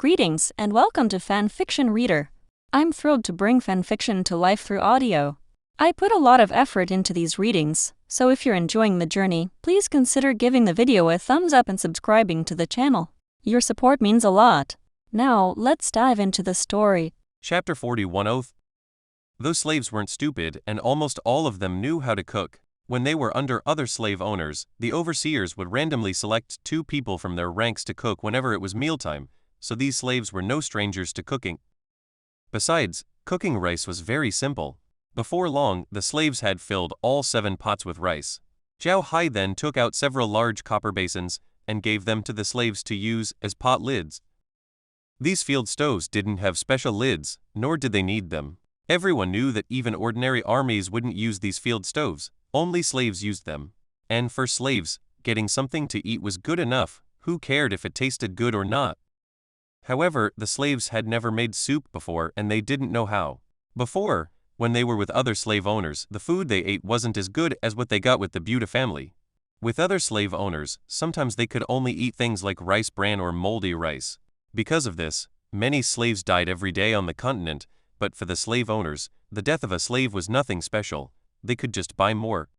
Greetings and welcome to Fan Fiction Reader. I'm thrilled to bring fanfiction to life through audio. I put a lot of effort into these readings, so if you're enjoying the journey, please consider giving the video a thumbs up and subscribing to the channel. Your support means a lot. Now, let's dive into the story. Chapter 41 Oath. Those slaves weren't stupid, and almost all of them knew how to cook. When they were under other slave owners, the overseers would randomly select 2 people from their ranks to cook whenever it was mealtime, so these slaves were no strangers to cooking. Besides, cooking rice was very simple. Before long, the slaves had filled all 7 pots with rice. Zhao Hai then took out several large copper basins and gave them to the slaves to use as pot lids. These field stoves didn't have special lids, nor did they need them. Everyone knew that even ordinary armies wouldn't use these field stoves, only slaves used them. And for slaves, getting something to eat was good enough, who cared if it tasted good or not? However, the slaves had never made soup before and they didn't know how. Before, when they were with other slave owners, the food they ate wasn't as good as what they got with the Buddha family. With other slave owners, sometimes they could only eat things like rice bran or moldy rice. Because of this, many slaves died every day on the continent, but for the slave owners, the death of a slave was nothing special. They could just buy more.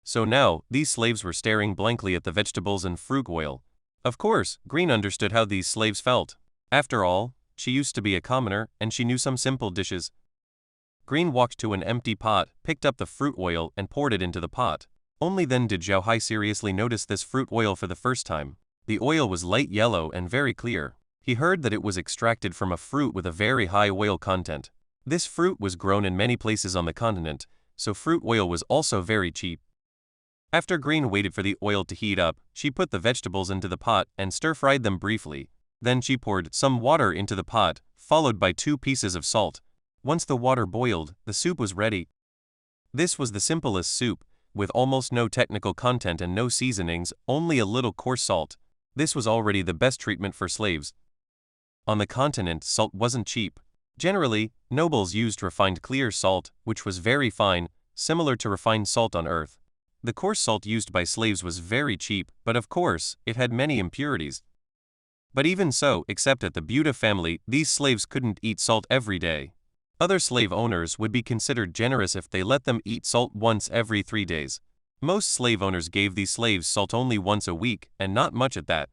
So now, these slaves were staring blankly at the vegetables and fruit oil. Of course, Green understood how these slaves felt. After all, she used to be a commoner, and she knew some simple dishes. Green walked to an empty pot, picked up the fruit oil, and poured it into the pot. Only then did Zhao Hai seriously notice this fruit oil for the first time. The oil was light yellow and very clear. He heard that it was extracted from a fruit with a very high oil content. This fruit was grown in many places on the continent, so fruit oil was also very cheap. After Green waited for the oil to heat up, she put the vegetables into the pot and stir-fried them briefly. Then she poured some water into the pot, followed by 2 pieces of salt. Once the water boiled, the soup was ready. This was the simplest soup, with almost no technical content and no seasonings, only a little coarse salt. This was already the best treatment for slaves. On the continent, salt wasn't cheap. Generally, nobles used refined clear salt, which was very fine, similar to refined salt on Earth. The coarse salt used by slaves was very cheap, but of course, it had many impurities. But even so, except at the Buddha family, these slaves couldn't eat salt every day. Other slave owners would be considered generous if they let them eat salt once every 3 days. Most slave owners gave these slaves salt only once a week, and not much at that.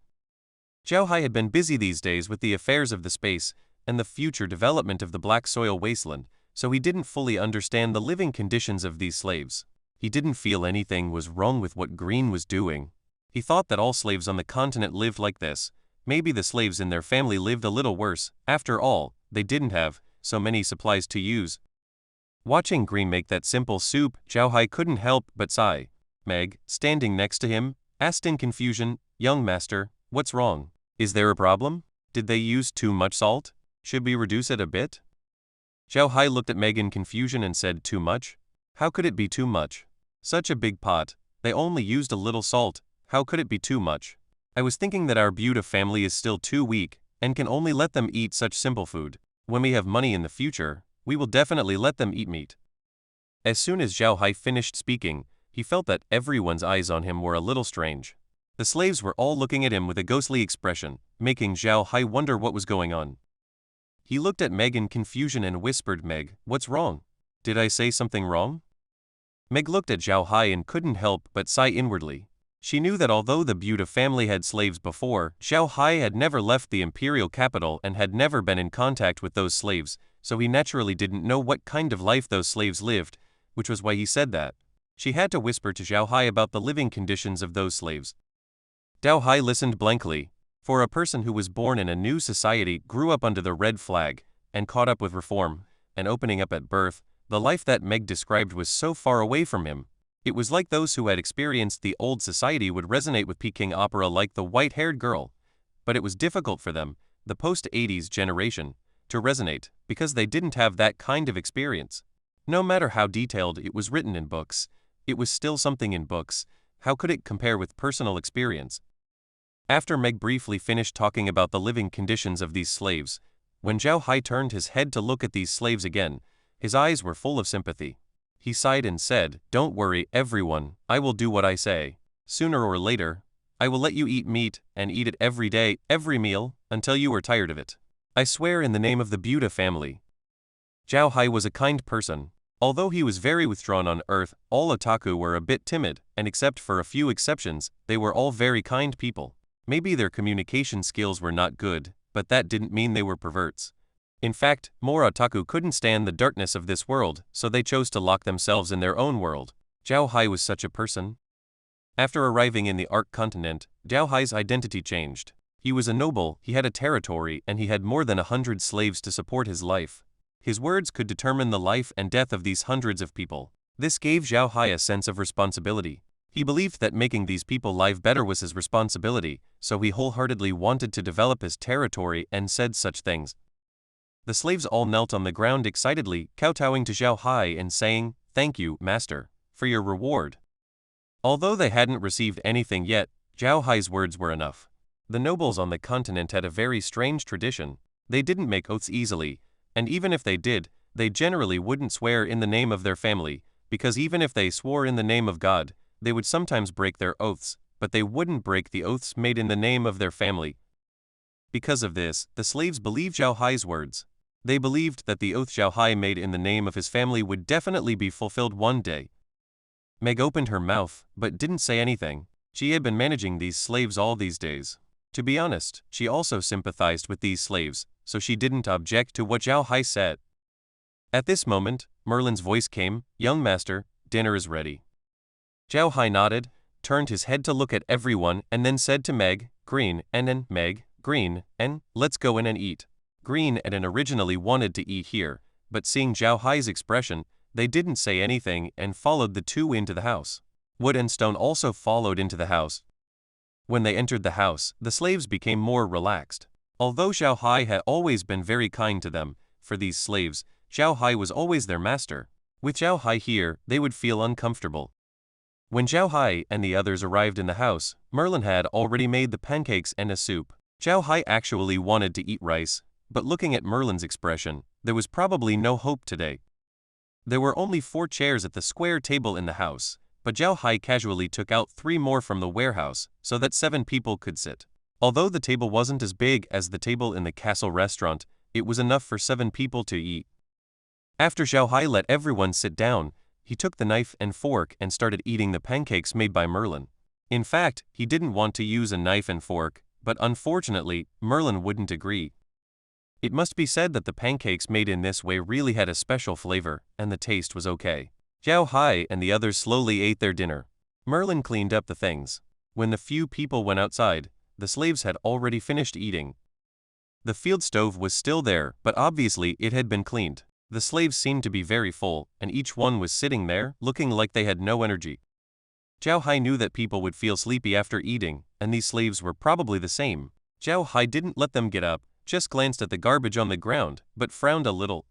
Zhao Hai had been busy these days with the affairs of the space and the future development of the black soil wasteland, so he didn't fully understand the living conditions of these slaves. He didn't feel anything was wrong with what Green was doing. He thought that all slaves on the continent lived like this. Maybe the slaves in their family lived a little worse. After all, they didn't have so many supplies to use. Watching Green make that simple soup, Zhao Hai couldn't help but sigh. Meg, standing next to him, asked in confusion, "Young master, what's wrong? Is there a problem? Did they use too much salt? Should we reduce it a bit?" Zhao Hai looked at Meg in confusion and said, "Too much? How could it be too much? Such a big pot. They only used a little salt. How could it be too much? I was thinking that our Buddha family is still too weak and can only let them eat such simple food. When we have money in the future, we will definitely let them eat meat." As soon as Zhao Hai finished speaking, he felt that everyone's eyes on him were a little strange. The slaves were all looking at him with a ghostly expression, making Zhao Hai wonder what was going on. He looked at Meg in confusion and whispered, "Meg, what's wrong? Did I say something wrong?" Meg looked at Zhao Hai and couldn't help but sigh inwardly. She knew that although the Buddha family had slaves before, Zhao Hai had never left the imperial capital and had never been in contact with those slaves, so he naturally didn't know what kind of life those slaves lived, which was why he said that. She had to whisper to Zhao Hai about the living conditions of those slaves. Zhao Hai listened blankly. For a person who was born in a new society, grew up under the red flag, and caught up with reform, and opening up at birth, the life that Meg described was so far away from him. It was like those who had experienced the old society would resonate with Peking opera like the white-haired girl. But it was difficult for them, the post-80s generation, to resonate, because they didn't have that kind of experience. No matter how detailed it was written in books, it was still something in books. How could it compare with personal experience? After Meg briefly finished talking about the living conditions of these slaves, when Zhao Hai turned his head to look at these slaves again, his eyes were full of sympathy. He sighed and said, "Don't worry, everyone, I will do what I say. Sooner or later, I will let you eat meat, and eat it every day, every meal, until you were tired of it. I swear in the name of the Buddha family. Zhao Hai was a kind person. Although he was very withdrawn on Earth, all otaku were a bit timid, and except for a few exceptions, they were all very kind people. Maybe their communication skills were not good, but that didn't mean they were perverts. In fact, more otaku couldn't stand the darkness of this world, so they chose to lock themselves in their own world. Zhao Hai was such a person. After arriving in the Ark continent, Zhao Hai's identity changed. He was a noble, he had a territory, and he had more than 100 slaves to support his life. His words could determine the life and death of these hundreds of people. This gave Zhao Hai a sense of responsibility. He believed that making these people live better was his responsibility, so he wholeheartedly wanted to develop his territory and said such things. The slaves all knelt on the ground excitedly, kowtowing to Zhao Hai and saying, "Thank you, master, for your reward." Although they hadn't received anything yet, Zhao Hai's words were enough. The nobles on the continent had a very strange tradition. They didn't make oaths easily, and even if they did, they generally wouldn't swear in the name of their family, because even if they swore in the name of God, they would sometimes break their oaths, but they wouldn't break the oaths made in the name of their family. Because of this, the slaves believed Zhao Hai's words. They believed that the oath Zhao Hai made in the name of his family would definitely be fulfilled one day. Meg opened her mouth, but didn't say anything. She had been managing these slaves all these days. To be honest, she also sympathized with these slaves, so she didn't object to what Zhao Hai said. At this moment, Merlin's voice came, "Young master, dinner is ready." Zhao Hai nodded, turned his head to look at everyone, and then said to Meg, "Green, and then Meg, Green, and let's go in and eat." Green and originally wanted to eat here, but seeing Zhao Hai's expression, they didn't say anything and followed the two into the house. Wood and Stone also followed into the house. When they entered the house, the slaves became more relaxed. Although Zhao Hai had always been very kind to them, for these slaves, Zhao Hai was always their master. With Zhao Hai here, they would feel uncomfortable. When Zhao Hai and the others arrived in the house, Merlin had already made the pancakes and a soup. Zhao Hai actually wanted to eat rice, but looking at Merlin's expression, there was probably no hope today. There were only 4 chairs at the square table in the house, but Zhao Hai casually took out 3 more from the warehouse, so that 7 people could sit. Although the table wasn't as big as the table in the castle restaurant, it was enough for 7 people to eat. After Zhao Hai let everyone sit down, he took the knife and fork and started eating the pancakes made by Merlin. In fact, he didn't want to use a knife and fork, but unfortunately, Merlin wouldn't agree. It must be said that the pancakes made in this way really had a special flavor, and the taste was okay. Zhao Hai and the others slowly ate their dinner. Merlin cleaned up the things. When the few people went outside, the slaves had already finished eating. The field stove was still there, but obviously it had been cleaned. The slaves seemed to be very full, and each one was sitting there, looking like they had no energy. Zhao Hai knew that people would feel sleepy after eating, and these slaves were probably the same. Zhao Hai didn't let them get up, just glanced at the garbage on the ground, but frowned a little.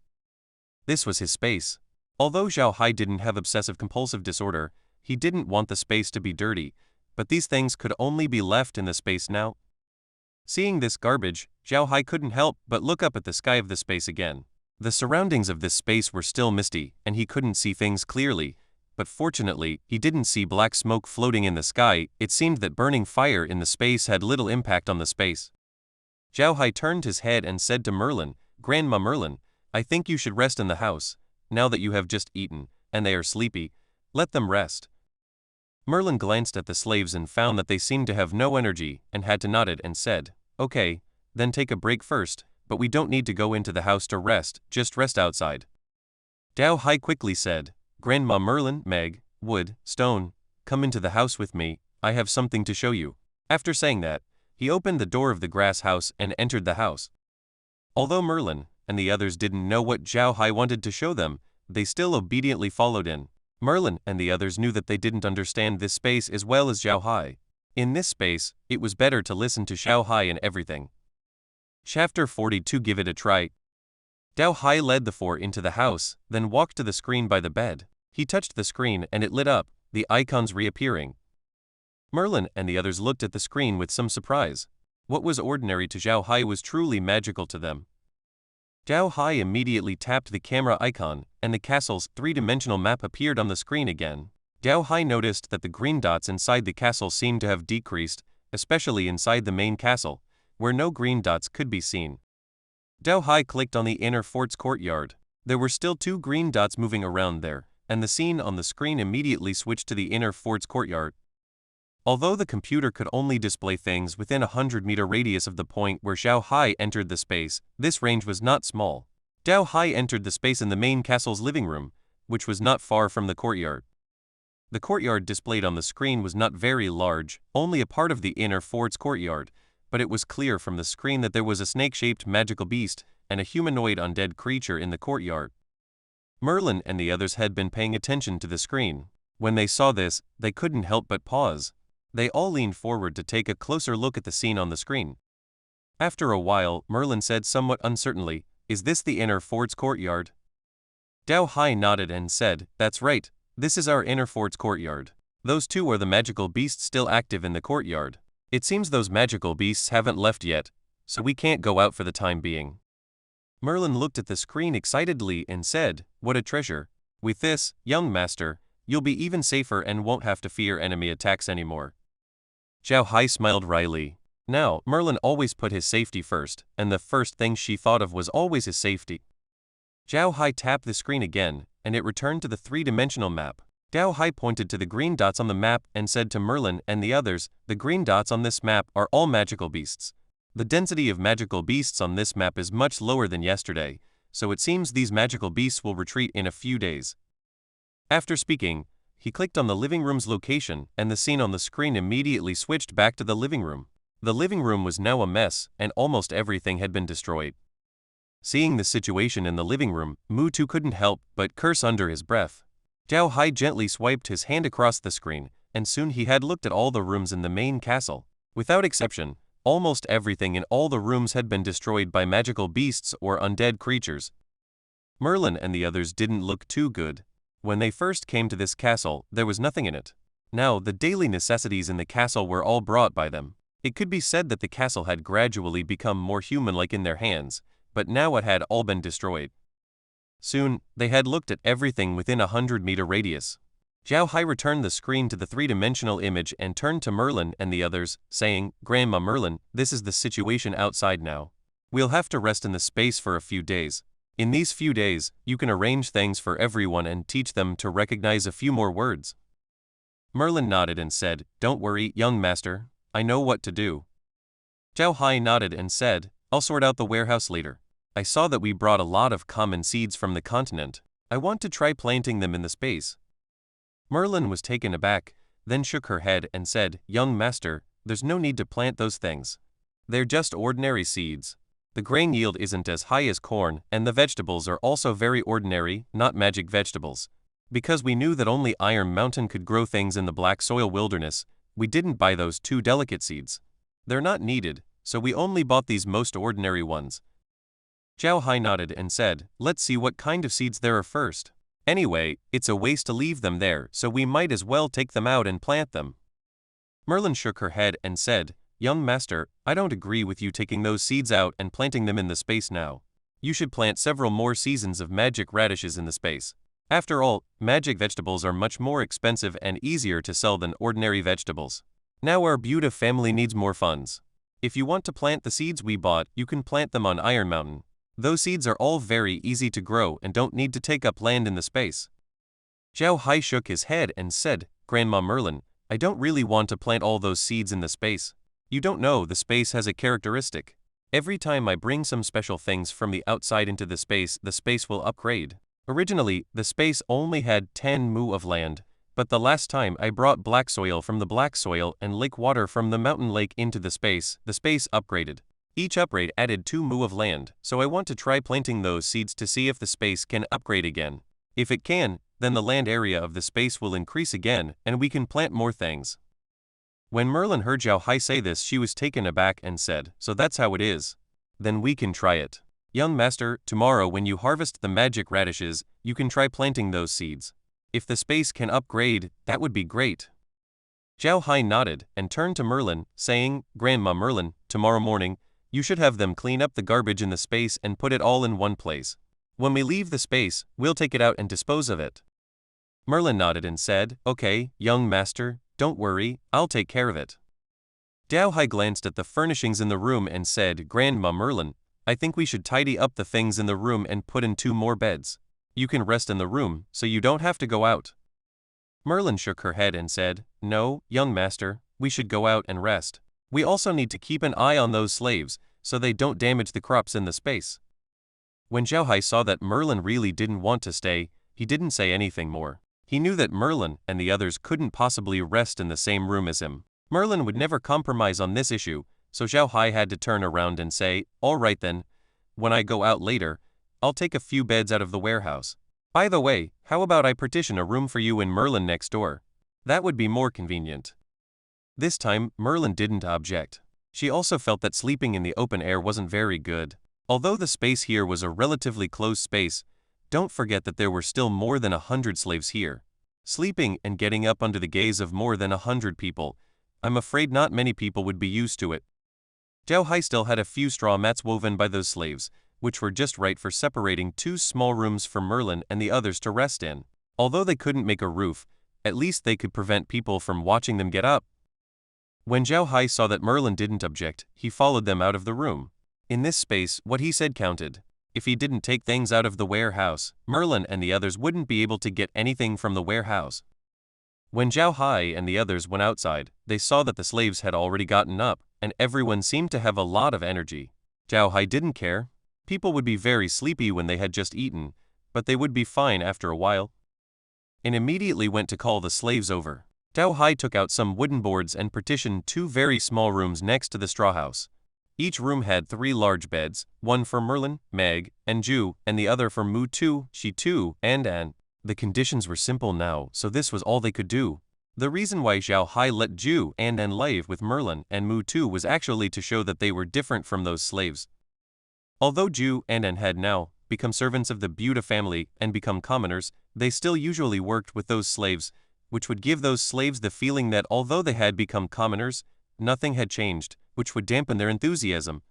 This was his space. Although Zhao Hai didn't have obsessive-compulsive disorder, he didn't want the space to be dirty, but these things could only be left in the space now. Seeing this garbage, Zhao Hai couldn't help but look up at the sky of the space again. The surroundings of this space were still misty, and he couldn't see things clearly, but fortunately, he didn't see black smoke floating in the sky. It seemed that burning fire in the space had little impact on the space. Zhao Hai turned his head and said to Merlin, "Grandma Merlin, I think you should rest in the house. Now that you have just eaten, and they are sleepy, let them rest." Merlin glanced at the slaves and found that they seemed to have no energy, and had to nod and said, "Okay, then take a break first, but we don't need to go into the house to rest, just rest outside." Zhao Hai quickly said, "Grandma Merlin, Meg, Wood, Stone, come into the house with me, I have something to show you." After saying that, he opened the door of the grass house and entered the house. Although Merlin and the others didn't know what Zhao Hai wanted to show them, they still obediently followed in. Merlin and the others knew that they didn't understand this space as well as Zhao Hai. In this space, it was better to listen to Zhao Hai and everything. Chapter 42. Give it a try. Zhao Hai led the 4 into the house, then walked to the screen by the bed. He touched the screen and it lit up, the icons reappearing. Merlin and the others looked at the screen with some surprise. What was ordinary to Zhao Hai was truly magical to them. Zhao Hai immediately tapped the camera icon, and the castle's 3-dimensional map appeared on the screen again. Zhao Hai noticed that the green dots inside the castle seemed to have decreased, especially inside the main castle. where no green dots could be seen. Zhao Hai clicked on the inner fort's courtyard. There were still 2 green dots moving around there, and the scene on the screen immediately switched to the inner fort's courtyard. Although the computer could only display things within a 100-meter radius of the point where Zhao Hai entered the space, this range was not small. Zhao Hai entered the space in the main castle's living room, which was not far from the courtyard. The courtyard displayed on the screen was not very large, only a part of the inner fort's courtyard, but it was clear from the screen that there was a snake-shaped magical beast and a humanoid undead creature in the courtyard. Merlin and the others had been paying attention to the screen. When they saw this, they couldn't help but pause. They all leaned forward to take a closer look at the scene on the screen. After a while, Merlin said somewhat uncertainly, "Is this the inner fort's courtyard?" Zhao Hai nodded and said, "That's right, this is our inner fort's courtyard. Those 2 are the magical beasts still active in the courtyard. It seems those magical beasts haven't left yet, so we can't go out for the time being." Merlin looked at the screen excitedly and said, "What a treasure. With this, young master, you'll be even safer and won't have to fear enemy attacks anymore." Zhao Hai smiled wryly. Now, Merlin always put his safety first, and the first thing she thought of was always his safety. Zhao Hai tapped the screen again, and it returned to the 3-dimensional map. Zhao Hai pointed to the green dots on the map and said to Merlin and the others, "The green dots on this map are all magical beasts. The density of magical beasts on this map is much lower than yesterday, so it seems these magical beasts will retreat in a few days." After speaking, he clicked on the living room's location and the scene on the screen immediately switched back to the living room. The living room was now a mess and almost everything had been destroyed. Seeing the situation in the living room, Mutu couldn't help but curse under his breath. Zhao Hai gently swiped his hand across the screen, and soon he had looked at all the rooms in the main castle. Without exception, almost everything in all the rooms had been destroyed by magical beasts or undead creatures. Merlin and the others didn't look too good. When they first came to this castle, there was nothing in it. Now, the daily necessities in the castle were all brought by them. It could be said that the castle had gradually become more human-like in their hands, but now it had all been destroyed. Soon, they had looked at everything within a 100-meter radius. Zhao Hai returned the screen to the 3-dimensional image and turned to Merlin and the others, saying, "Grandma Merlin, this is the situation outside now. We'll have to rest in the space for a few days. In these few days, you can arrange things for everyone and teach them to recognize a few more words." Merlin nodded and said, "Don't worry, young master, I know what to do." Zhao Hai nodded and said, "I'll sort out the warehouse later. I saw that we brought a lot of common seeds from the continent. I want to try planting them in the space." Merlin was taken aback, then shook her head and said, "Young master, there's no need to plant those things. They're just ordinary seeds. The grain yield isn't as high as corn, and the vegetables are also very ordinary, not magic vegetables. Because we knew that only Iron Mountain could grow things in the black soil wilderness, we didn't buy those 2 delicate seeds. They're not needed, so we only bought these most ordinary ones." Zhao Hai nodded and said, "Let's see what kind of seeds there are first. Anyway, it's a waste to leave them there, so we might as well take them out and plant them." Merlin shook her head and said, "Young master, I don't agree with you taking those seeds out and planting them in the space now. You should plant several more seasons of magic radishes in the space. After all, magic vegetables are much more expensive and easier to sell than ordinary vegetables. Now our Buda family needs more funds. If you want to plant the seeds we bought, you can plant them on Iron Mountain. Those seeds are all very easy to grow and don't need to take up land in the space." Zhao Hai shook his head and said, "Grandma Merlin, I don't really want to plant all those seeds in the space. You don't know, the space has a characteristic. Every time I bring some special things from the outside into the space will upgrade. Originally, the space only had 10 mu of land, but the last time I brought black soil from the black soil and lake water from the mountain lake into the space upgraded. Each upgrade added 2 mu of land, so I want to try planting those seeds to see if the space can upgrade again. If it can, then the land area of the space will increase again, and we can plant more things." When Merlin heard Zhao Hai say this, she was taken aback and said, "So that's how it is. Then we can try it. Young master, tomorrow when you harvest the magic radishes, you can try planting those seeds. If the space can upgrade, that would be great." Zhao Hai nodded and turned to Merlin, saying, "Grandma Merlin, tomorrow morning, you should have them clean up the garbage in the space and put it all in one place. When we leave the space, we'll take it out and dispose of it." Merlin nodded and said, "Okay, young master, don't worry, I'll take care of it." Zhao Hai glanced at the furnishings in the room and said, "Grandma Merlin, I think we should tidy up the things in the room and put in 2 more beds. You can rest in the room, so you don't have to go out." Merlin shook her head and said, "No, young master, we should go out and rest. We also need to keep an eye on those slaves, so they don't damage the crops in the space." When Zhao Hai saw that Merlin really didn't want to stay, he didn't say anything more. He knew that Merlin and the others couldn't possibly rest in the same room as him. Merlin would never compromise on this issue, so Zhao Hai had to turn around and say, "All right then, when I go out later, I'll take a few beds out of the warehouse. By the way, how about I partition a room for you and Merlin next door? That would be more convenient." This time, Merlin didn't object. She also felt that sleeping in the open air wasn't very good. Although the space here was a relatively closed space, don't forget that there were still more than 100 slaves here. Sleeping and getting up under the gaze of more than 100 people, I'm afraid not many people would be used to it. Zhao Hai still had a few straw mats woven by those slaves, which were just right for separating 2 small rooms for Merlin and the others to rest in. Although they couldn't make a roof, at least they could prevent people from watching them get up. When Zhao Hai saw that Merlin didn't object, he followed them out of the room. In this space, what he said counted. If he didn't take things out of the warehouse, Merlin and the others wouldn't be able to get anything from the warehouse. When Zhao Hai and the others went outside, they saw that the slaves had already gotten up, and everyone seemed to have a lot of energy. Zhao Hai didn't care. People would be very sleepy when they had just eaten, but they would be fine after a while. And immediately went to call the slaves over. Zhao Hai took out some wooden boards and partitioned 2 very small rooms next to the straw house. Each room had 3 large beds, one for Merlin, Meg, and Ju, and the other for Mu Tu, Shi Tu, and An. The conditions were simple now, so this was all they could do. The reason why Zhao Hai let Ju and An live with Merlin and Mu Tu was actually to show that they were different from those slaves. Although Ju and An had now become servants of the Buddha family and become commoners, they still usually worked with those slaves, which would give those slaves the feeling that although they had become commoners, nothing had changed, which would dampen their enthusiasm.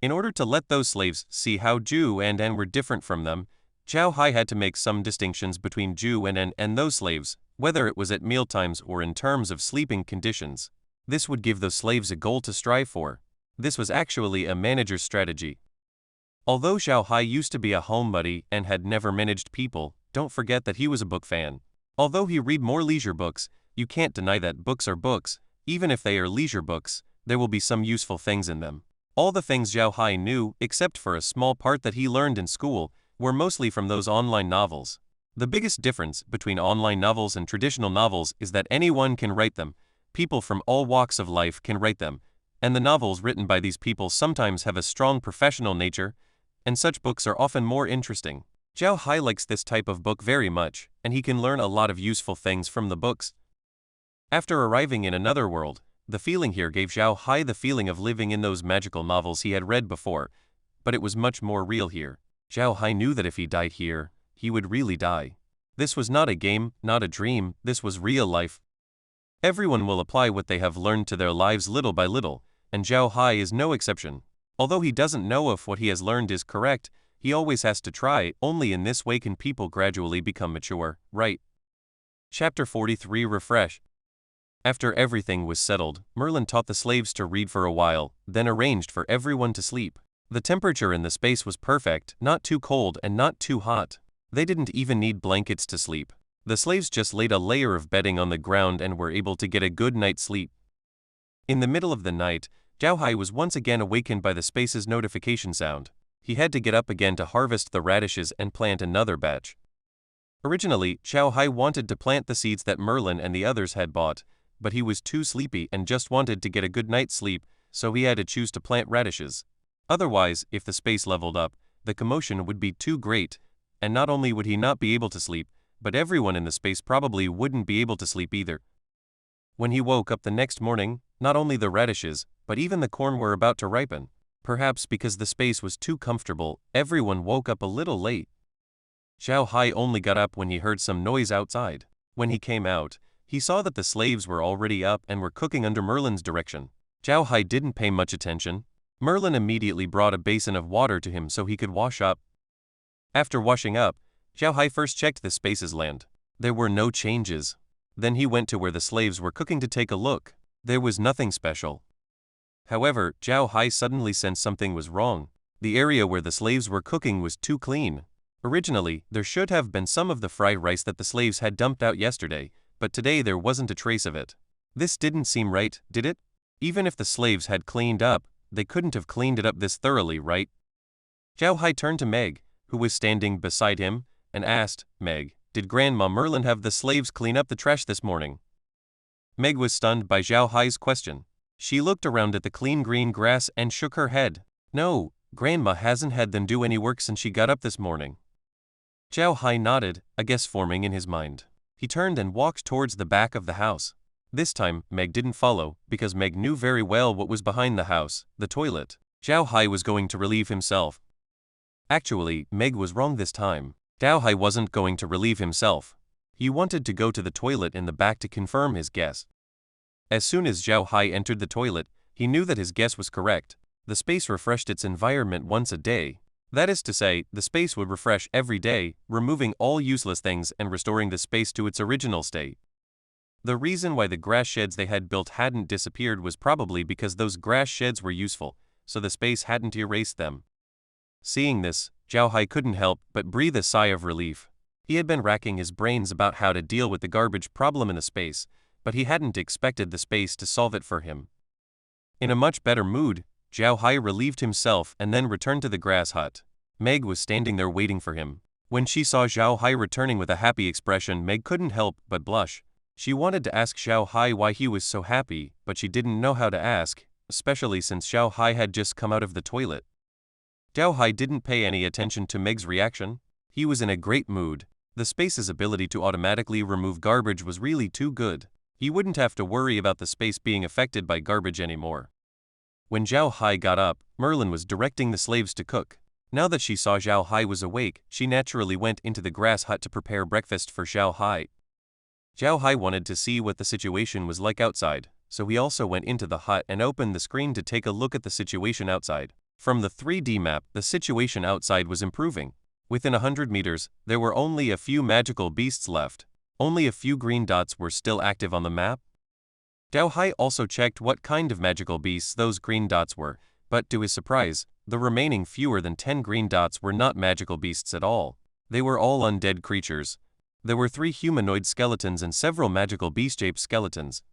In order to let those slaves see how Ju and An were different from them, Zhao Hai had to make some distinctions between Ju and An and those slaves, whether it was at mealtimes or in terms of sleeping conditions. This would give those slaves a goal to strive for. This was actually a manager's strategy. Although Zhao Hai used to be a homebody and had never managed people, don't forget that he was a book fan. Although he read more leisure books, you can't deny that books are books. Even if they are leisure books, there will be some useful things in them. All the things Zhao Hai knew, except for a small part that he learned in school, were mostly from those online novels. The biggest difference between online novels and traditional novels is that anyone can write them, people from all walks of life can write them, and the novels written by these people sometimes have a strong professional nature, and such books are often more interesting. Zhao Hai likes this type of book very much, and he can learn a lot of useful things from the books. After arriving in another world, the feeling here gave Zhao Hai the feeling of living in those magical novels he had read before, but it was much more real here. Zhao Hai knew that if he died here, he would really die. This was not a game, not a dream, this was real life. Everyone will apply what they have learned to their lives little by little, and Zhao Hai is no exception. Although he doesn't know if what he has learned is correct, he always has to try. Only in this way can people gradually become mature, right? Chapter 43 Refresh. After everything was settled, Merlin taught the slaves to read for a while, then arranged for everyone to sleep. The temperature in the space was perfect, not too cold and not too hot. They didn't even need blankets to sleep. The slaves just laid a layer of bedding on the ground and were able to get a good night's sleep. In the middle of the night, Zhao Hai was once again awakened by the space's notification sound. He had to get up again to harvest the radishes and plant another batch. Originally, Zhao Hai wanted to plant the seeds that Merlin and the others had bought, but he was too sleepy and just wanted to get a good night's sleep, so he had to choose to plant radishes. Otherwise, if the space leveled up, the commotion would be too great, and not only would he not be able to sleep, but everyone in the space probably wouldn't be able to sleep either. When he woke up the next morning, not only the radishes, but even the corn were about to ripen. Perhaps because the space was too comfortable, everyone woke up a little late. Zhao Hai only got up when he heard some noise outside. When he came out, he saw that the slaves were already up and were cooking under Merlin's direction. Zhao Hai didn't pay much attention. Merlin immediately brought a basin of water to him so he could wash up. After washing up, Zhao Hai first checked the space's land. There were no changes. Then he went to where the slaves were cooking to take a look. There was nothing special. However, Zhao Hai suddenly sensed something was wrong. The area where the slaves were cooking was too clean. Originally, there should have been some of the fried rice that the slaves had dumped out yesterday, but today there wasn't a trace of it. This didn't seem right, did it? Even if the slaves had cleaned up, they couldn't have cleaned it up this thoroughly, right? Zhao Hai turned to Meg, who was standing beside him, and asked, "Meg, did Grandma Merlin have the slaves clean up the trash this morning?" Meg was stunned by Zhao Hai's question. She looked around at the clean green grass and shook her head. "No, Grandma hasn't had them do any work since she got up this morning." Zhao Hai nodded, a guess forming in his mind. He turned and walked towards the back of the house. This time, Meg didn't follow, because Meg knew very well what was behind the house, the toilet. Zhao Hai was going to relieve himself. Actually, Meg was wrong this time. Zhao Hai wasn't going to relieve himself. He wanted to go to the toilet in the back to confirm his guess. As soon as Zhao Hai entered the toilet, he knew that his guess was correct. The space refreshed its environment once a day. That is to say, the space would refresh every day, removing all useless things and restoring the space to its original state. The reason why the grass sheds they had built hadn't disappeared was probably because those grass sheds were useful, so the space hadn't erased them. Seeing this, Zhao Hai couldn't help but breathe a sigh of relief. He had been racking his brains about how to deal with the garbage problem in the space, but he hadn't expected the space to solve it for him. In a much better mood, Zhao Hai relieved himself and then returned to the grass hut. Meg was standing there waiting for him. When she saw Zhao Hai returning with a happy expression, Meg couldn't help but blush. She wanted to ask Zhao Hai why he was so happy, but she didn't know how to ask, especially since Zhao Hai had just come out of the toilet. Zhao Hai didn't pay any attention to Meg's reaction. He was in a great mood. The space's ability to automatically remove garbage was really too good. He wouldn't have to worry about the space being affected by garbage anymore. When Zhao Hai got up, Merlin was directing the slaves to cook. Now that she saw Zhao Hai was awake, she naturally went into the grass hut to prepare breakfast for Zhao Hai. Zhao Hai wanted to see what the situation was like outside, so he also went into the hut and opened the screen to take a look at the situation outside. From the 3D map, the situation outside was improving. Within 100 meters, there were only a few magical beasts left. Only a few green dots were still active on the map. Zhao Hai also checked what kind of magical beasts those green dots were, but to his surprise, the remaining fewer than 10 green dots were not magical beasts at all. They were all undead creatures. There were 3 humanoid skeletons and several magical beast-shaped skeletons.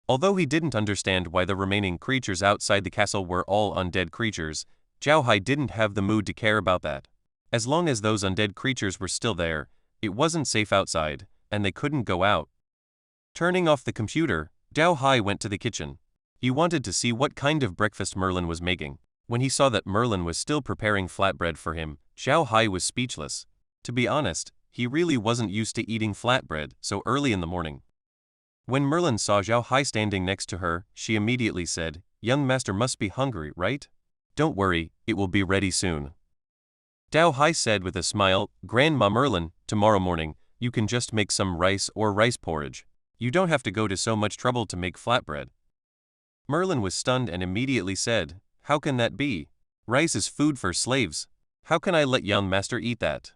Although he didn't understand why the remaining creatures outside the castle were all undead creatures, Zhao Hai didn't have the mood to care about that. As long as those undead creatures were still there, it wasn't safe outside, and they couldn't go out. Turning off the computer, Zhao Hai went to the kitchen. He wanted to see what kind of breakfast Merlin was making. When he saw that Merlin was still preparing flatbread for him, Zhao Hai was speechless. To be honest, he really wasn't used to eating flatbread so early in the morning. When Merlin saw Zhao Hai standing next to her, she immediately said, "Young master must be hungry, right? Don't worry, it will be ready soon." Zhao Hai said with a smile, "Grandma Merlin, tomorrow morning, you can just make some rice or rice porridge. You don't have to go to so much trouble to make flatbread." Merlin was stunned and immediately said, "How can that be? Rice is food for slaves. How can I let young master eat that?"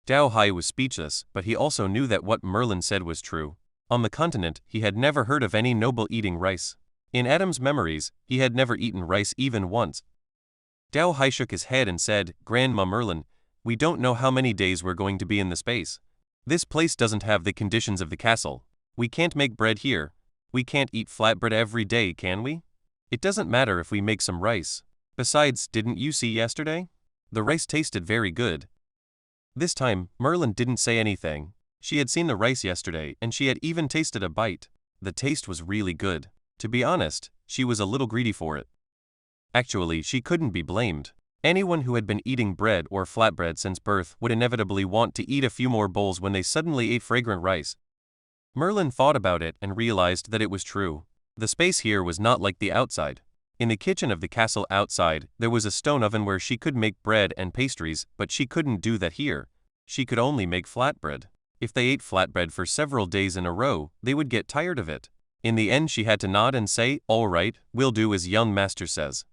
Zhao Hai was speechless, but he also knew that what Merlin said was true. On the continent, he had never heard of any noble eating rice. In Adam's memories, he had never eaten rice even once. Zhao Hai shook his head and said, "Grandma Merlin, we don't know how many days we're going to be in the space. This place doesn't have the conditions of the castle. We can't make bread here. We can't eat flatbread every day, can we? It doesn't matter if we make some rice. Besides, didn't you see yesterday? The rice tasted very good." This time, Merlin didn't say anything. She had seen the rice yesterday, and she had even tasted a bite. The taste was really good. To be honest, she was a little greedy for it. Actually, she couldn't be blamed. Anyone who had been eating bread or flatbread since birth would inevitably want to eat a few more bowls when they suddenly ate fragrant rice. Merlin thought about it and realized that it was true. The space here was not like the outside. In the kitchen of the castle outside, there was a stone oven where she could make bread and pastries, but she couldn't do that here. She could only make flatbread. If they ate flatbread for several days in a row, they would get tired of it. In the end, she had to nod and say, "All right, we'll do as young master says."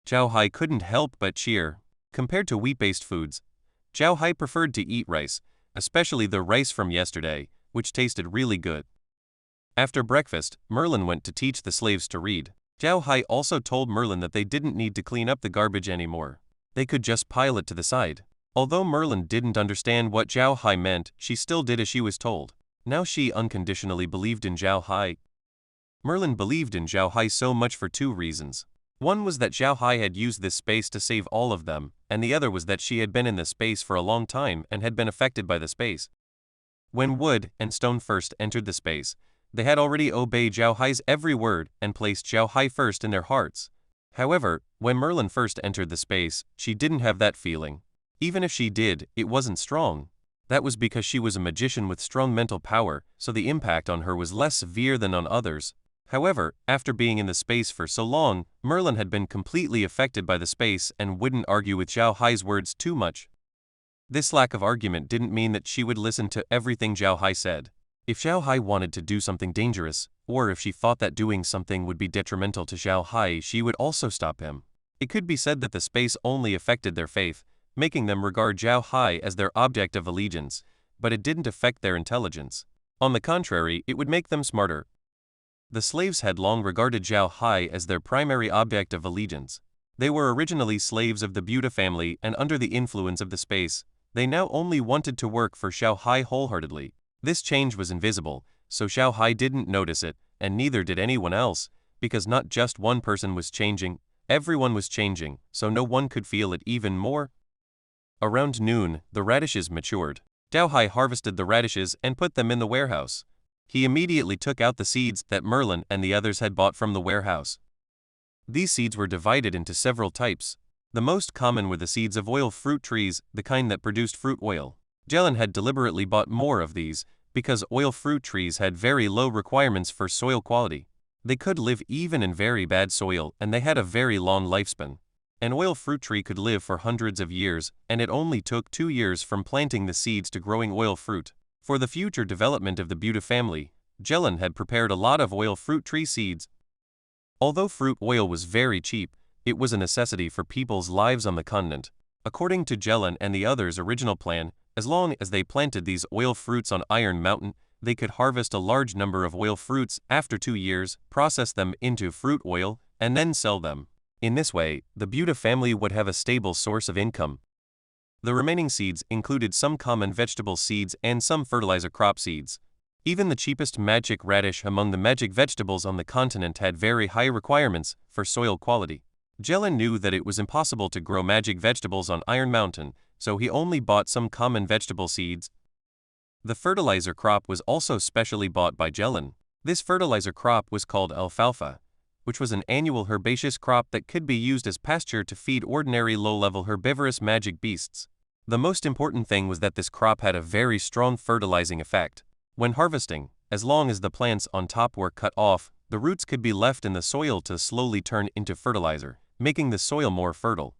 Zhao Hai couldn't help but cheer. Compared to wheat-based foods, Zhao Hai preferred to eat rice, especially the rice from yesterday, which tasted really good. After breakfast, Merlin went to teach the slaves to read. Zhao Hai also told Merlin that they didn't need to clean up the garbage anymore. They could just pile it to the side. Although Merlin didn't understand what Zhao Hai meant, she still did as she was told. Now she unconditionally believed in Zhao Hai. Merlin believed in Zhao Hai so much for two reasons. One was that Zhao Hai had used this space to save all of them, and the other was that she had been in the space for a long time and had been affected by the space. When wood and stone first entered the space, they had already obeyed Zhao Hai's every word and placed Zhao Hai first in their hearts. However, when Merlin first entered the space, she didn't have that feeling. Even if she did, it wasn't strong. That was because she was a magician with strong mental power, so the impact on her was less severe than on others. However, after being in the space for so long, Merlin had been completely affected by the space and wouldn't argue with Zhao Hai's words too much. This lack of argument didn't mean that she would listen to everything Zhao Hai said. If Zhao Hai wanted to do something dangerous, or if she thought that doing something would be detrimental to Zhao Hai, she would also stop him. It could be said that the space only affected their faith, making them regard Zhao Hai as their object of allegiance, but it didn't affect their intelligence. On the contrary, it would make them smarter. The slaves had long regarded Zhao Hai as their primary object of allegiance. They were originally slaves of the Buddha family, and under the influence of the space, they now only wanted to work for Zhao Hai wholeheartedly. This change was invisible, so Zhao Hai didn't notice it, and neither did anyone else, because not just one person was changing, everyone was changing, so no one could feel it even more. Around noon, the radishes matured. Zhao Hai harvested the radishes and put them in the warehouse. He immediately took out the seeds that Merlin and the others had bought from the warehouse. These seeds were divided into several types. The most common were the seeds of oil fruit trees, the kind that produced fruit oil. Jelen had deliberately bought more of these, because oil fruit trees had very low requirements for soil quality. They could live even in very bad soil, and they had a very long lifespan. An oil fruit tree could live for hundreds of years, and it only took 2 years from planting the seeds to growing oil fruit. For the future development of the Buddha family, Jelen had prepared a lot of oil fruit tree seeds. Although fruit oil was very cheap, it was a necessity for people's lives on the continent. According to Jelen and the others' original plan, as long as they planted these oil fruits on Iron Mountain, they could harvest a large number of oil fruits after 2 years, process them into fruit oil, and then sell them. In this way, the Buddha family would have a stable source of income. The remaining seeds included some common vegetable seeds and some fertilizer crop seeds. Even the cheapest magic radish among the magic vegetables on the continent had very high requirements for soil quality. Jelen knew that it was impossible to grow magic vegetables on Iron Mountain, so he only bought some common vegetable seeds. The fertilizer crop was also specially bought by Jelen. This fertilizer crop was called alfalfa, which was an annual herbaceous crop that could be used as pasture to feed ordinary low-level herbivorous magic beasts. The most important thing was that this crop had a very strong fertilizing effect. When harvesting, as long as the plants on top were cut off, the roots could be left in the soil to slowly turn into fertilizer, making the soil more fertile.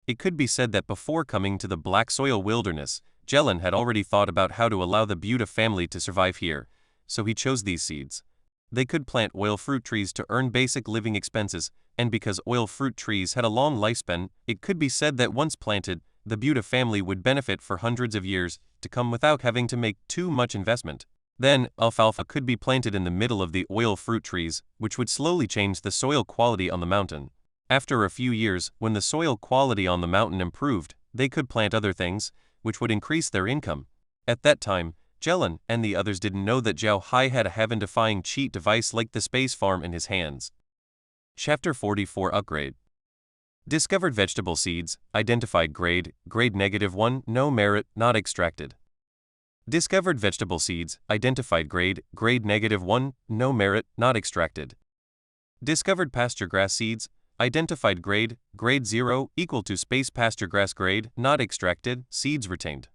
It could be said that before coming to the black soil wilderness, Jelen had already thought about how to allow the Buddha family to survive here, so he chose these seeds. They could plant oil fruit trees to earn basic living expenses, and because oil fruit trees had a long lifespan, it could be said that once planted, the Buddha family would benefit for hundreds of years to come without having to make too much investment. Then, alfalfa could be planted in the middle of the oil fruit trees, which would slowly change the soil quality on the mountain. After a few years, when the soil quality on the mountain improved, they could plant other things, which would increase their income. At that time, Jelen and the others didn't know that Zhao Hai had a heaven-defying cheat device like the space farm in his hands. Chapter 44 Upgrade. Discovered vegetable seeds, identified grade, grade -1, no merit, not extracted. Discovered vegetable seeds, identified grade, grade -1, no merit, not extracted. Discovered pasture grass seeds, identified grade, grade 0, equal to space pasture grass grade, not extracted, seeds retained.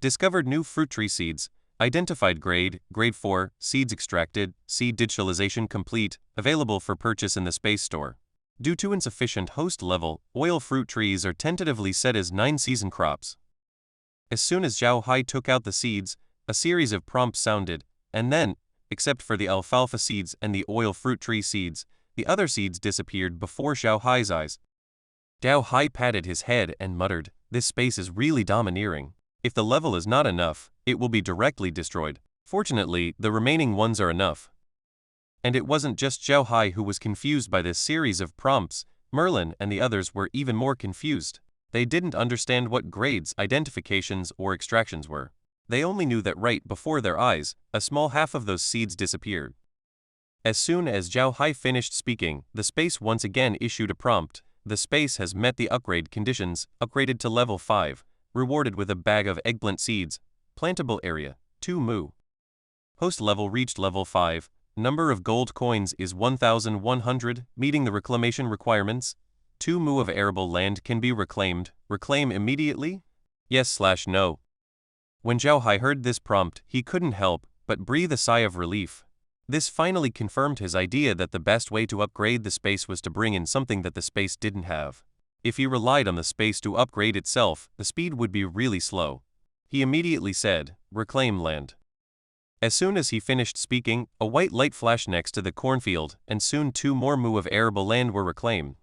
Discovered new fruit tree seeds, identified grade, grade 4, seeds extracted, seed digitalization complete, available for purchase in the space store. Due to insufficient host level, oil fruit trees are tentatively set as 9-season crops. As soon as Zhao Hai took out the seeds, a series of prompts sounded, and then, except for the alfalfa seeds and the oil fruit tree seeds, the other seeds disappeared before Zhao Hai's eyes. Zhao Hai patted his head and muttered, "This space is really domineering. If the level is not enough, it will be directly destroyed. Fortunately, the remaining ones are enough." And it wasn't just Zhao Hai who was confused by this series of prompts. Merlin and the others were even more confused. They didn't understand what grades, identifications, or extractions were. They only knew that right before their eyes, a small half of those seeds disappeared. As soon as Zhao Hai finished speaking, the space once again issued a prompt. The space has met the upgrade conditions, upgraded to level 5, rewarded with a bag of eggplant seeds, plantable area, 2 mu. Host level reached level 5, number of gold coins is 1,100, meeting the reclamation requirements. 2 mu of arable land can be reclaimed. Reclaim immediately? Yes/no. When Zhao Hai heard this prompt, he couldn't help but breathe a sigh of relief. This finally confirmed his idea that the best way to upgrade the space was to bring in something that the space didn't have. If he relied on the space to upgrade itself, the speed would be really slow. He immediately said, "Reclaim land." As soon as he finished speaking, a white light flashed next to the cornfield, and soon 2 more mu of arable land were reclaimed.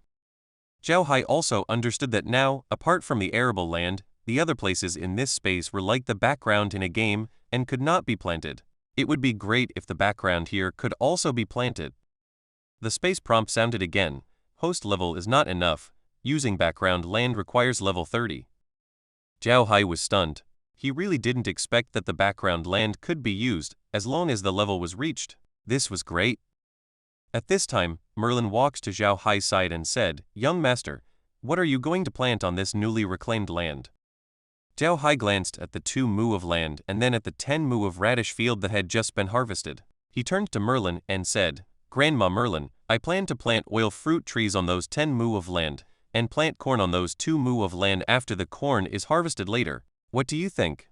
Zhao Hai also understood that now, apart from the arable land, the other places in this space were like the background in a game and could not be planted. It would be great if the background here could also be planted. The space prompt sounded again. Host level is not enough. Using background land requires level 30. Zhao Hai was stunned. He really didn't expect that the background land could be used, as long as the level was reached. This was great. At this time, Merlin walked to Zhao Hai's side and said, "Young master, what are you going to plant on this newly reclaimed land?" Zhao Hai glanced at the 2 mu of land and then at the 10 mu of radish field that had just been harvested. He turned to Merlin and said, "Grandma Merlin, I plan to plant oil fruit trees on those 10 mu of land, and plant corn on those 2 mu of land after the corn is harvested later. What do you think?"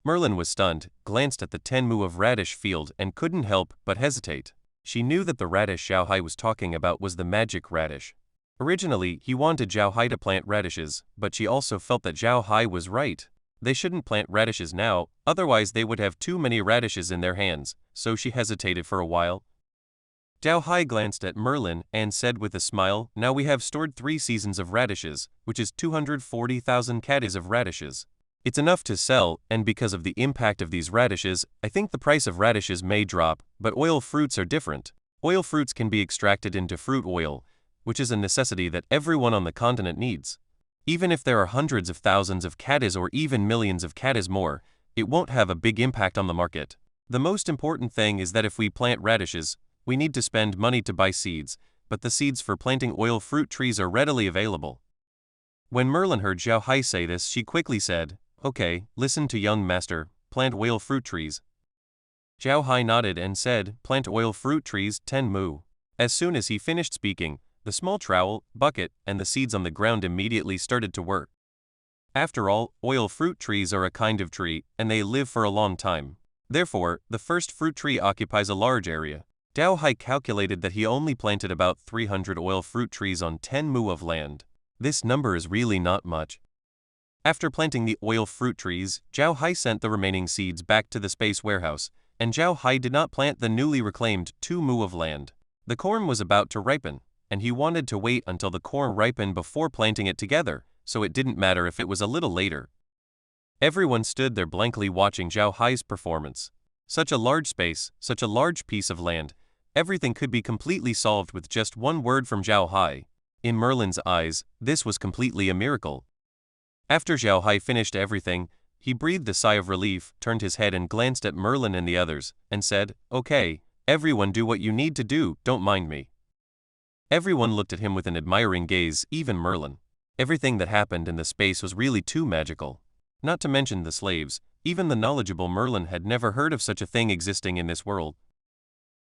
Merlin was stunned, glanced at the 10 mu of radish field and couldn't help but hesitate. She knew that the radish Zhao Hai was talking about was the magic radish. Originally, he wanted Zhao Hai to plant radishes, but she also felt that Zhao Hai was right. They shouldn't plant radishes now, otherwise they would have too many radishes in their hands, so she hesitated for a while. Zhao Hai glanced at Merlin and said with a smile, "Now we have stored 3 seasons of radishes, which is 240,000 caddies of radishes. It's enough to sell, and because of the impact of these radishes, I think the price of radishes may drop, but oil fruits are different. Oil fruits can be extracted into fruit oil, which is a necessity that everyone on the continent needs. Even if there are hundreds of thousands of caddies or even millions of caddies more, it won't have a big impact on the market. The most important thing is that if we plant radishes, we need to spend money to buy seeds, but the seeds for planting oil fruit trees are readily available." When Merlin heard Zhao Hai say this, she quickly said, "Okay, listen to young master, plant oil fruit trees." Zhao Hai nodded and said, "Plant oil fruit trees, 10 mu." As soon as he finished speaking, the small trowel, bucket, and the seeds on the ground immediately started to work. After all, oil fruit trees are a kind of tree, and they live for a long time. Therefore, the first fruit tree occupies a large area. Zhao Hai calculated that he only planted about 300 oil fruit trees on 10 mu of land. This number is really not much. After planting the oil fruit trees, Zhao Hai sent the remaining seeds back to the space warehouse, and Zhao Hai did not plant the newly reclaimed 2 mu of land. The corn was about to ripen, and he wanted to wait until the corn ripened before planting it together, so it didn't matter if it was a little later. Everyone stood there blankly watching Zhao Hai's performance. Such a large space, such a large piece of land, everything could be completely solved with just one word from Zhao Hai. In Merlin's eyes, this was completely a miracle. After Zhao Hai finished everything, he breathed a sigh of relief, turned his head and glanced at Merlin and the others, and said, "Okay, everyone do what you need to do, don't mind me." Everyone looked at him with an admiring gaze, even Merlin. Everything that happened in the space was really too magical. Not to mention the slaves, even the knowledgeable Merlin had never heard of such a thing existing in this world.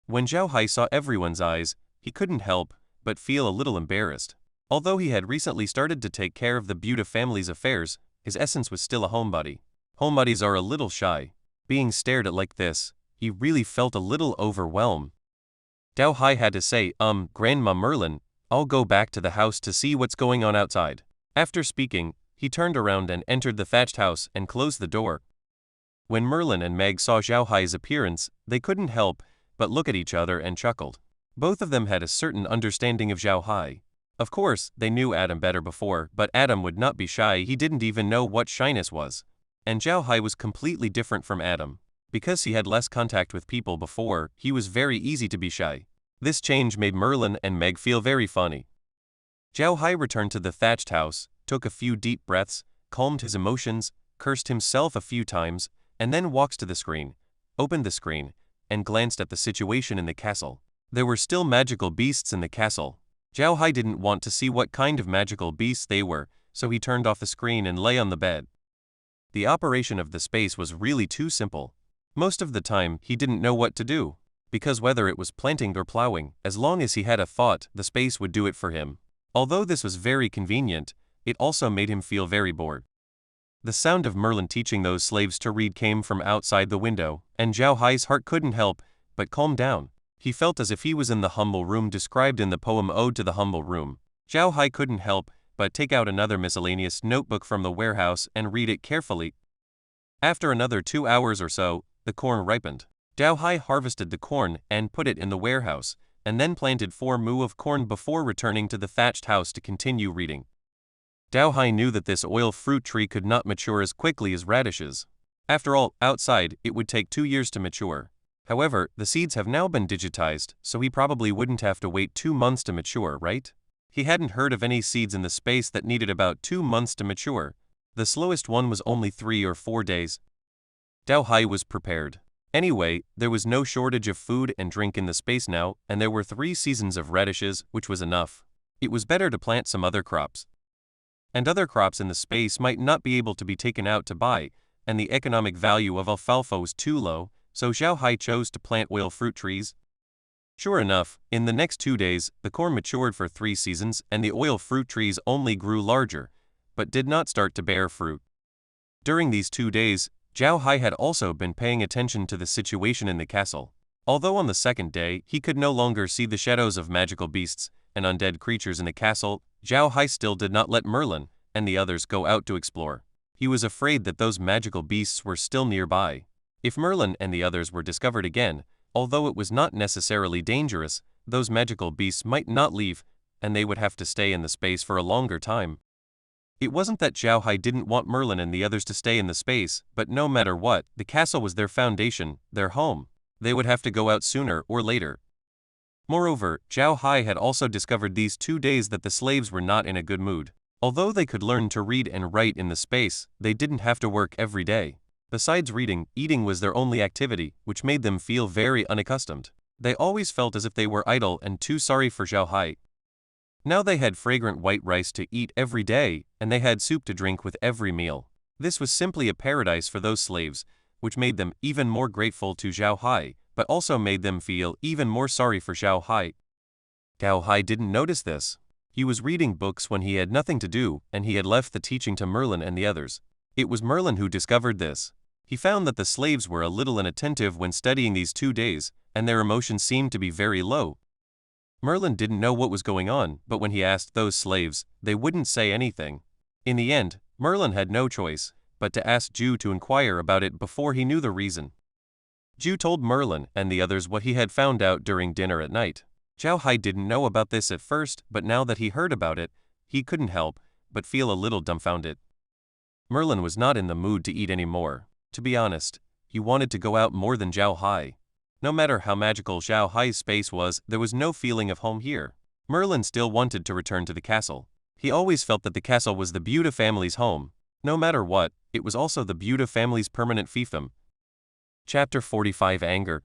When Zhao Hai saw everyone's eyes, he couldn't help but feel a little embarrassed. Although he had recently started to take care of the Buddha family's affairs, his essence was still a homebody. Homebodies are a little shy. Being stared at like this, he really felt a little overwhelmed. Zhao Hai had to say, Grandma Merlin, I'll go back to the house to see what's going on outside." After speaking, he turned around and entered the thatched house and closed the door. When Merlin and Meg saw Zhao Hai's appearance, they couldn't help but look at each other and chuckled. Both of them had a certain understanding of Zhao Hai. Of course, they knew Adam better before, but Adam would not be shy. He didn't even know what shyness was. And Zhao Hai was completely different from Adam. Because he had less contact with people before, he was very easy to be shy. This change made Merlin and Meg feel very funny. Zhao Hai returned to the thatched house, took a few deep breaths, calmed his emotions, cursed himself a few times, and then walked to the screen, opened the screen, and glanced at the situation in the castle. There were still magical beasts in the castle. Zhao Hai didn't want to see what kind of magical beasts they were, so he turned off the screen and lay on the bed. The operation of the space was really too simple. Most of the time, he didn't know what to do, because whether it was planting or plowing, as long as he had a thought, the space would do it for him. Although this was very convenient, it also made him feel very bored. The sound of Merlin teaching those slaves to read came from outside the window, and Zhao Hai's heart couldn't help but calm down. He felt as if he was in the humble room described in the poem Ode to the Humble Room. Zhao Hai couldn't help but take out another miscellaneous notebook from the warehouse and read it carefully. After another 2 hours or so, the corn ripened. Zhao Hai harvested the corn and put it in the warehouse, and then planted 4 mu of corn before returning to the thatched house to continue reading. Zhao Hai knew that this oil fruit tree could not mature as quickly as radishes. After all, outside, it would take 2 years to mature. However, the seeds have now been digitized, so he probably wouldn't have to wait 2 months to mature, right? He hadn't heard of any seeds in the space that needed about 2 months to mature. The slowest one was only 3 or 4 days. Zhao Hai was prepared. Anyway, there was no shortage of food and drink in the space now, and there were 3 seasons of radishes, which was enough. It was better to plant some other crops. And other crops in the space might not be able to be taken out to buy, and the economic value of alfalfa was too low, so Zhao Hai chose to plant oil fruit trees. Sure enough, in the next 2 days, the corn matured for 3 seasons and the oil fruit trees only grew larger, but did not start to bear fruit. During these 2 days, Zhao Hai had also been paying attention to the situation in the castle. Although on the second day, he could no longer see the shadows of magical beasts and undead creatures in the castle, Zhao Hai still did not let Merlin and the others go out to explore. He was afraid that those magical beasts were still nearby. If Merlin and the others were discovered again, although it was not necessarily dangerous, those magical beasts might not leave, and they would have to stay in the space for a longer time. It wasn't that Zhao Hai didn't want Merlin and the others to stay in the space, but no matter what, the castle was their foundation, their home. They would have to go out sooner or later. Moreover, Zhao Hai had also discovered these 2 days that the slaves were not in a good mood. Although they could learn to read and write in the space, they didn't have to work every day. Besides reading, eating was their only activity, which made them feel very unaccustomed. They always felt as if they were idle and too sorry for Zhao Hai. Now they had fragrant white rice to eat every day, and they had soup to drink with every meal. This was simply a paradise for those slaves, which made them even more grateful to Zhao Hai, but also made them feel even more sorry for Zhao Hai. Zhao Hai didn't notice this. He was reading books when he had nothing to do, and he had left the teaching to Merlin and the others. It was Merlin who discovered this. He found that the slaves were a little inattentive when studying these 2 days, and their emotions seemed to be very low. Merlin didn't know what was going on, but when he asked those slaves, they wouldn't say anything. In the end, Merlin had no choice but to ask Zhu to inquire about it before he knew the reason. Zhu told Merlin and the others what he had found out during dinner at night. Zhao Hai didn't know about this at first, but now that he heard about it, he couldn't help but feel a little dumbfounded. Merlin was not in the mood to eat anymore. To be honest, he wanted to go out more than Zhao Hai. No matter how magical Zhao Hai's space was, there was no feeling of home here. Merlin still wanted to return to the castle. He always felt that the castle was the Buda family's home. No matter what, it was also the Buda family's permanent fiefdom. Chapter 45 Anger.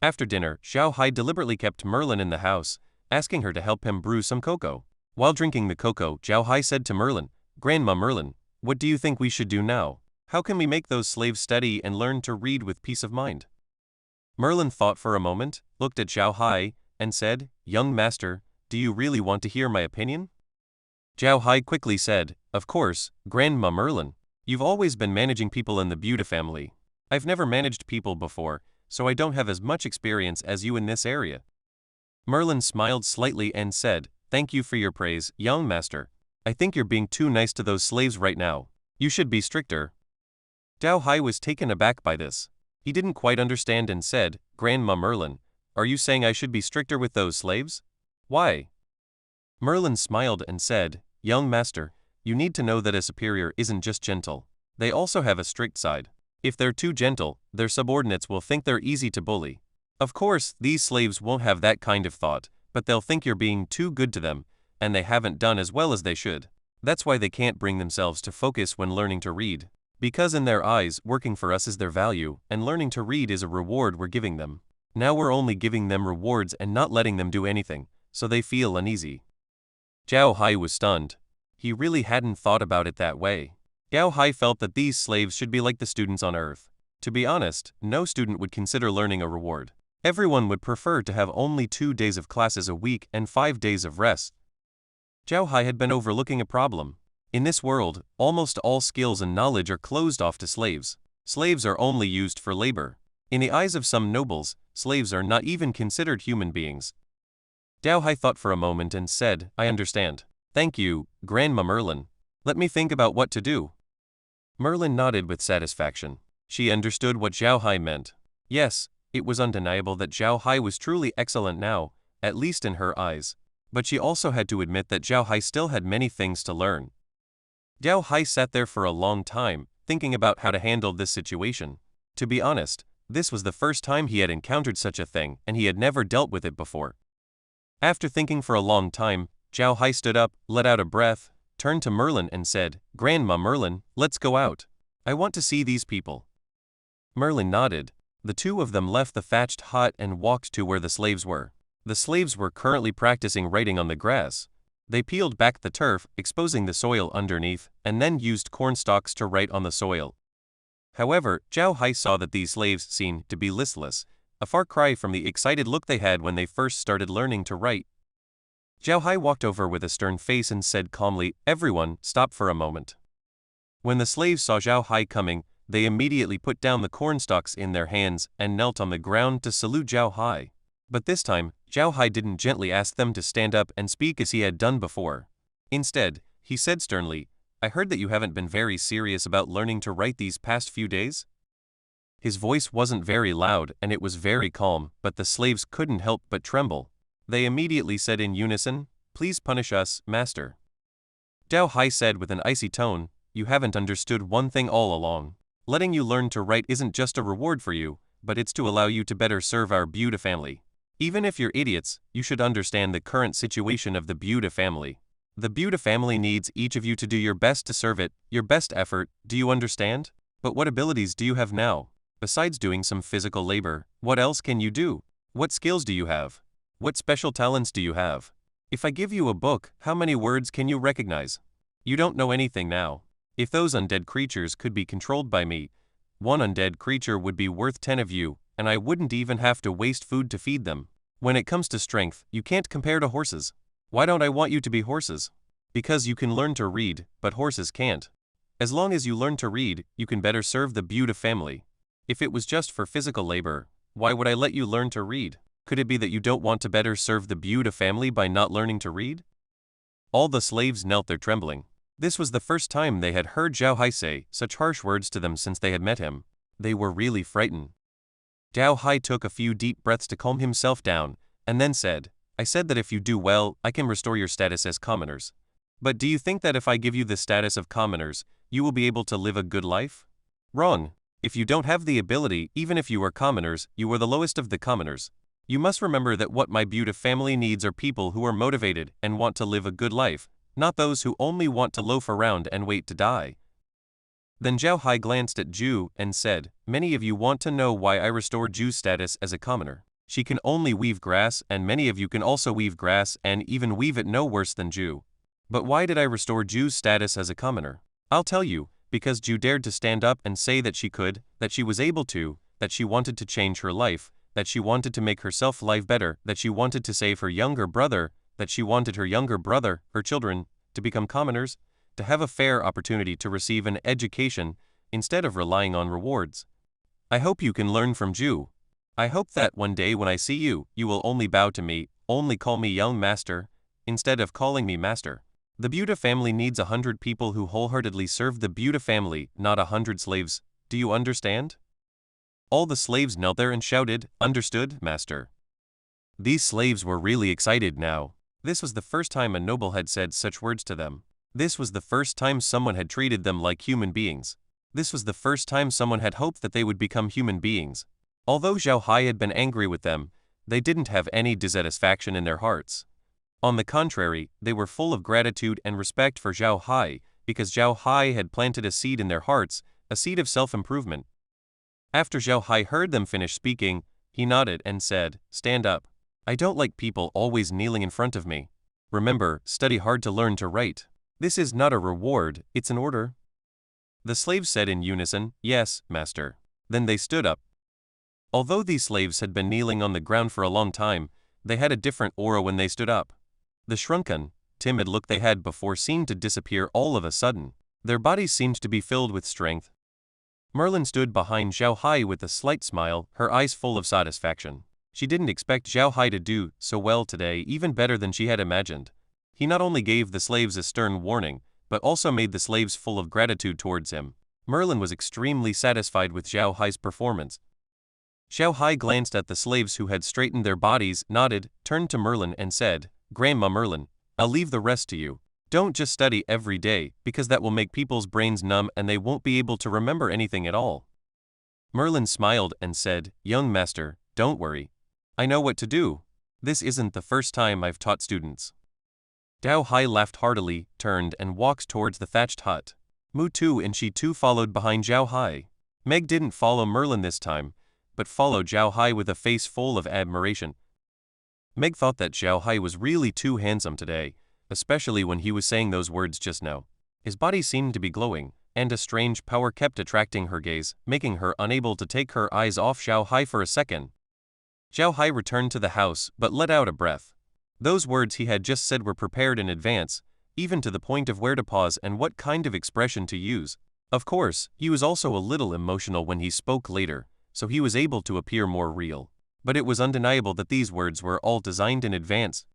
After dinner, Zhao Hai deliberately kept Merlin in the house, asking her to help him brew some cocoa. While drinking the cocoa, Zhao Hai said to Merlin, "Grandma Merlin, what do you think we should do now? How can we make those slaves study and learn to read with peace of mind?" Merlin thought for a moment, looked at Zhao Hai, and said, "Young master, do you really want to hear my opinion?" Zhao Hai quickly said, "Of course, Grandma Merlin. You've always been managing people in the Buda family. I've never managed people before, so I don't have as much experience as you in this area." Merlin smiled slightly and said, "Thank you for your praise, young master. I think you're being too nice to those slaves right now. You should be stricter." Zhao Hai was taken aback by this. He didn't quite understand and said, "Grandma Merlin, are you saying I should be stricter with those slaves? Why?" Merlin smiled and said, "Young master, you need to know that a superior isn't just gentle. They also have a strict side. If they're too gentle, their subordinates will think they're easy to bully. Of course, these slaves won't have that kind of thought, but they'll think you're being too good to them, and they haven't done as well as they should. That's why they can't bring themselves to focus when learning to read. Because in their eyes, working for us is their value, and learning to read is a reward we're giving them. Now we're only giving them rewards and not letting them do anything, so they feel uneasy. Zhao Hai was stunned. He really hadn't thought about it that way. Zhao Hai felt that these slaves should be like the students on Earth. To be honest, no student would consider learning a reward. Everyone would prefer to have only 2 days of classes a week and 5 days of rest. Zhao Hai had been overlooking a problem. In this world, almost all skills and knowledge are closed off to slaves. Slaves are only used for labor. In the eyes of some nobles, slaves are not even considered human beings. Zhao Hai thought for a moment and said, I understand. Thank you, Grandma Merlin. Let me think about what to do. Merlin nodded with satisfaction. She understood what Zhao Hai meant. Yes, it was undeniable that Zhao Hai was truly excellent now, at least in her eyes. But she also had to admit that Zhao Hai still had many things to learn. Zhao Hai sat there for a long time, thinking about how to handle this situation. To be honest, this was the first time he had encountered such a thing, and he had never dealt with it before. After thinking for a long time, Zhao Hai stood up, let out a breath, turned to Merlin and said, Grandma Merlin, let's go out. I want to see these people. Merlin nodded. The two of them left the thatched hut and walked to where the slaves were. The slaves were currently practicing writing on the grass. They peeled back the turf, exposing the soil underneath, and then used corn stalks to write on the soil. However, Zhao Hai saw that these slaves seemed to be listless, a far cry from the excited look they had when they first started learning to write. Zhao Hai walked over with a stern face and said calmly, Everyone, stop for a moment. When the slaves saw Zhao Hai coming, they immediately put down the corn stalks in their hands and knelt on the ground to salute Zhao Hai. But this time, Zhao Hai didn't gently ask them to stand up and speak as he had done before. Instead, he said sternly, I heard that you haven't been very serious about learning to write these past few days. His voice wasn't very loud and it was very calm, but the slaves couldn't help but tremble. They immediately said in unison, Please punish us, master. Zhao Hai said with an icy tone, You haven't understood one thing all along. Letting you learn to write isn't just a reward for you, but it's to allow you to better serve our Buddha family. Even if you're idiots, you should understand the current situation of the Buddha family. The Buddha family needs each of you to do your best to serve it, your best effort, do you understand? But what abilities do you have now? Besides doing some physical labor, what else can you do? What skills do you have? What special talents do you have? If I give you a book, how many words can you recognize? You don't know anything now. If those undead creatures could be controlled by me, one undead creature would be worth 10 of you, and I wouldn't even have to waste food to feed them. When it comes to strength, you can't compare to horses. Why don't I want you to be horses? Because you can learn to read, but horses can't. As long as you learn to read, you can better serve the Buddha family. If it was just for physical labor, why would I let you learn to read? Could it be that you don't want to better serve the Buddha family by not learning to read? All the slaves knelt there trembling. This was the first time they had heard Zhao Hai say such harsh words to them since they had met him. They were really frightened. Zhao Hai took a few deep breaths to calm himself down, and then said, I said that if you do well, I can restore your status as commoners. But do you think that if I give you the status of commoners, you will be able to live a good life? Wrong. If you don't have the ability, even if you are commoners, you are the lowest of the commoners. You must remember that what my Buddha family needs are people who are motivated and want to live a good life, not those who only want to loaf around and wait to die. Then Zhao Hai glanced at Ju and said, Many of you want to know why I restored Ju's status as a commoner. She can only weave grass, and many of you can also weave grass and even weave it no worse than Ju. But why did I restore Ju's status as a commoner? I'll tell you, because Ju dared to stand up and say that she could, that she was able to, that she wanted to change her life, that she wanted to make herself life better, that she wanted to save her younger brother, that she wanted her younger brother, her children, to become commoners, to have a fair opportunity to receive an education instead of relying on rewards. I hope you can learn from Ju. I hope that one day when I see you, you will only bow to me, only call me young master, instead of calling me master. The Buddha family needs 100 people who wholeheartedly serve the Buddha family, not 100 slaves. Do you understand? All the slaves knelt there and shouted, Understood, master. These slaves were really excited now. This was the first time a noble had said such words to them. This was the first time someone had treated them like human beings. This was the first time someone had hoped that they would become human beings. Although Zhao Hai had been angry with them, they didn't have any dissatisfaction in their hearts. On the contrary, they were full of gratitude and respect for Zhao Hai, because Zhao Hai had planted a seed in their hearts, a seed of self-improvement. After Zhao Hai heard them finish speaking, he nodded and said, "Stand up. I don't like people always kneeling in front of me. Remember, study hard to learn to write. This is not a reward, it's an order." The slaves said in unison, "Yes, master." Then they stood up. Although these slaves had been kneeling on the ground for a long time, they had a different aura when they stood up. The shrunken, timid look they had before seemed to disappear all of a sudden. Their bodies seemed to be filled with strength. Merlin stood behind Zhao Hai with a slight smile, her eyes full of satisfaction. She didn't expect Zhao Hai to do so well today, even better than she had imagined. He not only gave the slaves a stern warning, but also made the slaves full of gratitude towards him. Merlin was extremely satisfied with Zhao Hai's performance. Zhao Hai glanced at the slaves who had straightened their bodies, nodded, turned to Merlin and said, "Grandma Merlin, I'll leave the rest to you. Don't just study every day, because that will make people's brains numb and they won't be able to remember anything at all." Merlin smiled and said, "Young master, don't worry. I know what to do. This isn't the first time I've taught students." Zhao Hai laughed heartily, turned and walked towards the thatched hut. Mu too and she too followed behind Zhao Hai. Meg didn't follow Merlin this time, but followed Zhao Hai with a face full of admiration. Meg thought that Zhao Hai was really too handsome today, especially when he was saying those words just now. His body seemed to be glowing, and a strange power kept attracting her gaze, making her unable to take her eyes off Zhao Hai for a second. Zhao Hai returned to the house, but let out a breath. Those words he had just said were prepared in advance, even to the point of where to pause and what kind of expression to use. Of course, he was also a little emotional when he spoke later, so he was able to appear more real. But it was undeniable that these words were all designed in advance.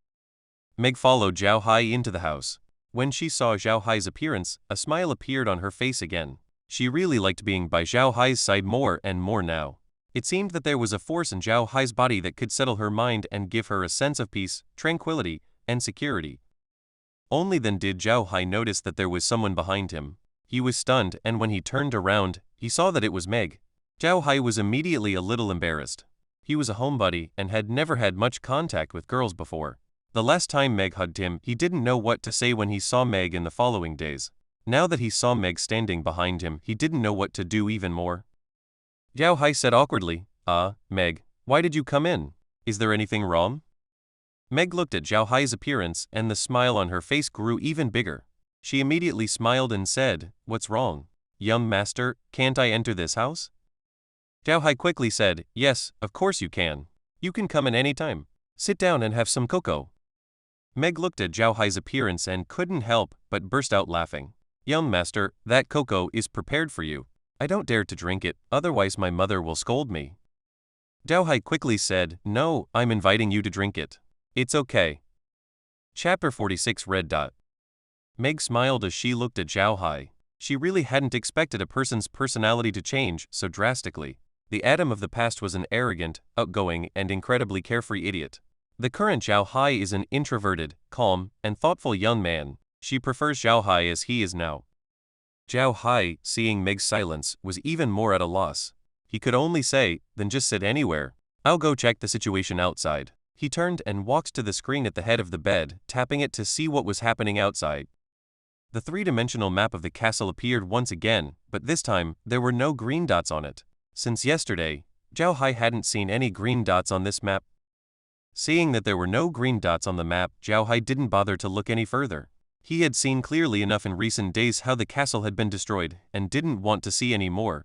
Meg followed Zhao Hai into the house. When she saw Zhao Hai's appearance, a smile appeared on her face again. She really liked being by Zhao Hai's side more and more now. It seemed that there was a force in Zhao Hai's body that could settle her mind and give her a sense of peace, tranquility, and security. Only then did Zhao Hai notice that there was someone behind him. He was stunned, and when he turned around, he saw that it was Meg. Zhao Hai was immediately a little embarrassed. He was a homebody and had never had much contact with girls before. The last time Meg hugged him, he didn't know what to say when he saw Meg in the following days. Now that he saw Meg standing behind him, he didn't know what to do even more. Zhao Hai said awkwardly, Meg, why did you come in? Is there anything wrong?" Meg looked at Zhao Hai's appearance and the smile on her face grew even bigger. She immediately smiled and said, "What's wrong? Young master, can't I enter this house?" Zhao Hai quickly said, "Yes, of course you can. You can come in any time. Sit down and have some cocoa." Meg looked at Zhao Hai's appearance and couldn't help but burst out laughing. "Young master, that cocoa is prepared for you. I don't dare to drink it, otherwise my mother will scold me." Zhao Hai quickly said, "No, I'm inviting you to drink it. It's okay." Chapter 46 Red Dot. Meg smiled as she looked at Zhao Hai. She really hadn't expected a person's personality to change so drastically. The Adam of the past was an arrogant, outgoing, and incredibly carefree idiot. The current Zhao Hai is an introverted, calm, and thoughtful young man. She prefers Zhao Hai as he is now. Zhao Hai, seeing Meg's silence, was even more at a loss. He could only say, "Then just sit anywhere. I'll go check the situation outside." He turned and walked to the screen at the head of the bed, tapping it to see what was happening outside. The three-dimensional map of the castle appeared once again, but this time, there were no green dots on it. Since yesterday, Zhao Hai hadn't seen any green dots on this map. Seeing that there were no green dots on the map, Zhao Hai didn't bother to look any further. He had seen clearly enough in recent days how the castle had been destroyed, and didn't want to see any more.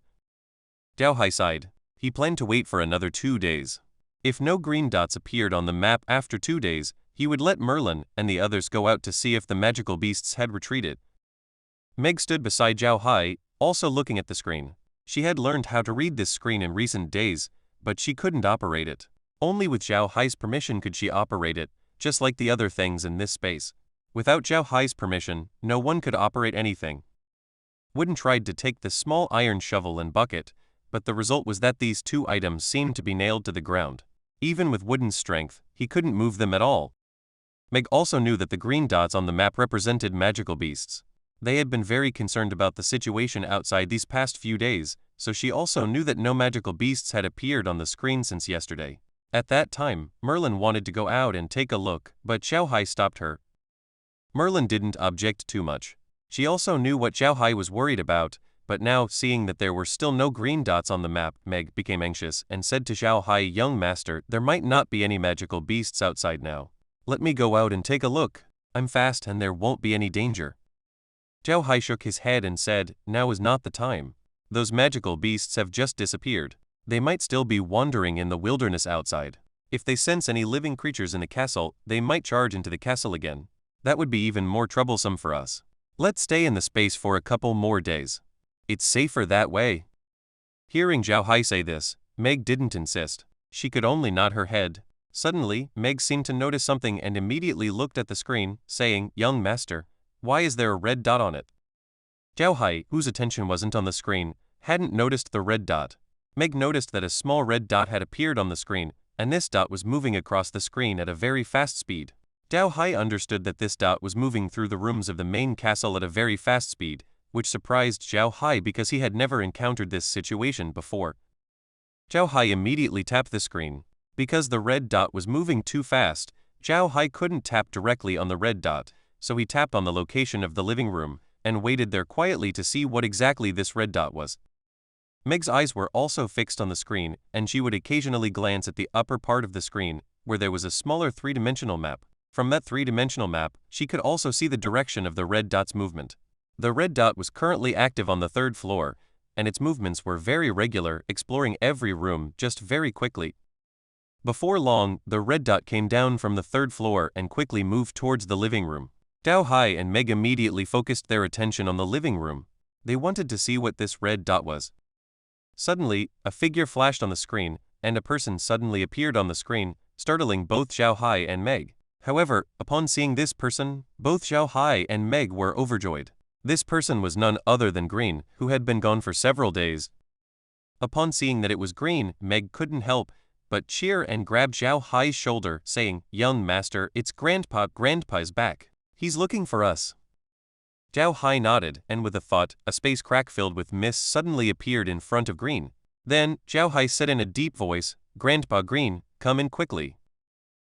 Zhao Hai sighed. He planned to wait for another 2 days. If no green dots appeared on the map after 2 days, he would let Merlin and the others go out to see if the magical beasts had retreated. Meg stood beside Zhao Hai, also looking at the screen. She had learned how to read this screen in recent days, but she couldn't operate it. Only with Zhao Hai's permission could she operate it, just like the other things in this space. Without Zhao Hai's permission, no one could operate anything. Wooden tried to take the small iron shovel and bucket, but the result was that these two items seemed to be nailed to the ground. Even with Wooden's strength, he couldn't move them at all. Meg also knew that the green dots on the map represented magical beasts. They had been very concerned about the situation outside these past few days, so she also knew that no magical beasts had appeared on the screen since yesterday. At that time, Merlin wanted to go out and take a look, but Zhao Hai stopped her. Merlin didn't object too much. She also knew what Zhao Hai was worried about, but now, seeing that there were still no green dots on the map, Meg became anxious and said to Zhao Hai, "Young master, there might not be any magical beasts outside now. Let me go out and take a look. I'm fast and there won't be any danger." Zhao Hai shook his head and said, "Now is not the time. Those magical beasts have just disappeared. They might still be wandering in the wilderness outside. If they sense any living creatures in the castle, they might charge into the castle again. That would be even more troublesome for us. Let's stay in the space for a couple more days. It's safer that way." Hearing Zhao Hai say this, Meg didn't insist. She could only nod her head. Suddenly, Meg seemed to notice something and immediately looked at the screen, saying, "Young master, why is there a red dot on it?" Zhao Hai, whose attention wasn't on the screen, hadn't noticed the red dot. Meg noticed that a small red dot had appeared on the screen, and this dot was moving across the screen at a very fast speed. Zhao Hai understood that this dot was moving through the rooms of the main castle at a very fast speed, which surprised Zhao Hai because he had never encountered this situation before. Zhao Hai immediately tapped the screen. Because the red dot was moving too fast, Zhao Hai couldn't tap directly on the red dot, so he tapped on the location of the living room, and waited there quietly to see what exactly this red dot was. Meg's eyes were also fixed on the screen, and she would occasionally glance at the upper part of the screen, where there was a smaller three-dimensional map. From that three-dimensional map, she could also see the direction of the red dot's movement. The red dot was currently active on the 3rd floor, and its movements were very regular, exploring every room just very quickly. Before long, the red dot came down from the 3rd floor and quickly moved towards the living room. Zhao Hai and Meg immediately focused their attention on the living room. They wanted to see what this red dot was. Suddenly, a figure flashed on the screen, and a person suddenly appeared on the screen, startling both Zhao Hai and Meg. However, upon seeing this person, both Zhao Hai and Meg were overjoyed. This person was none other than Green, who had been gone for several days. Upon seeing that it was Green, Meg couldn't help but cheer and grab Zhao Hai's shoulder, saying, "Young master, it's Grandpa. Grandpa's back. He's looking for us." Zhao Hai nodded, and with a thought, a space crack filled with mist suddenly appeared in front of Green. Then, Zhao Hai said in a deep voice, "Grandpa Green, come in quickly."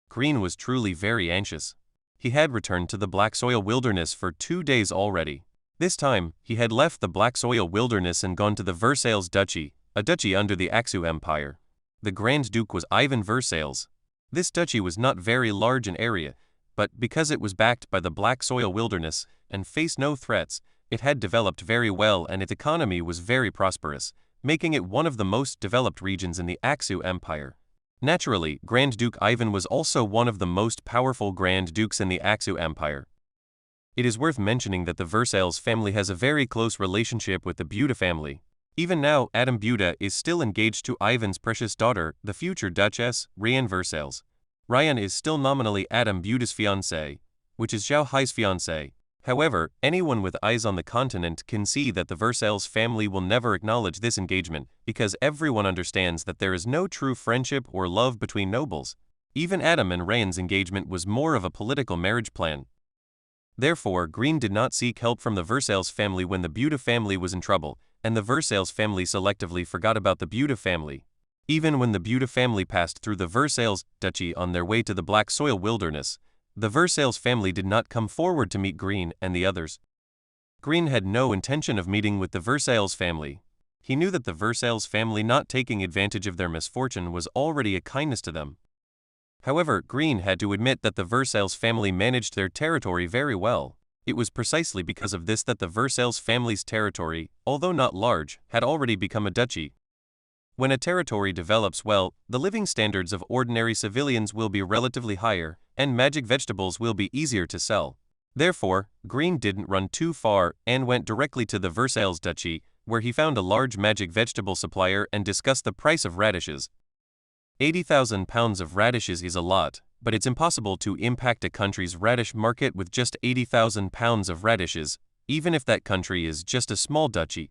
Green was truly very anxious. He had returned to the Black Soil Wilderness for 2 days already. This time, he had left the Black Soil Wilderness and gone to the Versailles Duchy, a duchy under the Aksu Empire. The Grand Duke was Ivan Versailles. This duchy was not very large in area, but because it was backed by the Black Soil Wilderness and faced no threats, it had developed very well and its economy was very prosperous, making it one of the most developed regions in the Aksu Empire. Naturally, Grand Duke Ivan was also one of the most powerful Grand Dukes in the Aksu Empire. It is worth mentioning that the Versailles family has a very close relationship with the Buda family. Even now, Adam Buda is still engaged to Ivan's precious daughter, the future Duchess, Ryan Versailles. Ryan is still nominally Adam Buda's fiancée, which is Zhao Hai's fiancée. However, anyone with eyes on the continent can see that the Versailles family will never acknowledge this engagement, because everyone understands that there is no true friendship or love between nobles. Even Adam and Ryan's engagement was more of a political marriage plan. Therefore, Green did not seek help from the Versailles family when the Buda family was in trouble, and the Versailles family selectively forgot about the Buda family. Even when the Buda family passed through the Versailles duchy on their way to the Black Soil Wilderness, the Versailles family did not come forward to meet Green and the others. Green had no intention of meeting with the Versailles family. He knew that the Versailles family not taking advantage of their misfortune was already a kindness to them. However, Green had to admit that the Versailles family managed their territory very well. It was precisely because of this that the Versailles family's territory, although not large, had already become a duchy. When a territory develops well, the living standards of ordinary civilians will be relatively higher, and magic vegetables will be easier to sell. Therefore, Green didn't run too far and went directly to the Versailles duchy, where he found a large magic vegetable supplier and discussed the price of radishes. 80,000 pounds of radishes is a lot, but it's impossible to impact a country's radish market with just 80,000 pounds of radishes, even if that country is just a small duchy.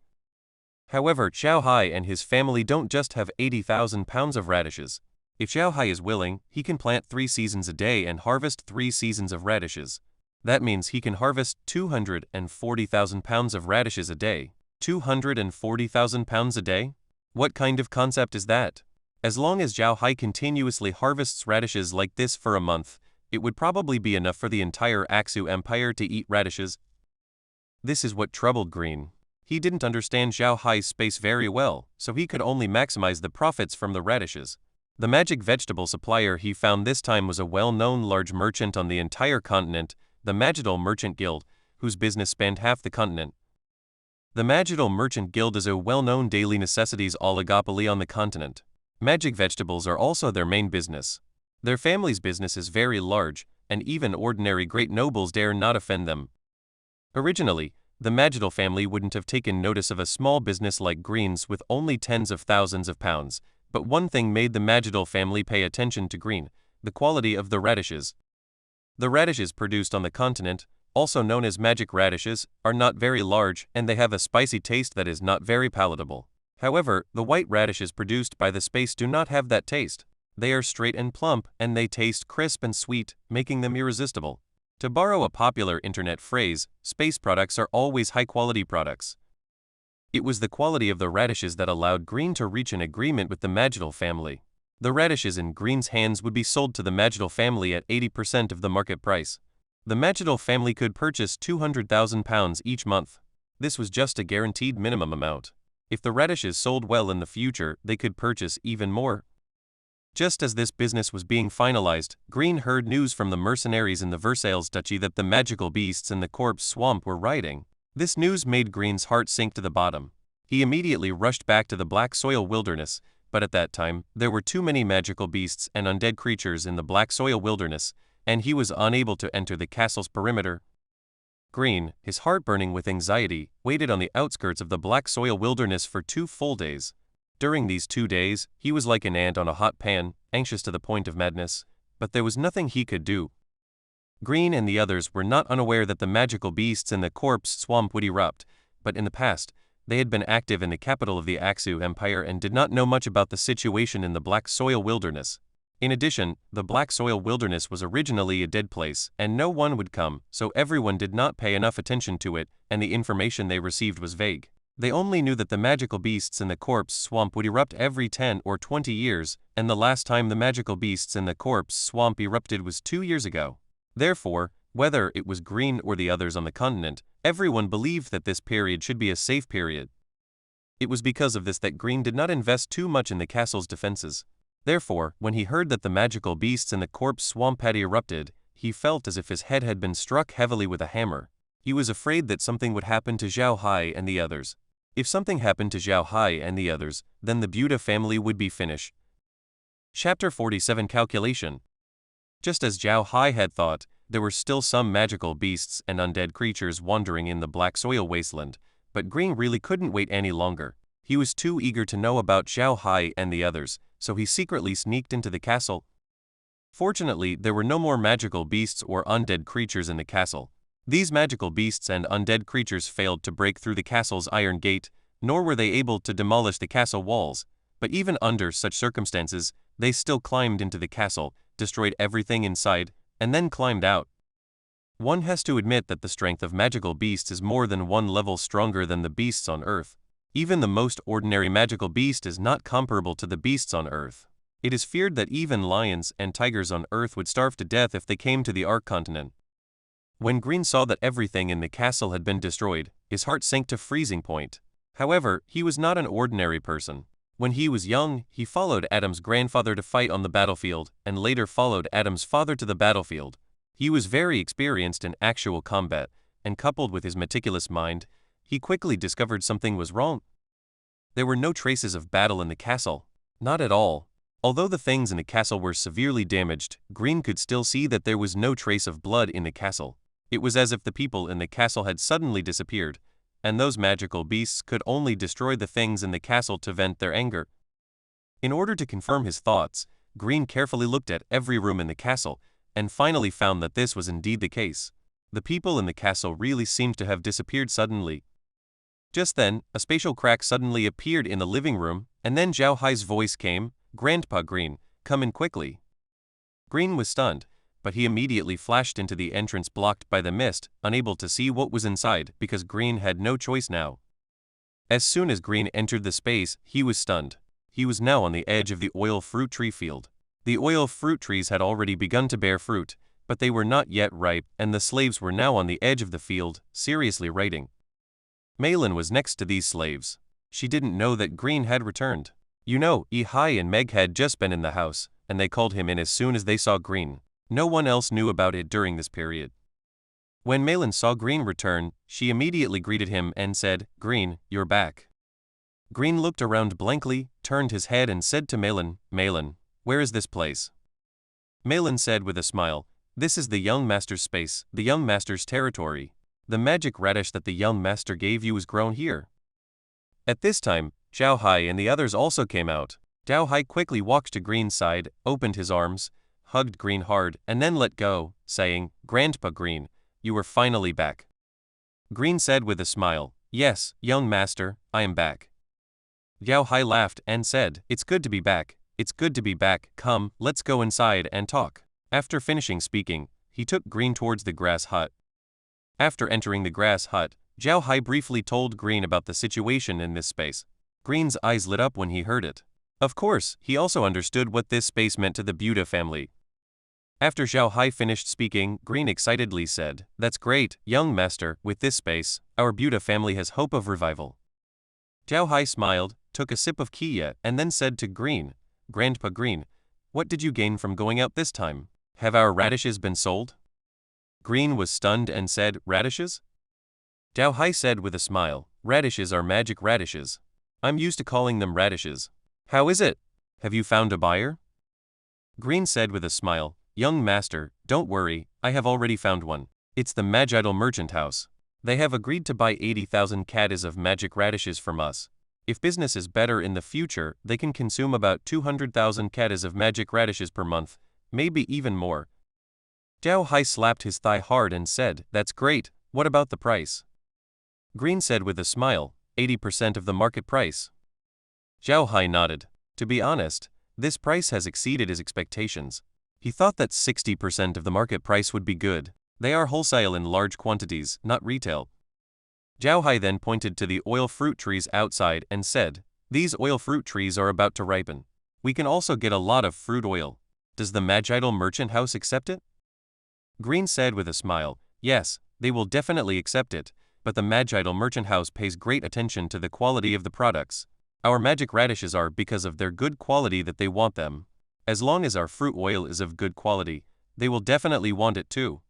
However, Zhao Hai and his family don't just have 80,000 pounds of radishes. If Zhao Hai is willing, he can plant 3 seasons a day and harvest 3 seasons of radishes. That means he can harvest 240,000 pounds of radishes a day. 240,000 pounds a day? What kind of concept is that? As long as Zhao Hai continuously harvests radishes like this for a month, it would probably be enough for the entire Aksu Empire to eat radishes. This is what troubled Green. He didn't understand Zhao Hai's space very well, so he could only maximize the profits from the radishes. The magic vegetable supplier he found this time was a well-known large merchant on the entire continent, the Magical Merchant Guild, whose business spanned half the continent. The Magical Merchant Guild is a well-known daily necessities oligopoly on the continent. Magic vegetables are also their main business. Their family's business is very large, and even ordinary great nobles dare not offend them. Originally, the Magical family wouldn't have taken notice of a small business like Green's with only tens of thousands of pounds, but one thing made the Magical family pay attention to Green: the quality of the radishes. The radishes produced on the continent, also known as magic radishes, are not very large and they have a spicy taste that is not very palatable. However, the white radishes produced by the space do not have that taste. They are straight and plump and they taste crisp and sweet, making them irresistible. To borrow a popular internet phrase, space products are always high-quality products. It was the quality of the radishes that allowed Green to reach an agreement with the Magical family. The radishes in Green's hands would be sold to the Magical family at 80% of the market price. The Magical family could purchase 200,000 pounds each month. This was just a guaranteed minimum amount. If the radishes sold well in the future, they could purchase even more. Just as this business was being finalized, Green heard news from the mercenaries in the Versailles duchy that the magical beasts in the corpse swamp were rioting. This news made Green's heart sink to the bottom. He immediately rushed back to the black soil wilderness, but at that time, there were too many magical beasts and undead creatures in the black soil wilderness, and he was unable to enter the castle's perimeter. Green, his heart burning with anxiety, waited on the outskirts of the black soil wilderness for 2 full days. During these 2 days, he was like an ant on a hot pan, anxious to the point of madness, but there was nothing he could do. Green and the others were not unaware that the magical beasts in the corpse swamp would erupt, but in the past, they had been active in the capital of the Aksu Empire and did not know much about the situation in the black soil wilderness. In addition, the black soil wilderness was originally a dead place, and no one would come, so everyone did not pay enough attention to it, and the information they received was vague. They only knew that the magical beasts in the corpse swamp would erupt every 10 or 20 years, and the last time the magical beasts in the corpse swamp erupted was 2 years ago. Therefore, whether it was Green or the others on the continent, everyone believed that this period should be a safe period. It was because of this that Green did not invest too much in the castle's defenses. Therefore, when he heard that the magical beasts in the corpse swamp had erupted, he felt as if his head had been struck heavily with a hammer. He was afraid that something would happen to Zhao Hai and the others. If something happened to Zhao Hai and the others, then the Buddha family would be finished. Chapter 47 Calculation. Just as Zhao Hai had thought, there were still some magical beasts and undead creatures wandering in the black soil wasteland, but Green really couldn't wait any longer. He was too eager to know about Zhao Hai and the others, so he secretly sneaked into the castle. Fortunately, there were no more magical beasts or undead creatures in the castle. These magical beasts and undead creatures failed to break through the castle's iron gate, nor were they able to demolish the castle walls, but even under such circumstances, they still climbed into the castle, destroyed everything inside, and then climbed out. One has to admit that the strength of magical beasts is more than one level stronger than the beasts on Earth. Even the most ordinary magical beast is not comparable to the beasts on Earth. It is feared that even lions and tigers on Earth would starve to death if they came to the Ark continent. When Green saw that everything in the castle had been destroyed, his heart sank to freezing point. However, he was not an ordinary person. When he was young, he followed Adam's grandfather to fight on the battlefield, and later followed Adam's father to the battlefield. He was very experienced in actual combat, and coupled with his meticulous mind, he quickly discovered something was wrong. There were no traces of battle in the castle. Not at all. Although the things in the castle were severely damaged, Green could still see that there was no trace of blood in the castle. It was as if the people in the castle had suddenly disappeared, and those magical beasts could only destroy the things in the castle to vent their anger. In order to confirm his thoughts, Green carefully looked at every room in the castle, and finally found that this was indeed the case. The people in the castle really seemed to have disappeared suddenly. Just then, a spatial crack suddenly appeared in the living room, and then Zhao Hai's voice came, "Grandpa Green, come in quickly." Green was stunned, but he immediately flashed into the entrance blocked by the mist, unable to see what was inside because Green had no choice now. As soon as Green entered the space, he was stunned. He was now on the edge of the oil fruit tree field. The oil fruit trees had already begun to bear fruit, but they were not yet ripe, and the slaves were now on the edge of the field, seriously writing. Malin was next to these slaves. She didn't know that Green had returned. You know, Hai and Meg had just been in the house, and they called him in as soon as they saw Green. No one else knew about it during this period. When Malin saw Green return, she immediately greeted him and said, "Green, you're back." Green looked around blankly, turned his head and said to Malin, "Malin, where is this place?" Malin said with a smile, "This is the young master's space, the young master's territory. The magic radish that the young master gave you is grown here." At this time, Zhao Hai and the others also came out. Zhao Hai quickly walked to Green's side, opened his arms, hugged Green hard, and then let go, saying, "Grandpa Green, you are finally back." Green said with a smile, "Yes, young master, I am back." Zhao Hai laughed and said, "It's good to be back, it's good to be back, come, let's go inside and talk." After finishing speaking, he took Green towards the grass hut. After entering the grass hut, Zhao Hai briefly told Green about the situation in this space. Green's eyes lit up when he heard it. Of course, he also understood what this space meant to the Buddha family. After Zhao Hai finished speaking, Green excitedly said, "That's great, young master, with this space, our Buddha family has hope of revival." Zhao Hai smiled, took a sip of kiya, and then said to Green, "Grandpa Green, what did you gain from going out this time? Have our radishes been sold?" Green was stunned and said, "Radishes?" Zhao Hai said with a smile, "Radishes are magic radishes. I'm used to calling them radishes. How is it? Have you found a buyer?" Green said with a smile, "Young master, don't worry, I have already found one. It's the Magical Merchant House. They have agreed to buy 80,000 caddies of magic radishes from us. If business is better in the future, they can consume about 200,000 caddies of magic radishes per month, maybe even more." Zhao Hai slapped his thigh hard and said, "That's great, what about the price?" Green said with a smile, 80% of the market price." Zhao Hai nodded. To be honest, this price has exceeded his expectations. He thought that 60% of the market price would be good. They are wholesale in large quantities, not retail. Zhao Hai then pointed to the oil fruit trees outside and said, "These oil fruit trees are about to ripen. We can also get a lot of fruit oil. Does the Magical Merchant House accept it?" Green said with a smile, "Yes, they will definitely accept it, but the Magical Merchant House pays great attention to the quality of the products. Our magic radishes are because of their good quality that they want them. As long as our fruit oil is of good quality, they will definitely want it too."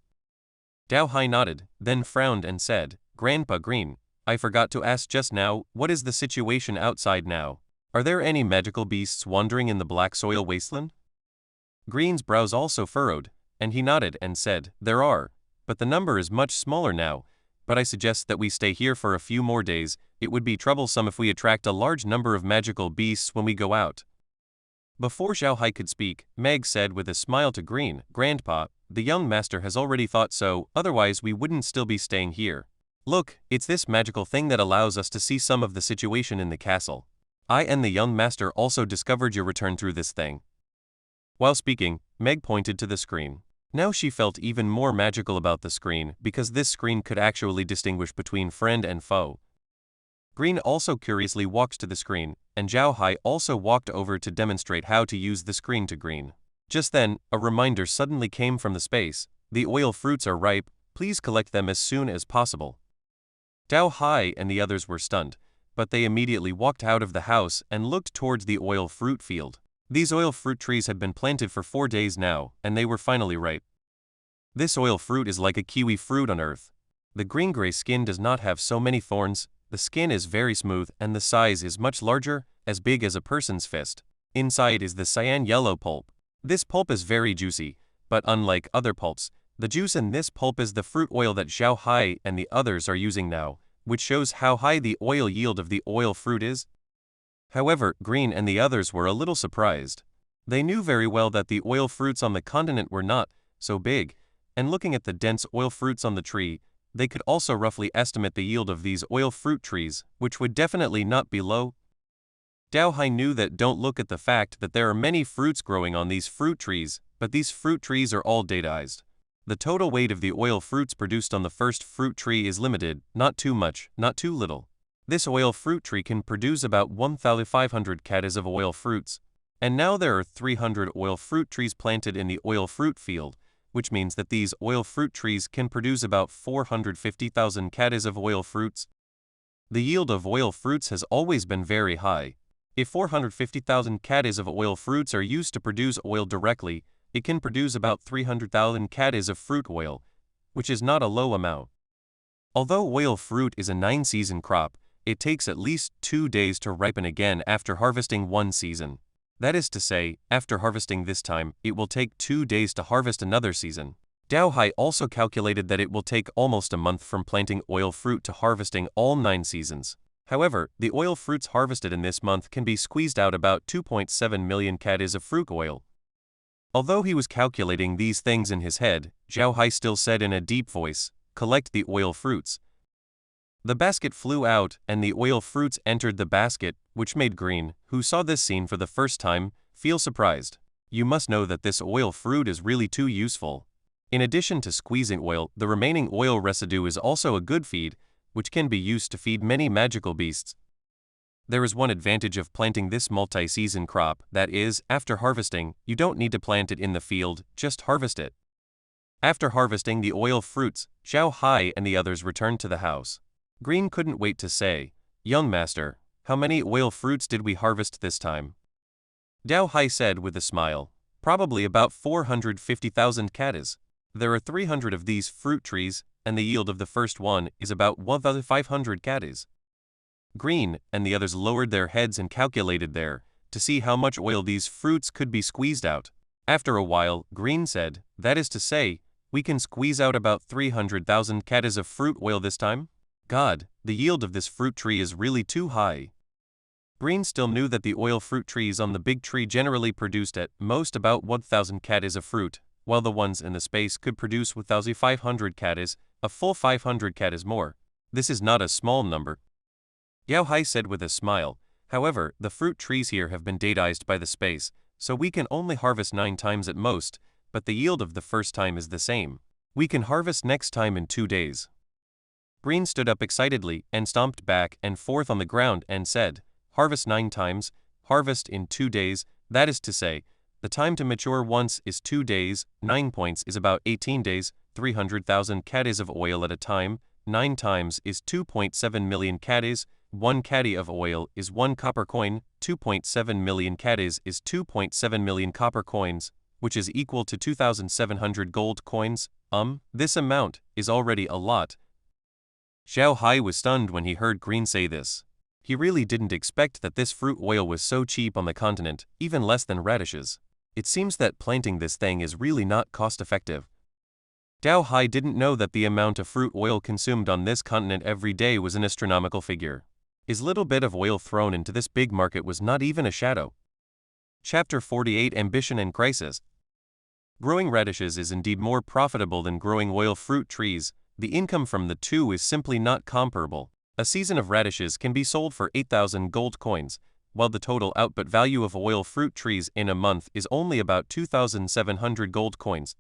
Zhao Hai nodded, then frowned and said, "Grandpa Green, I forgot to ask just now, what is the situation outside now? Are there any magical beasts wandering in the black soil wasteland?" Green's brows also furrowed, and he nodded and said, "There are, but the number is much smaller now, but I suggest that we stay here for a few more days. It would be troublesome if we attract a large number of magical beasts when we go out." Before Zhao Hai could speak, Meg said with a smile to Green, "Grandpa, the young master has already thought so, otherwise we wouldn't still be staying here. Look, it's this magical thing that allows us to see some of the situation in the castle. I and the young master also discovered your return through this thing." While speaking, Meg pointed to the screen. Now she felt even more magical about the screen because this screen could actually distinguish between friend and foe. Green also curiously walked to the screen, and Zhao Hai also walked over to demonstrate how to use the screen to Green. Just then, a reminder suddenly came from the space. "The oil fruits are ripe, please collect them as soon as possible." Zhao Hai and the others were stunned, but they immediately walked out of the house and looked towards the oil fruit field. These oil fruit trees had been planted for 4 days now, and they were finally ripe. This oil fruit is like a kiwi fruit on earth. The green-gray skin does not have so many thorns, the skin is very smooth and the size is much larger, as big as a person's fist. Inside is the cyan-yellow pulp. This pulp is very juicy, but unlike other pulps, the juice in this pulp is the fruit oil that Zhao Hai and the others are using now, which shows how high the oil yield of the oil fruit is. However, Green and the others were a little surprised. They knew very well that the oil fruits on the continent were not so big, and looking at the dense oil fruits on the tree, they could also roughly estimate the yield of these oil fruit trees, which would definitely not be low. Zhao Hai knew that don't look at the fact that there are many fruits growing on these fruit trees, but these fruit trees are all datized. The total weight of the oil fruits produced on the first fruit tree is limited, not too much, not too little. This oil fruit tree can produce about 1,500 caddies of oil fruits. And now there are 300 oil fruit trees planted in the oil fruit field, which means that these oil fruit trees can produce about 450,000 caddies of oil fruits. The yield of oil fruits has always been very high. If 450,000 caddies of oil fruits are used to produce oil directly, it can produce about 300,000 caddies of fruit oil, which is not a low amount. Although oil fruit is a 9-season crop, it takes at least 2 days to ripen again after harvesting one season. That is to say, after harvesting this time, it will take 2 days to harvest another season. Zhao Hai also calculated that it will take almost a month from planting oil fruit to harvesting all 9 seasons. However, the oil fruits harvested in this month can be squeezed out about 2.7 million caddies of fruit oil. Although he was calculating these things in his head, Zhao Hai still said in a deep voice, "Collect the oil fruits." The basket flew out and the oil fruits entered the basket, which made Green, who saw this scene for the first time, feel surprised. You must know that this oil fruit is really too useful. In addition to squeezing oil, the remaining oil residue is also a good feed, which can be used to feed many magical beasts. There is one advantage of planting this multi-season crop, that is, after harvesting, you don't need to plant it in the field, just harvest it. After harvesting the oil fruits, Zhao Hai and the others returned to the house. Green couldn't wait to say, "Young master, how many oil fruits did we harvest this time?" Zhao Hai said with a smile, "Probably about 450,000 caddies. There are 300 of these fruit trees, and the yield of the first one is about 1,500 caddies." Green and the others lowered their heads and calculated to see how much oil these fruits could be squeezed out. After a while, Green said, "That is to say, we can squeeze out about 300,000 caddies of fruit oil this time? God, the yield of this fruit tree is really too high." Green still knew that the oil fruit trees on the big tree generally produced at most about 1,000 caddies of fruit, while the ones in the space could produce 1,500 caddies, a full 500 caddies more. This is not a small number. Zhao Hai said with a smile, "However, the fruit trees here have been datized by the space, so we can only harvest 9 times at most, but the yield of the first time is the same. We can harvest next time in 2 days. Green stood up excitedly and stomped back and forth on the ground and said, "Harvest 9 times, harvest in 2 days, that is to say, the time to mature once is 2 days, 9 points is about 18 days, 300,000 caddies of oil at a time, 9 times is 2.7 million caddies, 1 caddy of oil is 1 copper coin, 2.7 million caddies is 2.7 million copper coins, which is equal to 2,700 gold coins. This amount is already a lot." Zhao Hai was stunned when he heard Green say this. He really didn't expect that this fruit oil was so cheap on the continent, even less than radishes. It seems that planting this thing is really not cost-effective. Zhao Hai didn't know that the amount of fruit oil consumed on this continent every day was an astronomical figure. His little bit of oil thrown into this big market was not even a shadow. Chapter 48 Ambition and Crisis. Growing radishes is indeed more profitable than growing oil fruit trees. The income from the two is simply not comparable. A season of radishes can be sold for 8,000 gold coins, while the total output value of oil fruit trees in a month is only about 2,700 gold coins.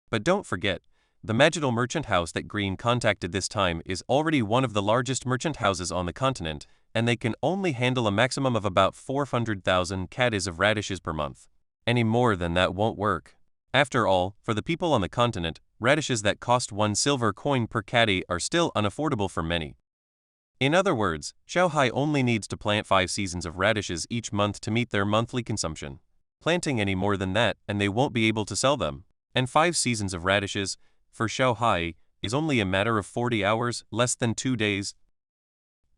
But don't forget, the magical merchant house that Green contacted this time is already one of the largest merchant houses on the continent, and they can only handle a maximum of about 400,000 caddies of radishes per month. Any more than that won't work. After all, for the people on the continent, radishes that cost 1 silver coin per caddy are still unaffordable for many. In other words, Zhao Hai only needs to plant 5 seasons of radishes each month to meet their monthly consumption. Planting any more than that and they won't be able to sell them. And 5 seasons of radishes, for Zhao Hai, is only a matter of 40 hours, less than 2 days.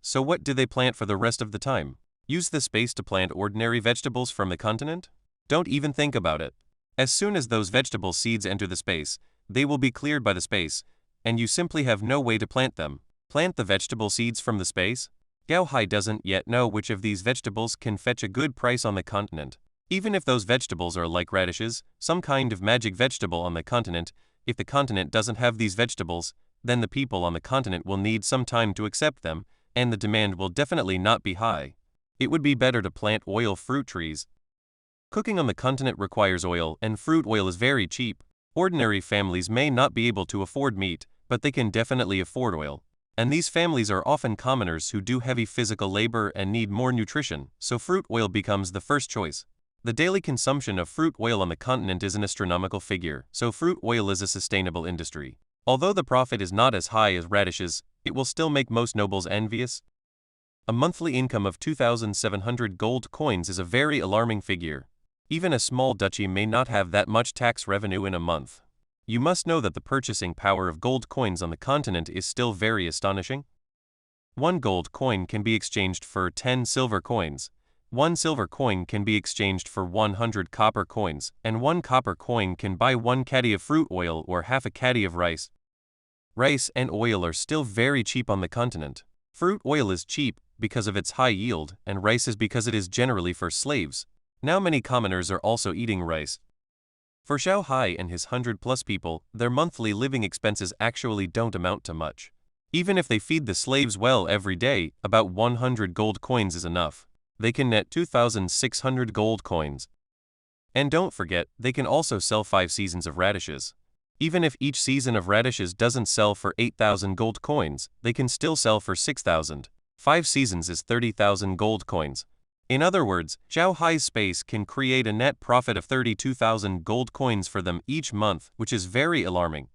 So what do they plant for the rest of the time? Use the space to plant ordinary vegetables from the continent? Don't even think about it. As soon as those vegetable seeds enter the space, they will be cleared by the space, and you simply have no way to plant them. Plant the vegetable seeds from the space? Zhao Hai doesn't yet know which of these vegetables can fetch a good price on the continent. Even if those vegetables are like radishes, some kind of magic vegetable on the continent, if the continent doesn't have these vegetables, then the people on the continent will need some time to accept them, and the demand will definitely not be high. It would be better to plant oil fruit trees. Cooking on the continent requires oil, and fruit oil is very cheap. Ordinary families may not be able to afford meat, but they can definitely afford oil. And these families are often commoners who do heavy physical labor and need more nutrition, so fruit oil becomes the first choice. The daily consumption of fruit oil on the continent is an astronomical figure, so fruit oil is a sustainable industry. Although the profit is not as high as radishes, it will still make most nobles envious. A monthly income of 2,700 gold coins is a very alarming figure. Even a small duchy may not have that much tax revenue in a month. You must know that the purchasing power of gold coins on the continent is still very astonishing. 1 gold coin can be exchanged for 10 silver coins. 1 silver coin can be exchanged for 100 copper coins, and 1 copper coin can buy 1 caddy of fruit oil or half a caddy of rice. Rice and oil are still very cheap on the continent. Fruit oil is cheap because of its high yield, and rice is because it is generally for slaves. Now many commoners are also eating rice. For Zhao Hai and his 100+ people, their monthly living expenses actually don't amount to much. Even if they feed the slaves well every day, about 100 gold coins is enough. They can net 2,600 gold coins. And don't forget, they can also sell 5 seasons of radishes. Even if each season of radishes doesn't sell for 8,000 gold coins, they can still sell for 6,000. 5 seasons is 30,000 gold coins. In other words, Zhao Hai's space can create a net profit of 32,000 gold coins for them each month, which is very alarming.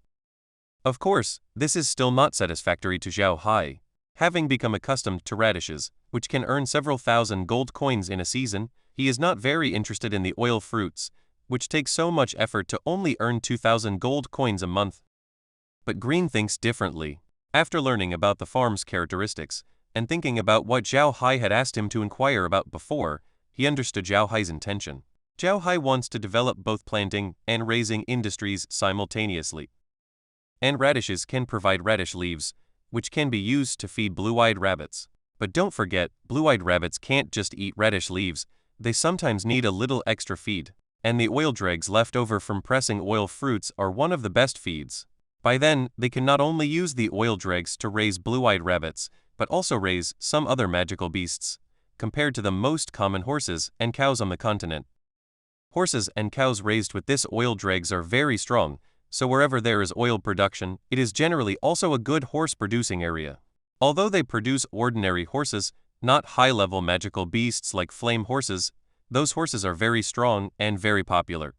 Of course, this is still not satisfactory to Zhao Hai. Having become accustomed to radishes, which can earn several thousand gold coins in a season, he is not very interested in the oil fruits, which take so much effort to only earn 2,000 gold coins a month. But Green thinks differently. After learning about the farm's characteristics, and thinking about what Zhao Hai had asked him to inquire about before, he understood Zhao Hai's intention. Zhao Hai wants to develop both planting and raising industries simultaneously. And radishes can provide radish leaves, which can be used to feed blue-eyed rabbits. But don't forget, blue-eyed rabbits can't just eat radish leaves, they sometimes need a little extra feed. And the oil dregs left over from pressing oil fruits are one of the best feeds. By then, they can not only use the oil dregs to raise blue-eyed rabbits, but also raise some other magical beasts, compared to the most common horses and cows on the continent. Horses and cows raised with this oil dregs are very strong, so wherever there is oil production, it is generally also a good horse-producing area. Although they produce ordinary horses, not high-level magical beasts like flame horses, those horses are very strong and very popular.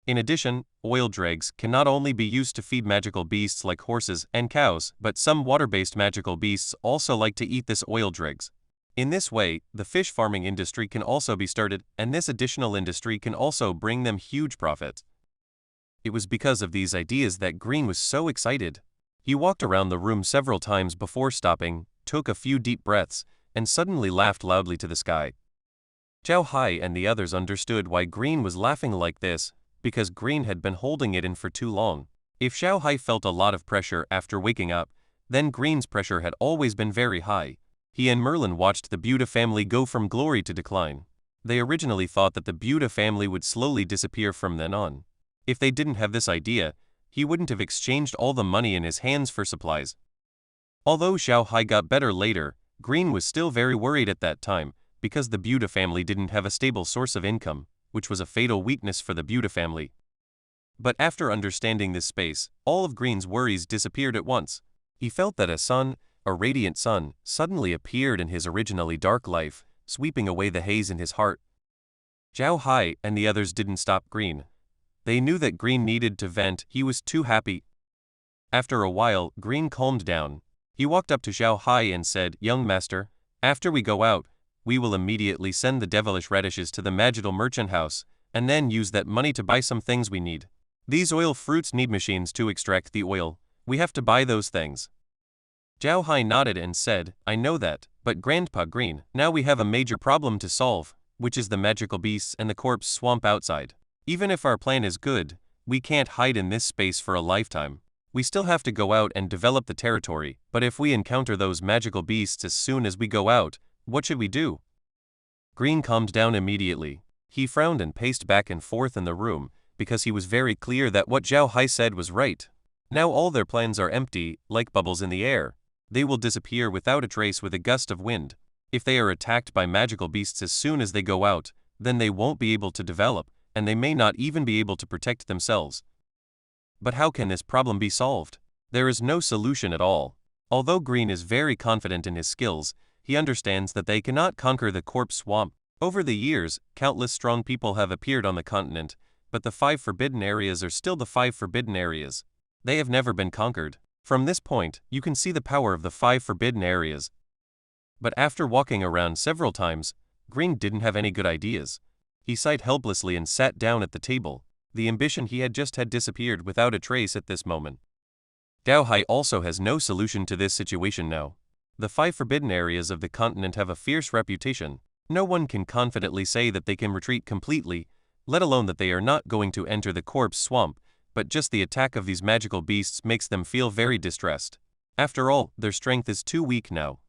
In addition, oil dregs can not only be used to feed magical beasts like horses and cows, but some water-based magical beasts also like to eat this oil dregs. In this way, the fish farming industry can also be started, and this additional industry can also bring them huge profits. It was because of these ideas that Green was so excited. He walked around the room several times before stopping, took a few deep breaths, and suddenly laughed loudly to the sky. Zhao Hai and the others understood why Green was laughing like this, because Green had been holding it in for too long. If Zhao Hai felt a lot of pressure after waking up, then Green's pressure had always been very high. He and Merlin watched the Buddha family go from glory to decline. They originally thought that the Buddha family would slowly disappear from then on. If they didn't have this idea, he wouldn't have exchanged all the money in his hands for supplies. Although Zhao Hai got better later, Green was still very worried at that time, because the Buddha family didn't have a stable source of income, which was a fatal weakness for the Buddha family. But after understanding this space, all of Green's worries disappeared at once. He felt that a sun, a radiant sun, suddenly appeared in his originally dark life, sweeping away the haze in his heart. Zhao Hai and the others didn't stop Green. They knew that Green needed to vent, he was too happy. After a while, Green calmed down. He walked up to Zhao Hai and said, "Young master, after we go out, we will immediately send the devilish radishes to the magical merchant house, and then use that money to buy some things we need. These oil fruits need machines to extract the oil. We have to buy those things." Zhao Hai nodded and said, "I know that, but Grandpa Green, now we have a major problem to solve, which is the magical beasts and the corpse swamp outside. Even if our plan is good, we can't hide in this space for a lifetime. We still have to go out and develop the territory, but if we encounter those magical beasts as soon as we go out, what should we do?" Green calmed down immediately. He frowned and paced back and forth in the room, because he was very clear that what Zhao Hai said was right. Now all their plans are empty, like bubbles in the air. They will disappear without a trace with a gust of wind. If they are attacked by magical beasts as soon as they go out, then they won't be able to develop, and they may not even be able to protect themselves. But how can this problem be solved? There is no solution at all. Although Green is very confident in his skills, he understands that they cannot conquer the corpse swamp. Over the years, countless strong people have appeared on the continent, but the 5 forbidden areas are still the 5 forbidden areas. They have never been conquered. From this point, you can see the power of the 5 forbidden areas. But after walking around several times, Green didn't have any good ideas. He sighed helplessly and sat down at the table. The ambition he had just had disappeared without a trace at this moment. Zhao Hai also has no solution to this situation now. The 5 forbidden areas of the continent have a fierce reputation. No one can confidently say that they can retreat completely, let alone that they are not going to enter the corpse swamp, but just the attack of these magical beasts makes them feel very distressed. After all, their strength is too weak now.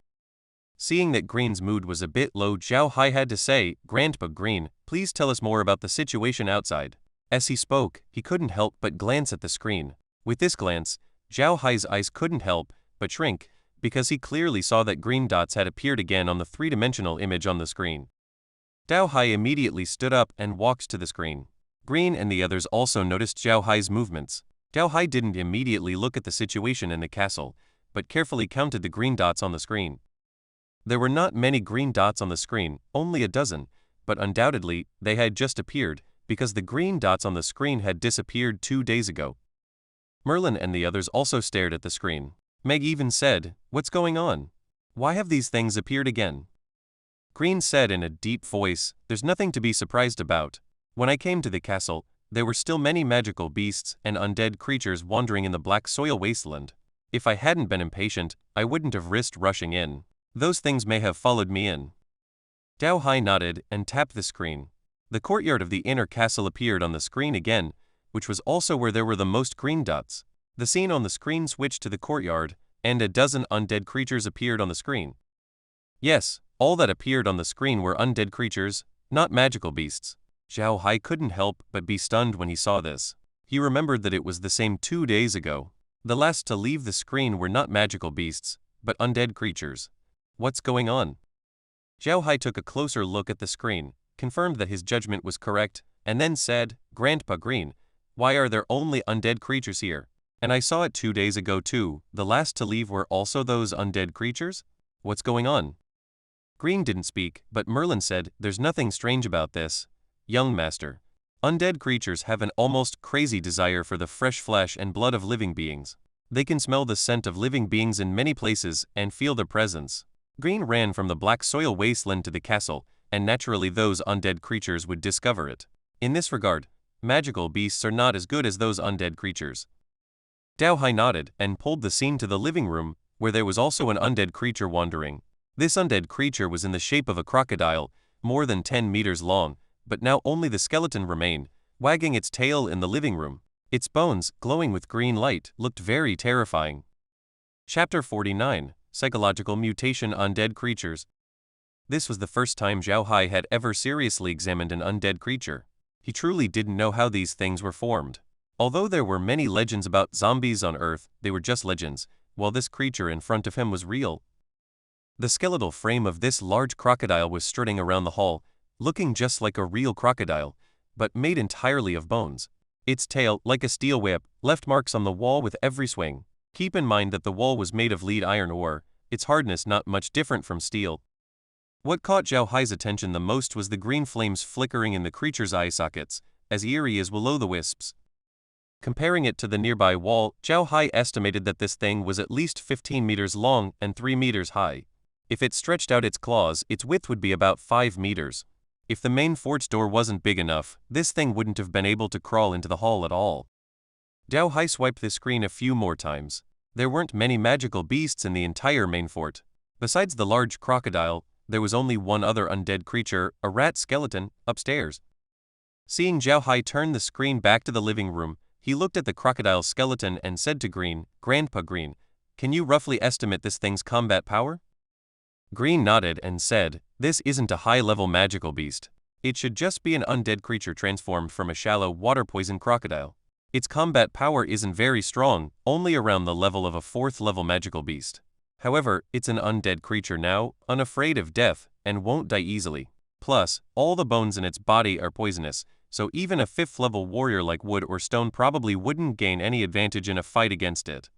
Seeing that Green's mood was a bit low, Zhao Hai had to say, "Grandpa Green, please tell us more about the situation outside." As he spoke, he couldn't help but glance at the screen. With this glance, Zhao Hai's eyes couldn't help but shrink, because he clearly saw that green dots had appeared again on the 3-dimensional image on the screen. Zhao Hai immediately stood up and walked to the screen. Green and the others also noticed Zhao Hai's movements. Zhao Hai didn't immediately look at the situation in the castle, but carefully counted the green dots on the screen. There were not many green dots on the screen, only a dozen, but undoubtedly they had just appeared, because the green dots on the screen had disappeared 2 days ago. Merlin and the others also stared at the screen. Meg even said, "What's going on? Why have these things appeared again?" Green said in a deep voice, "There's nothing to be surprised about. When I came to the castle, there were still many magical beasts and undead creatures wandering in the black soil wasteland. If I hadn't been impatient, I wouldn't have risked rushing in. Those things may have followed me in." Zhao Hai nodded and tapped the screen. The courtyard of the inner castle appeared on the screen again, which was also where there were the most green dots. The scene on the screen switched to the courtyard, and a dozen undead creatures appeared on the screen. Yes, all that appeared on the screen were undead creatures, not magical beasts. Zhao Hai couldn't help but be stunned when he saw this. He remembered that it was the same 2 days ago. The last to leave the screen were not magical beasts, but undead creatures. What's going on? Zhao Hai took a closer look at the screen, confirmed that his judgment was correct, and then said, "Grandpa Green, why are there only undead creatures here? And I saw it 2 days ago too. The last to leave were also those undead creatures? What's going on?" Green didn't speak, but Merlin said, "There's nothing strange about this, young master. Undead creatures have an almost crazy desire for the fresh flesh and blood of living beings. They can smell the scent of living beings in many places and feel their presence." Green ran from the black soil wasteland to the castle, and naturally those undead creatures would discover it. In this regard, magical beasts are not as good as those undead creatures. Zhao Hai nodded and pulled the scene to the living room, where there was also an undead creature wandering. This undead creature was in the shape of a crocodile, more than 10 meters long, but now only the skeleton remained, wagging its tail in the living room. Its bones, glowing with green light, looked very terrifying. Chapter 49, Psychological Mutation Undead Creatures. This was the first time Zhao Hai had ever seriously examined an undead creature. He truly didn't know how these things were formed. Although there were many legends about zombies on Earth, they were just legends, while this creature in front of him was real. The skeletal frame of this large crocodile was strutting around the hall, looking just like a real crocodile, but made entirely of bones. Its tail, like a steel whip, left marks on the wall with every swing. Keep in mind that the wall was made of lead iron ore, its hardness not much different from steel. What caught Zhao Hai's attention the most was the green flames flickering in the creature's eye sockets, as eerie as will-o'-the-wisps. Comparing it to the nearby wall, Zhao Hai estimated that this thing was at least 15 meters long and 3 meters high. If it stretched out its claws, its width would be about 5 meters. If the main fort's door wasn't big enough, this thing wouldn't have been able to crawl into the hall at all. Zhao Hai swiped the screen a few more times. There weren't many magical beasts in the entire main fort. Besides the large crocodile, there was only one other undead creature, a rat skeleton, upstairs. Seeing Zhao Hai turn the screen back to the living room, he looked at the crocodile skeleton and said to Green, "Grandpa Green, can you roughly estimate this thing's combat power?" Green nodded and said, "This isn't a high-level magical beast. It should just be an undead creature transformed from a shallow water-poison crocodile. Its combat power isn't very strong, only around the level of a 4th-level magical beast. However, it's an undead creature now, unafraid of death, and won't die easily. Plus, all the bones in its body are poisonous, so even a 5th-level warrior like wood or stone probably wouldn't gain any advantage in a fight against it."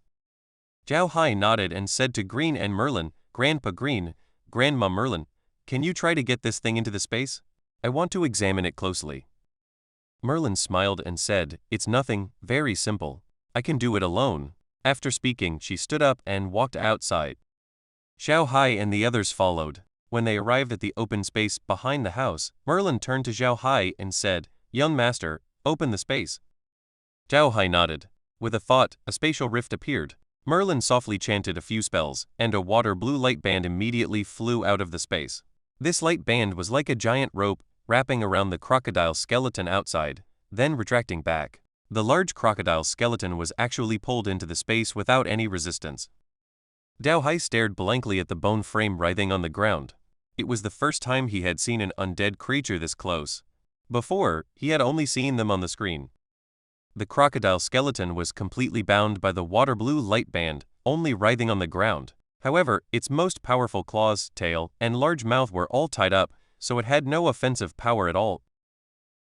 Zhao Hai nodded and said to Green and Merlin, Grandpa Green, Grandma Merlin, can you try to get this thing into the space? I want to examine it closely. Merlin smiled and said, it's nothing, very simple. I can do it alone. After speaking, she stood up and walked outside. Zhao Hai and the others followed. When they arrived at the open space behind the house, Merlin turned to Zhao Hai and said, Young master, open the space. Zhao Hai nodded. With a thought, a spatial rift appeared. Merlin softly chanted a few spells, and a water-blue light band immediately flew out of the space. This light band was like a giant rope wrapping around the crocodile skeleton outside, then retracting back. The large crocodile skeleton was actually pulled into the space without any resistance. Zhao Hai stared blankly at the bone frame writhing on the ground. It was the first time he had seen an undead creature this close. Before, he had only seen them on the screen. The crocodile skeleton was completely bound by the water-blue light band, only writhing on the ground. However, its most powerful claws, tail, and large mouth were all tied up, so it had no offensive power at all.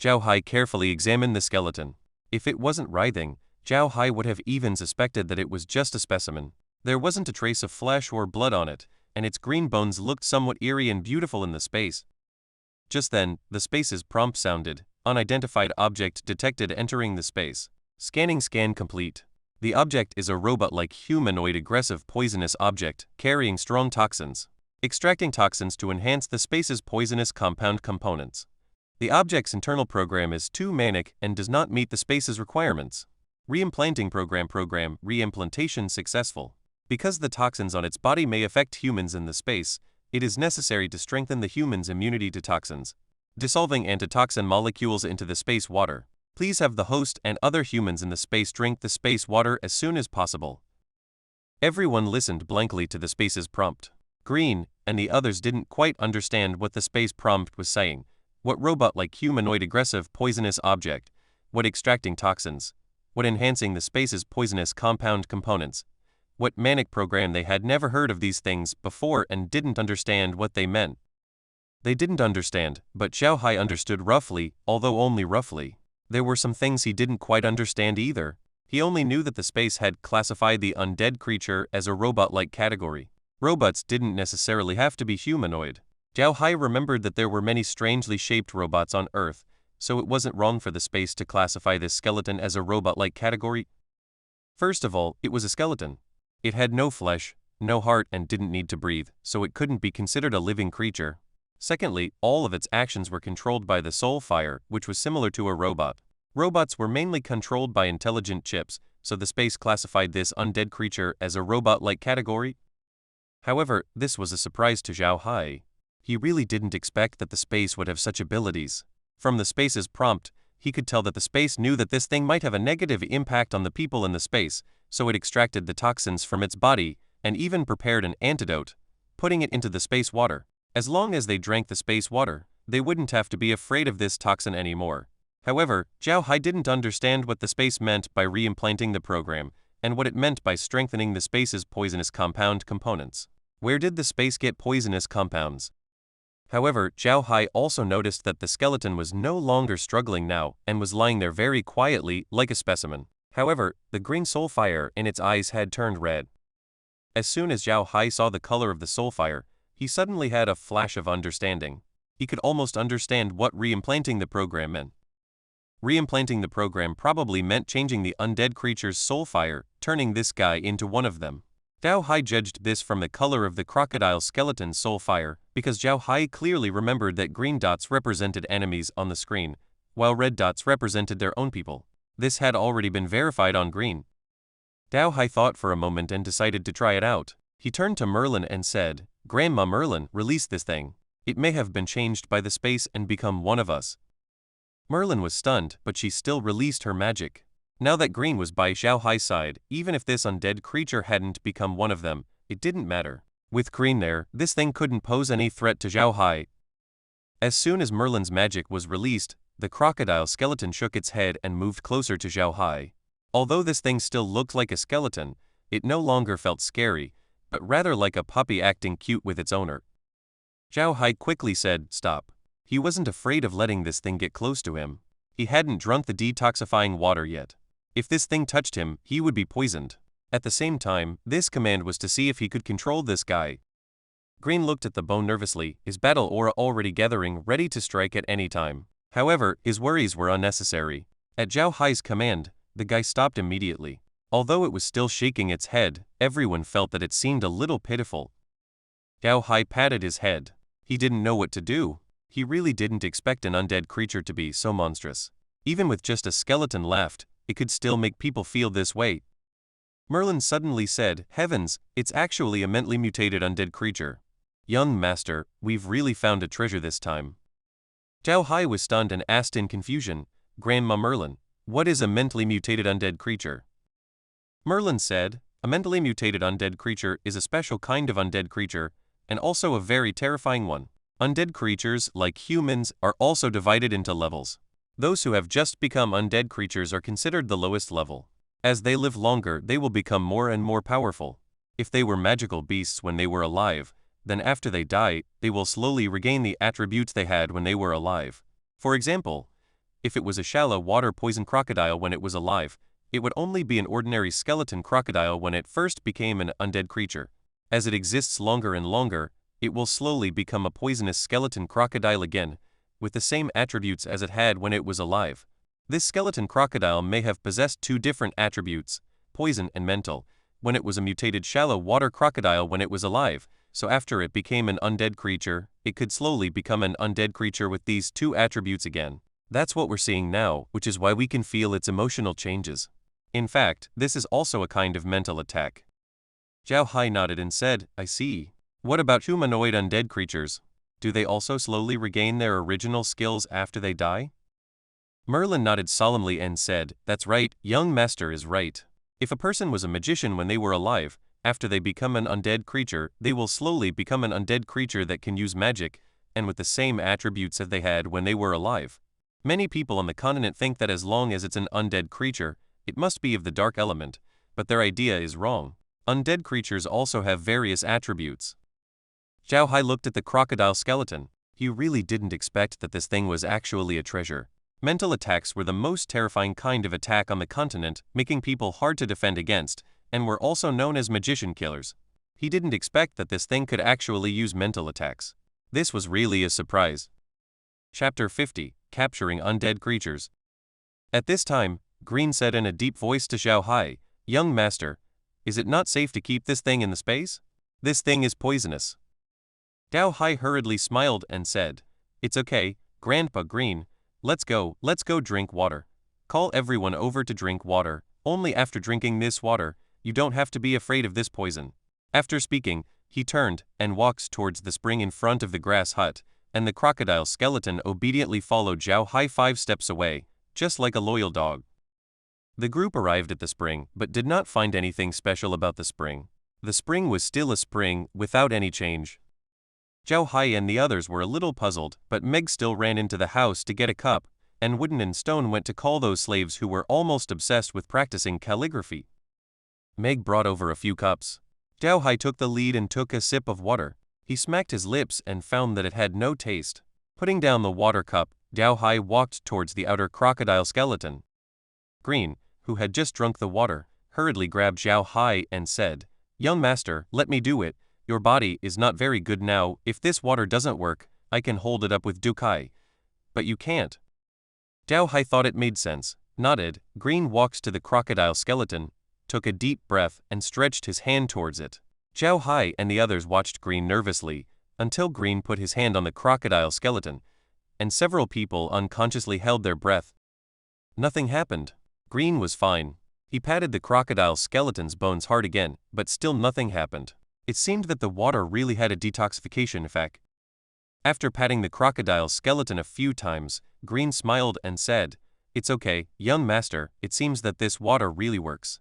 Zhao Hai carefully examined the skeleton. If it wasn't writhing, Zhao Hai would have even suspected that it was just a specimen. There wasn't a trace of flesh or blood on it, and its green bones looked somewhat eerie and beautiful in the space. Just then, the space's prompt sounded. Unidentified object detected entering the space. Scan complete. The object is a robot-like humanoid aggressive poisonous object, carrying strong toxins. Extracting toxins to enhance the space's poisonous compound components. The object's internal program is too manic and does not meet the space's requirements. Reimplanting program reimplantation successful. Because the toxins on its body may affect humans in the space, it is necessary to strengthen the human's immunity to toxins. Dissolving antitoxin molecules into the space water. Please have the host and other humans in the space drink the space water as soon as possible. Everyone listened blankly to the space's prompt. Green and the others didn't quite understand what the space prompt was saying. What robot-like humanoid aggressive poisonous object? What extracting toxins? What enhancing the space's poisonous compound components? What manic program? They had never heard of these things before and didn't understand what they meant. They didn't understand, but Zhao Hai understood roughly, although only roughly. There were some things he didn't quite understand either. He only knew that the space had classified the undead creature as a robot-like category. Robots didn't necessarily have to be humanoid. Zhao Hai remembered that there were many strangely shaped robots on Earth, so it wasn't wrong for the space to classify this skeleton as a robot-like category. First of all, it was a skeleton. It had no flesh, no heart, and didn't need to breathe, so it couldn't be considered a living creature. Secondly, all of its actions were controlled by the soul fire, which was similar to a robot. Robots were mainly controlled by intelligent chips, so the space classified this undead creature as a robot-like category. However, this was a surprise to Zhao Hai. He really didn't expect that the space would have such abilities. From the space's prompt, he could tell that the space knew that this thing might have a negative impact on the people in the space, so it extracted the toxins from its body, and even prepared an antidote, putting it into the space water. As long as they drank the space water, they wouldn't have to be afraid of this toxin anymore. However, Zhao Hai didn't understand what the space meant by reimplanting the program, and what it meant by strengthening the space's poisonous compound components. Where did the space get poisonous compounds? However, Zhao Hai also noticed that the skeleton was no longer struggling now, and was lying there very quietly, like a specimen. However, the green soul fire in its eyes had turned red. As soon as Zhao Hai saw the color of the soul fire, he suddenly had a flash of understanding. He could almost understand what reimplanting the program meant. Reimplanting the program probably meant changing the undead creature's soul fire, turning this guy into one of them. Zhao Hai judged this from the color of the crocodile skeleton's soul fire, because Zhao Hai clearly remembered that green dots represented enemies on the screen, while red dots represented their own people. This had already been verified on green. Zhao Hai thought for a moment and decided to try it out. He turned to Merlin and said, Grandma Merlin, release this thing. It may have been changed by the space and become one of us. Merlin was stunned, but she still released her magic. Now that green was by Zhao Hai's side, even if this undead creature hadn't become one of them, it didn't matter. With green there, this thing couldn't pose any threat to Zhao Hai. As soon as Merlin's magic was released, the crocodile skeleton shook its head and moved closer to Zhao Hai. Although this thing still looked like a skeleton, it no longer felt scary, but rather like a puppy acting cute with its owner. Zhao Hai quickly said, stop. He wasn't afraid of letting this thing get close to him. He hadn't drunk the detoxifying water yet. If this thing touched him, he would be poisoned. At the same time, this command was to see if he could control this guy. Green looked at the bone nervously, his battle aura already gathering, ready to strike at any time. However, his worries were unnecessary. At Zhao Hai's command, the guy stopped immediately. Although it was still shaking its head, everyone felt that it seemed a little pitiful. Zhao Hai patted his head. He didn't know what to do. He really didn't expect an undead creature to be so monstrous. Even with just a skeleton left, it could still make people feel this way. Merlin suddenly said, "Heavens, it's actually a mentally mutated undead creature. Young master, we've really found a treasure this time." Zhao Hai was stunned and asked in confusion, "Grandma Merlin, what is a mentally mutated undead creature?" Merlin said, "A mentally mutated undead creature is a special kind of undead creature, and also a very terrifying one. Undead creatures, like humans, are also divided into levels. Those who have just become undead creatures are considered the lowest level. As they live longer, they will become more and more powerful. If they were magical beasts when they were alive, then after they die, they will slowly regain the attributes they had when they were alive. For example, if it was a shallow water poison crocodile when it was alive, it would only be an ordinary skeleton crocodile when it first became an undead creature. As it exists longer and longer, it will slowly become a poisonous skeleton crocodile again, with the same attributes as it had when it was alive. This skeleton crocodile may have possessed two different attributes, poison and mental, when it was a mutated shallow water crocodile when it was alive, so after it became an undead creature, it could slowly become an undead creature with these two attributes again. That's what we're seeing now, which is why we can feel its emotional changes. In fact, this is also a kind of mental attack." Zhao Hai nodded and said, "I see. What about humanoid undead creatures? Do they also slowly regain their original skills after they die?" Merlin nodded solemnly and said, "That's right, young master is right. If a person was a magician when they were alive, after they become an undead creature, they will slowly become an undead creature that can use magic, and with the same attributes as they had when they were alive. Many people on the continent think that as long as it's an undead creature, it must be of the dark element, but their idea is wrong. Undead creatures also have various attributes." Zhao Hai looked at the crocodile skeleton. He really didn't expect that this thing was actually a treasure. Mental attacks were the most terrifying kind of attack on the continent, making people hard to defend against, and were also known as magician killers. He didn't expect that this thing could actually use mental attacks. This was really a surprise. Chapter 50, Capturing Undead Creatures. At this time, Green said in a deep voice to Zhao Hai, "Young master, is it not safe to keep this thing in the space? This thing is poisonous." Zhao Hai hurriedly smiled and said, "It's okay, Grandpa Green, let's go drink water. Call everyone over to drink water. Only after drinking this water, you don't have to be afraid of this poison." After speaking, he turned and walked towards the spring in front of the grass hut, and the crocodile skeleton obediently followed Zhao Hai 5 steps away, just like a loyal dog. The group arrived at the spring, but did not find anything special about the spring. The spring was still a spring, without any change. Zhao Hai and the others were a little puzzled, but Meg still ran into the house to get a cup, and Wooden and Stone went to call those slaves who were almost obsessed with practicing calligraphy. Meg brought over a few cups. Zhao Hai took the lead and took a sip of water. He smacked his lips and found that it had no taste. Putting down the water cup, Zhao Hai walked towards the outer crocodile skeleton. Green, who had just drunk the water, hurriedly grabbed Zhao Hai and said, "Young master, let me do it. Your body is not very good now. If this water doesn't work, I can hold it up with Dukai. But you can't." Zhao Hai thought it made sense, nodded. Green walked to the crocodile skeleton, took a deep breath and stretched his hand towards it. Zhao Hai and the others watched Green nervously, until Green put his hand on the crocodile skeleton, and several people unconsciously held their breath. Nothing happened. Green was fine. He patted the crocodile skeleton's bones hard again, but still nothing happened. It seemed that the water really had a detoxification effect. After patting the crocodile skeleton a few times, Green smiled and said, "It's okay, young master, it seems that this water really works."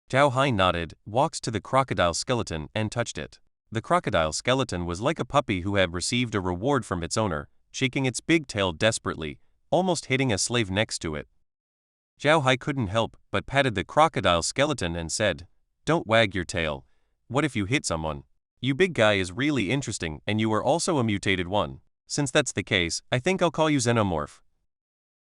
Zhao Hai nodded, walked to the crocodile skeleton and touched it. The crocodile skeleton was like a puppy who had received a reward from its owner, shaking its big tail desperately, almost hitting a slave next to it. Zhao Hai couldn't help but patted the crocodile skeleton and said, "Don't wag your tail. What if you hit someone? You big guy is really interesting and you are also a mutated one. Since that's the case, I think I'll call you Xenomorph."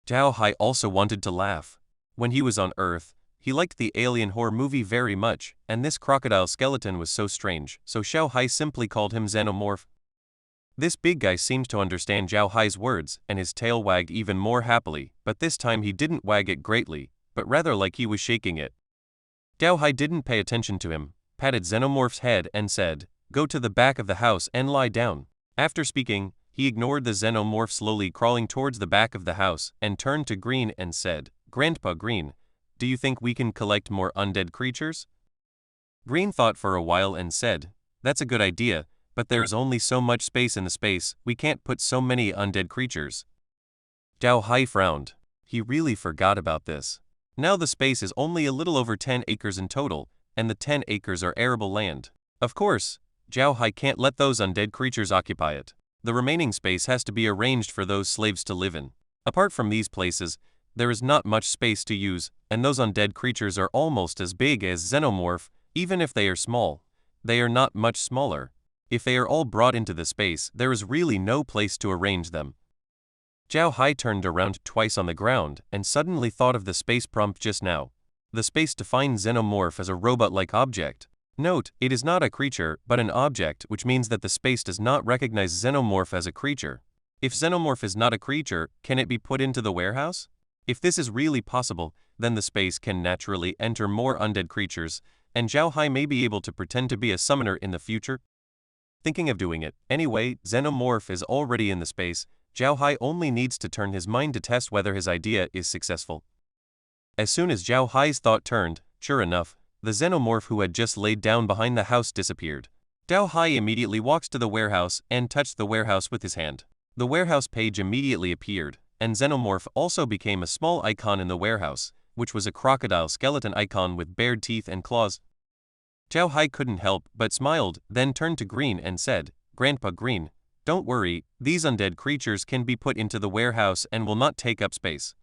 Zhao Hai also wanted to laugh. When he was on Earth, He liked the alien horror movie very much, and this crocodile skeleton was so strange, so Zhao Hai simply called him Xenomorph. This big guy seemed to understand Zhao Hai's words, and his tail wagged even more happily, but this time he didn't wag it greatly, but rather like he was shaking it. Zhao Hai didn't pay attention to him, patted Xenomorph's head and said, "Go to the back of the house and lie down." After speaking, he ignored the Xenomorph slowly crawling towards the back of the house and turned to Green and said, "Grandpa Green, do you think we can collect more undead creatures?" Green thought for a while and said, "That's a good idea, but there's only so much space in the space, we can't put so many undead creatures." Zhao Hai frowned. He really forgot about this. Now the space is only a little over 10 acres in total, and the 10 acres are arable land. Of course, Zhao Hai can't let those undead creatures occupy it. The remaining space has to be arranged for those slaves to live in. Apart from these places, there is not much space to use, and those undead creatures are almost as big as Xenomorph. Even if they are small, they are not much smaller. If they are all brought into the space, there is really no place to arrange them. Zhao Hai turned around twice on the ground and suddenly thought of the space prompt just now. The space defines Xenomorph as a robot-like object. Note, it is not a creature, but an object, which means that the space does not recognize Xenomorph as a creature. If Xenomorph is not a creature, can it be put into the warehouse? If this is really possible, then the space can naturally enter more undead creatures, and Zhao Hai may be able to pretend to be a summoner in the future. Thinking of doing it. Anyway, Xenomorph is already in the space. Zhao Hai only needs to turn his mind to test whether his idea is successful. As soon as Zhao Hai's thought turned, sure enough, the Xenomorph who had just laid down behind the house disappeared. Zhao Hai immediately walks to the warehouse and touched the warehouse with his hand. The warehouse page immediately appeared, and Xenomorph also became a small icon in the warehouse, which was a crocodile skeleton icon with bared teeth and claws. Zhao Hai couldn't help but smiled, then turned to Green and said, "Grandpa Green, don't worry, these undead creatures can be put into the warehouse and will not take up space."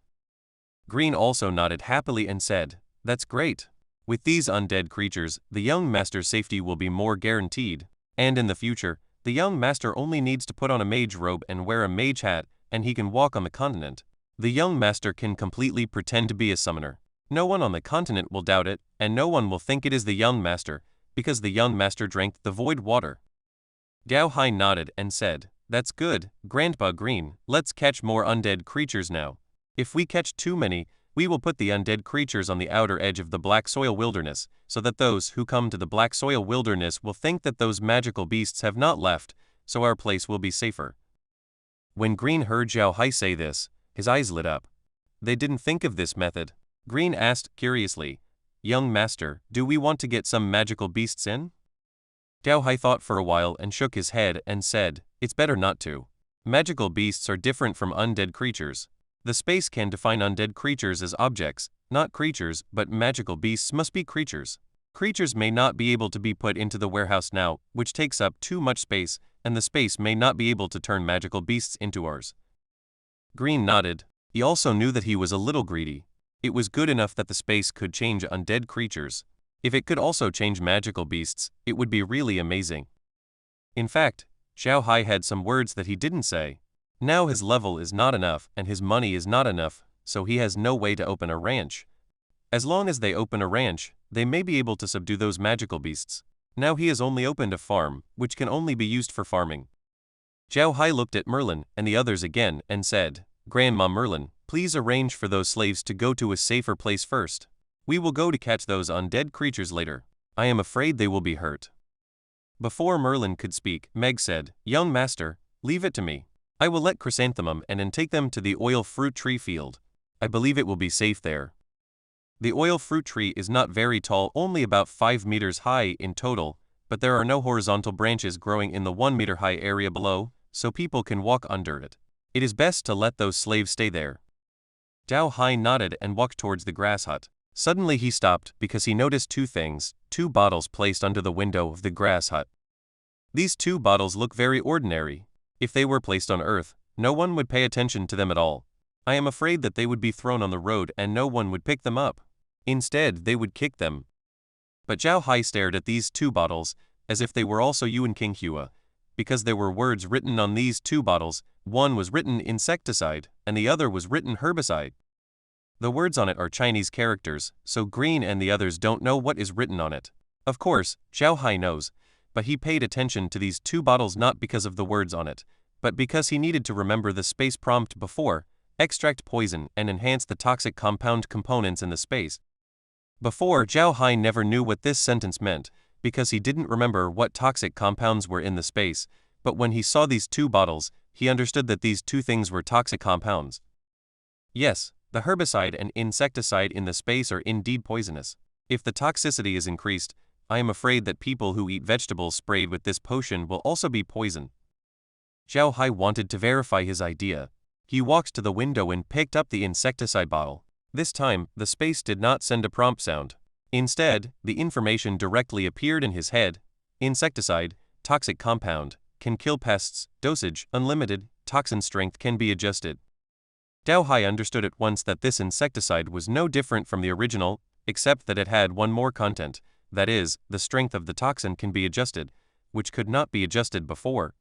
Green also nodded happily and said, "That's great. With these undead creatures, the young master's safety will be more guaranteed, and in the future, the young master only needs to put on a mage robe and wear a mage hat, and he can walk on the continent. The young master can completely pretend to be a summoner. No one on the continent will doubt it, and no one will think it is the young master, because the young master drank the void water." Zhao Hai nodded and said, "That's good, Grandpa Green, let's catch more undead creatures now. If we catch too many, we will put the undead creatures on the outer edge of the Black Soil Wilderness, so that those who come to the Black Soil Wilderness will think that those magical beasts have not left, so our place will be safer." When Green heard Zhao Hai say this, his eyes lit up. They didn't think of this method. Green asked curiously, "Young master, do we want to get some magical beasts in?" Zhao Hai thought for a while and shook his head and said, "It's better not to. Magical beasts are different from undead creatures. The space can define undead creatures as objects, not creatures, but magical beasts must be creatures. Creatures may not be able to be put into the warehouse now, which takes up too much space, and the space may not be able to turn magical beasts into ours." Green nodded. He also knew that he was a little greedy. It was good enough that the space could change undead creatures. If it could also change magical beasts, it would be really amazing. In fact, Zhao Hai had some words that he didn't say. Now his level is not enough and his money is not enough, so he has no way to open a ranch. As long as they open a ranch, they may be able to subdue those magical beasts. Now he has only opened a farm, which can only be used for farming. Zhao Hai looked at Merlin and the others again and said, "Grandma Merlin, please arrange for those slaves to go to a safer place first. We will go to catch those undead creatures later. I am afraid they will be hurt." Before Merlin could speak, Meg said, "Young master, leave it to me. I will let Chrysanthemum and take them to the oil fruit tree field. I believe it will be safe there." The oil fruit tree is not very tall, only about 5 meters high in total, but there are no horizontal branches growing in the 1 meter high area below, so people can walk under it. It is best to let those slaves stay there. Zhao Hai nodded and walked towards the grass hut. Suddenly he stopped because he noticed two things, 2 bottles placed under the window of the grass hut. These 2 bottles look very ordinary. If they were placed on earth, no one would pay attention to them at all. I am afraid that they would be thrown on the road and no one would pick them up. Instead, they would kick them. But Zhao Hai stared at these 2 bottles, as if they were also Yuan King Hua, because there were words written on these 2 bottles. One was written insecticide, and the other was written herbicide. The words on it are Chinese characters, so Green and the others don't know what is written on it. Of course, Zhao Hai knows, but he paid attention to these 2 bottles not because of the words on it, but because he needed to remember the space prompt before, extract poison and enhance the toxic compound components in the space. Before, Zhao Hai never knew what this sentence meant, because he didn't remember what toxic compounds were in the space, but when he saw these 2 bottles, he understood that these 2 things were toxic compounds. Yes, the herbicide and insecticide in the space are indeed poisonous. If the toxicity is increased, I am afraid that people who eat vegetables sprayed with this potion will also be poisoned. Zhao Hai wanted to verify his idea. He walked to the window and picked up the insecticide bottle. This time, the space did not send a prompt sound. Instead, the information directly appeared in his head. Insecticide, toxic compound, can kill pests, dosage, unlimited, toxin strength can be adjusted. Zhao Hai understood at once that this insecticide was no different from the original, except that it had one more content, that is, the strength of the toxin can be adjusted, which could not be adjusted before.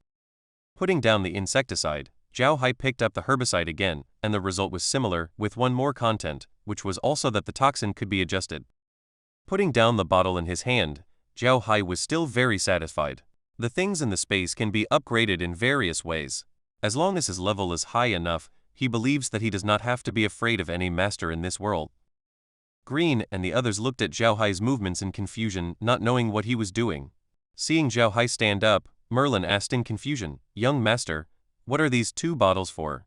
Putting down the insecticide, Zhao Hai picked up the herbicide again, and the result was similar, with one more content, which was also that the toxin could be adjusted. Putting down the bottle in his hand, Zhao Hai was still very satisfied. The things in the space can be upgraded in various ways. As long as his level is high enough, he believes that he does not have to be afraid of any master in this world. Green and the others looked at Zhao Hai's movements in confusion, not knowing what he was doing. Seeing Zhao Hai stand up, Merlin asked in confusion, "Young master, what are these 2 bottles for?"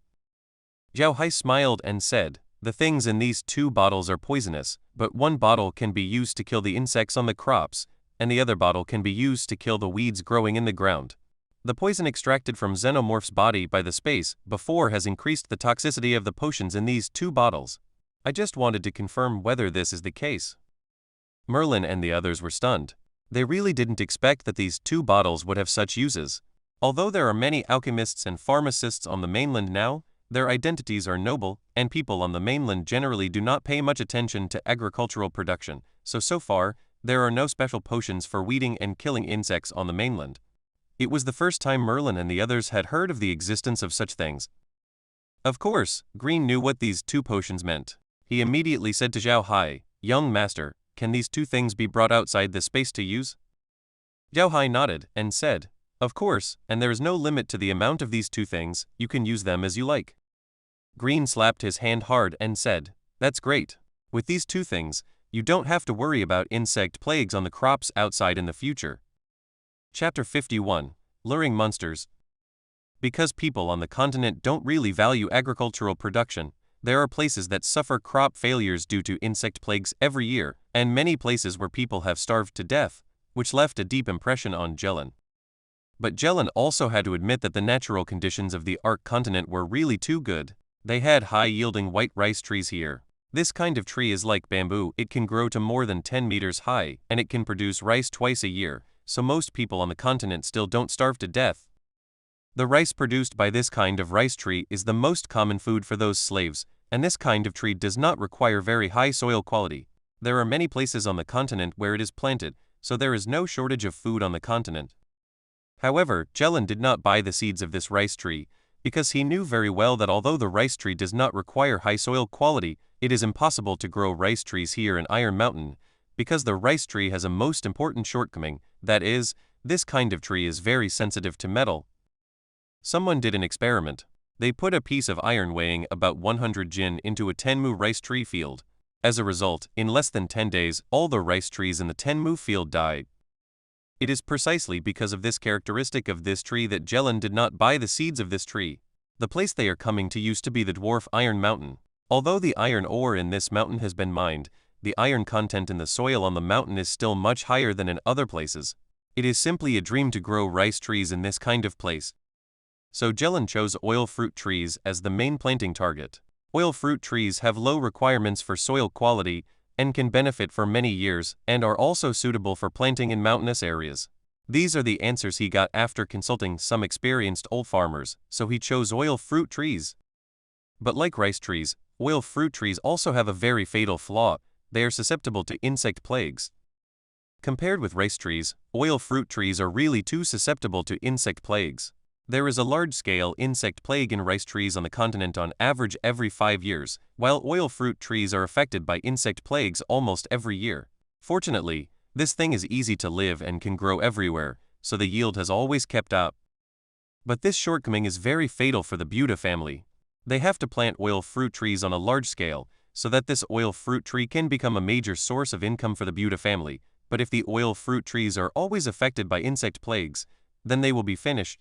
Zhao Hai smiled and said, "The things in these 2 bottles are poisonous, but one bottle can be used to kill the insects on the crops, and the other bottle can be used to kill the weeds growing in the ground. The poison extracted from Xenomorph's body by the space before has increased the toxicity of the potions in these 2 bottles. I just wanted to confirm whether this is the case." Merlin and the others were stunned. They really didn't expect that these 2 bottles would have such uses. Although there are many alchemists and pharmacists on the mainland now, their identities are noble, and people on the mainland generally do not pay much attention to agricultural production, so far, there are no special potions for weeding and killing insects on the mainland. It was the first time Merlin and the others had heard of the existence of such things. Of course, Green knew what these 2 potions meant. He immediately said to Zhao Hai, "Young master, can these 2 things be brought outside the space to use?" Zhao Hai nodded and said, "Of course, and there is no limit to the amount of these 2 things, you can use them as you like." Green slapped his hand hard and said, "That's great. With these 2 things, you don't have to worry about insect plagues on the crops outside in the future." Chapter 51, Luring Monsters. Because people on the continent don't really value agricultural production, there are places that suffer crop failures due to insect plagues every year, and many places where people have starved to death, which left a deep impression on Jelen. But Jelen also had to admit that the natural conditions of the Ark continent were really too good. They had high-yielding white rice trees here. This kind of tree is like bamboo, it can grow to more than 10 meters high, and it can produce rice twice a year, so most people on the continent still don't starve to death. The rice produced by this kind of rice tree is the most common food for those slaves, and this kind of tree does not require very high soil quality. There are many places on the continent where it is planted, so there is no shortage of food on the continent. However, Jelen did not buy the seeds of this rice tree, because he knew very well that although the rice tree does not require high soil quality, it is impossible to grow rice trees here in Iron Mountain, because the rice tree has a most important shortcoming, that is, this kind of tree is very sensitive to metal. Someone did an experiment. They put a piece of iron weighing about 100 jin into a Tenmu rice tree field. As a result, in less than 10 days, all the rice trees in the Tenmu field died. It is precisely because of this characteristic of this tree that Jelen did not buy the seeds of this tree. The place they are coming to used to be the dwarf Iron Mountain. Although the iron ore in this mountain has been mined, the iron content in the soil on the mountain is still much higher than in other places. It is simply a dream to grow rice trees in this kind of place. So Jelen chose oil fruit trees as the main planting target. Oil fruit trees have low requirements for soil quality and can benefit for many years and are also suitable for planting in mountainous areas. These are the answers he got after consulting some experienced old farmers, so he chose oil fruit trees. But like rice trees, oil fruit trees also have a very fatal flaw: they are susceptible to insect plagues. Compared with rice trees, oil fruit trees are really too susceptible to insect plagues. There is a large-scale insect plague in rice trees on the continent on average every 5 years, while oil fruit trees are affected by insect plagues almost every year. Fortunately, this thing is easy to live and can grow everywhere, so the yield has always kept up. But this shortcoming is very fatal for the Buddha family. They have to plant oil fruit trees on a large scale, so that this oil fruit tree can become a major source of income for the Buddha family. But if the oil fruit trees are always affected by insect plagues, then they will be finished.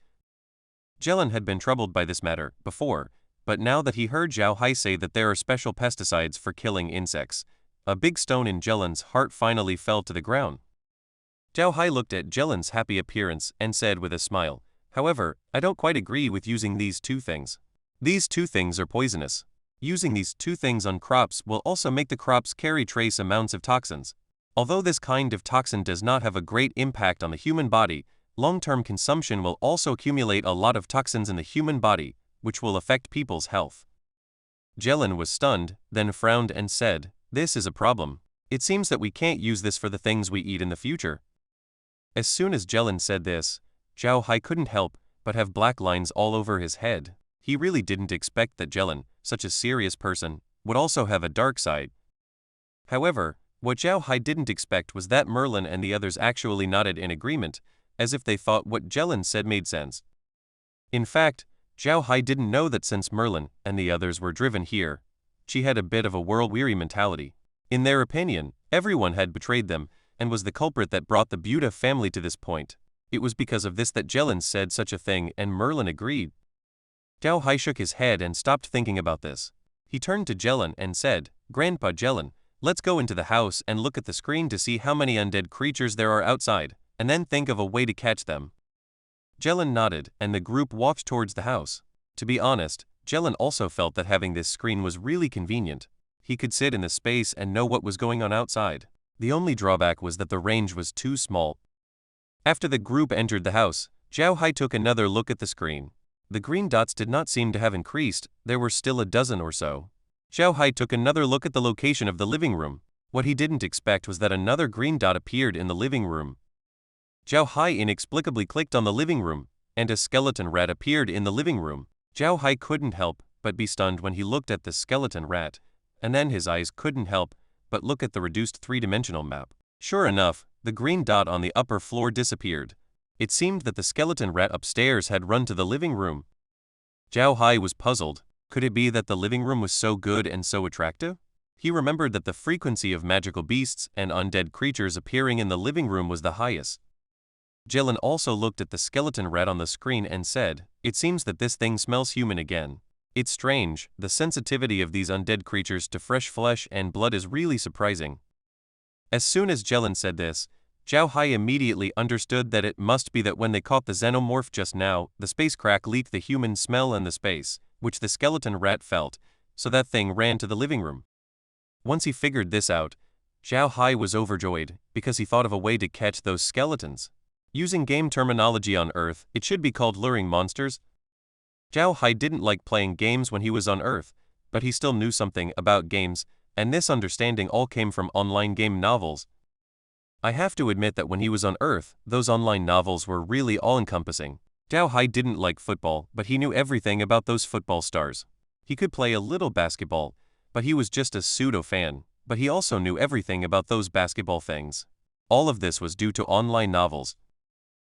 Jelen had been troubled by this matter before, but now that he heard Zhao Hai say that there are special pesticides for killing insects, a big stone in Jelen's heart finally fell to the ground. Zhao Hai looked at Jelen's happy appearance and said with a smile, "However, I don't quite agree with using these two things. These two things are poisonous. Using these two things on crops will also make the crops carry trace amounts of toxins. Although this kind of toxin does not have a great impact on the human body, long-term consumption will also accumulate a lot of toxins in the human body, which will affect people's health." Jelen was stunned, then frowned and said, "This is a problem. It seems that we can't use this for the things we eat in the future." As soon as Jelen said this, Zhao Hai couldn't help but have black lines all over his head. He really didn't expect that Jelen, such a serious person, would also have a dark side. However, what Zhao Hai didn't expect was that Merlin and the others actually nodded in agreement, as if they thought what Jelen said made sense. In fact, Zhao Hai didn't know that since Merlin and the others were driven here, she had a bit of a world-weary mentality. In their opinion, everyone had betrayed them and was the culprit that brought the Buddha family to this point. It was because of this that Jelen said such a thing and Merlin agreed. Zhao Hai shook his head and stopped thinking about this. He turned to Jelen and said, "Grandpa Jelen, let's go into the house and look at the screen to see how many undead creatures there are outside, and then think of a way to catch them." Jelen nodded, and the group walked towards the house. To be honest, Jelen also felt that having this screen was really convenient. He could sit in the space and know what was going on outside. The only drawback was that the range was too small. After the group entered the house, Zhao Hai took another look at the screen. The green dots did not seem to have increased, there were still a dozen or so. Zhao Hai took another look at the location of the living room. What he didn't expect was that another green dot appeared in the living room. Zhao Hai inexplicably clicked on the living room, and a skeleton rat appeared in the living room. Zhao Hai couldn't help but be stunned when he looked at the skeleton rat, and then his eyes couldn't help but look at the reduced three-dimensional map. Sure enough, the green dot on the upper floor disappeared. It seemed that the skeleton rat upstairs had run to the living room. Zhao Hai was puzzled. Could it be that the living room was so good and so attractive? He remembered that the frequency of magical beasts and undead creatures appearing in the living room was the highest. Jelen also looked at the skeleton rat on the screen and said, "It seems that this thing smells human again. It's strange, the sensitivity of these undead creatures to fresh flesh and blood is really surprising." As soon as Jelen said this, Zhao Hai immediately understood that it must be that when they caught the xenomorph just now, the space crack leaked the human smell in the space, which the skeleton rat felt, so that thing ran to the living room. Once he figured this out, Zhao Hai was overjoyed, because he thought of a way to catch those skeletons. Using game terminology on Earth, it should be called luring monsters. Zhao Hai didn't like playing games when he was on Earth, but he still knew something about games, and this understanding all came from online game novels. I have to admit that when he was on Earth, those online novels were really all-encompassing. Zhao Hai didn't like football, but he knew everything about those football stars. He could play a little basketball, but he was just a pseudo-fan, but he also knew everything about those basketball things. All of this was due to online novels.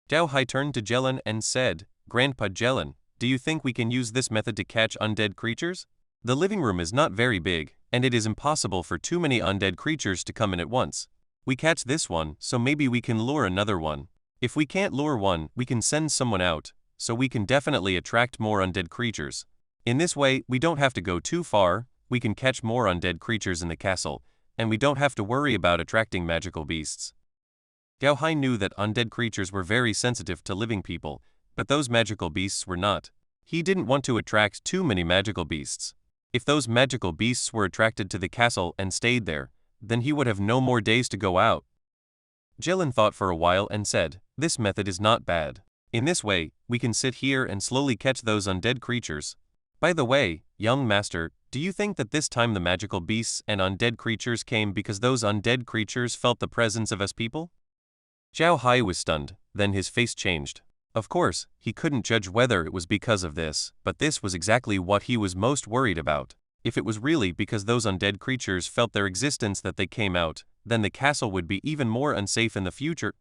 Zhao Hai turned to Jelen and said, "Grandpa Jelen, do you think we can use this method to catch undead creatures? The living room is not very big, and it is impossible for too many undead creatures to come in at once. We catch this one, so maybe we can lure another one. If we can't lure one, we can send someone out, so we can definitely attract more undead creatures. In this way, we don't have to go too far, we can catch more undead creatures in the castle, and we don't have to worry about attracting magical beasts." Zhao Hai knew that undead creatures were very sensitive to living people, but those magical beasts were not. He didn't want to attract too many magical beasts. If those magical beasts were attracted to the castle and stayed there, then he would have no more days to go out. Jelen thought for a while and said, "This method is not bad. In this way, we can sit here and slowly catch those undead creatures. By the way, young master, do you think that this time the magical beasts and undead creatures came because those undead creatures felt the presence of us people?" Zhao Hai was stunned, then his face changed. Of course, he couldn't judge whether it was because of this, but this was exactly what he was most worried about. If it was really because those undead creatures felt their existence that they came out, then the castle would be even more unsafe in the future.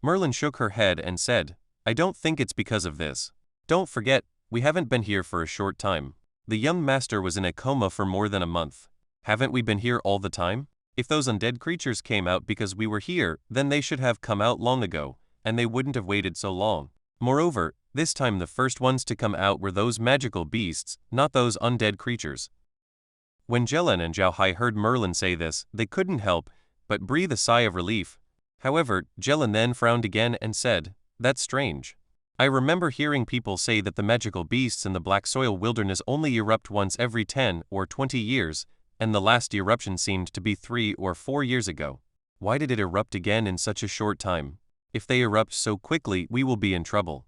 Merlin shook her head and said, I don't think it's because of this. Don't forget, we haven't been here for a short time. The young master was in a coma for more than a month. Haven't we been here all the time? If those undead creatures came out because we were here, then they should have come out long ago, and they wouldn't have waited so long. Moreover, this time the first ones to come out were those magical beasts, not those undead creatures. When Jelen and Zhao Hai heard Merlin say this, they couldn't help but breathe a sigh of relief. However, Jelen then frowned again and said, That's strange. I remember hearing people say that the magical beasts in the Black Soil Wilderness only erupt once every 10 or 20 years, and the last eruption seemed to be 3 or 4 years ago. Why did it erupt again in such a short time? If they erupt so quickly, we will be in trouble.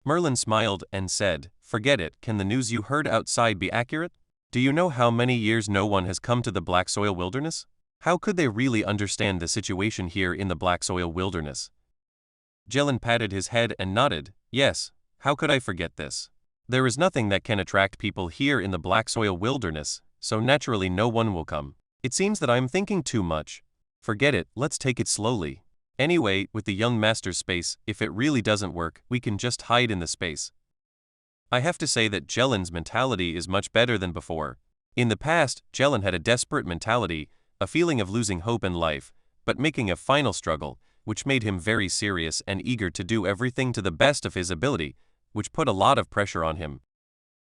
Merlin smiled and said, Forget it, can the news you heard outside be accurate? Do you know how many years no one has come to the Black Soil Wilderness? How could they really understand the situation here in the Black Soil Wilderness? Jelen patted his head and nodded, Yes, how could I forget this? There is nothing that can attract people here in the Black Soil Wilderness, so naturally no one will come. It seems that I am thinking too much. Forget it, let's take it slowly. Anyway, with the young master's space, if it really doesn't work, we can just hide in the space. I have to say that Jelen's mentality is much better than before. In the past, Jelen had a desperate mentality, a feeling of losing hope in life, but making a final struggle, which made him very serious and eager to do everything to the best of his ability, which put a lot of pressure on him.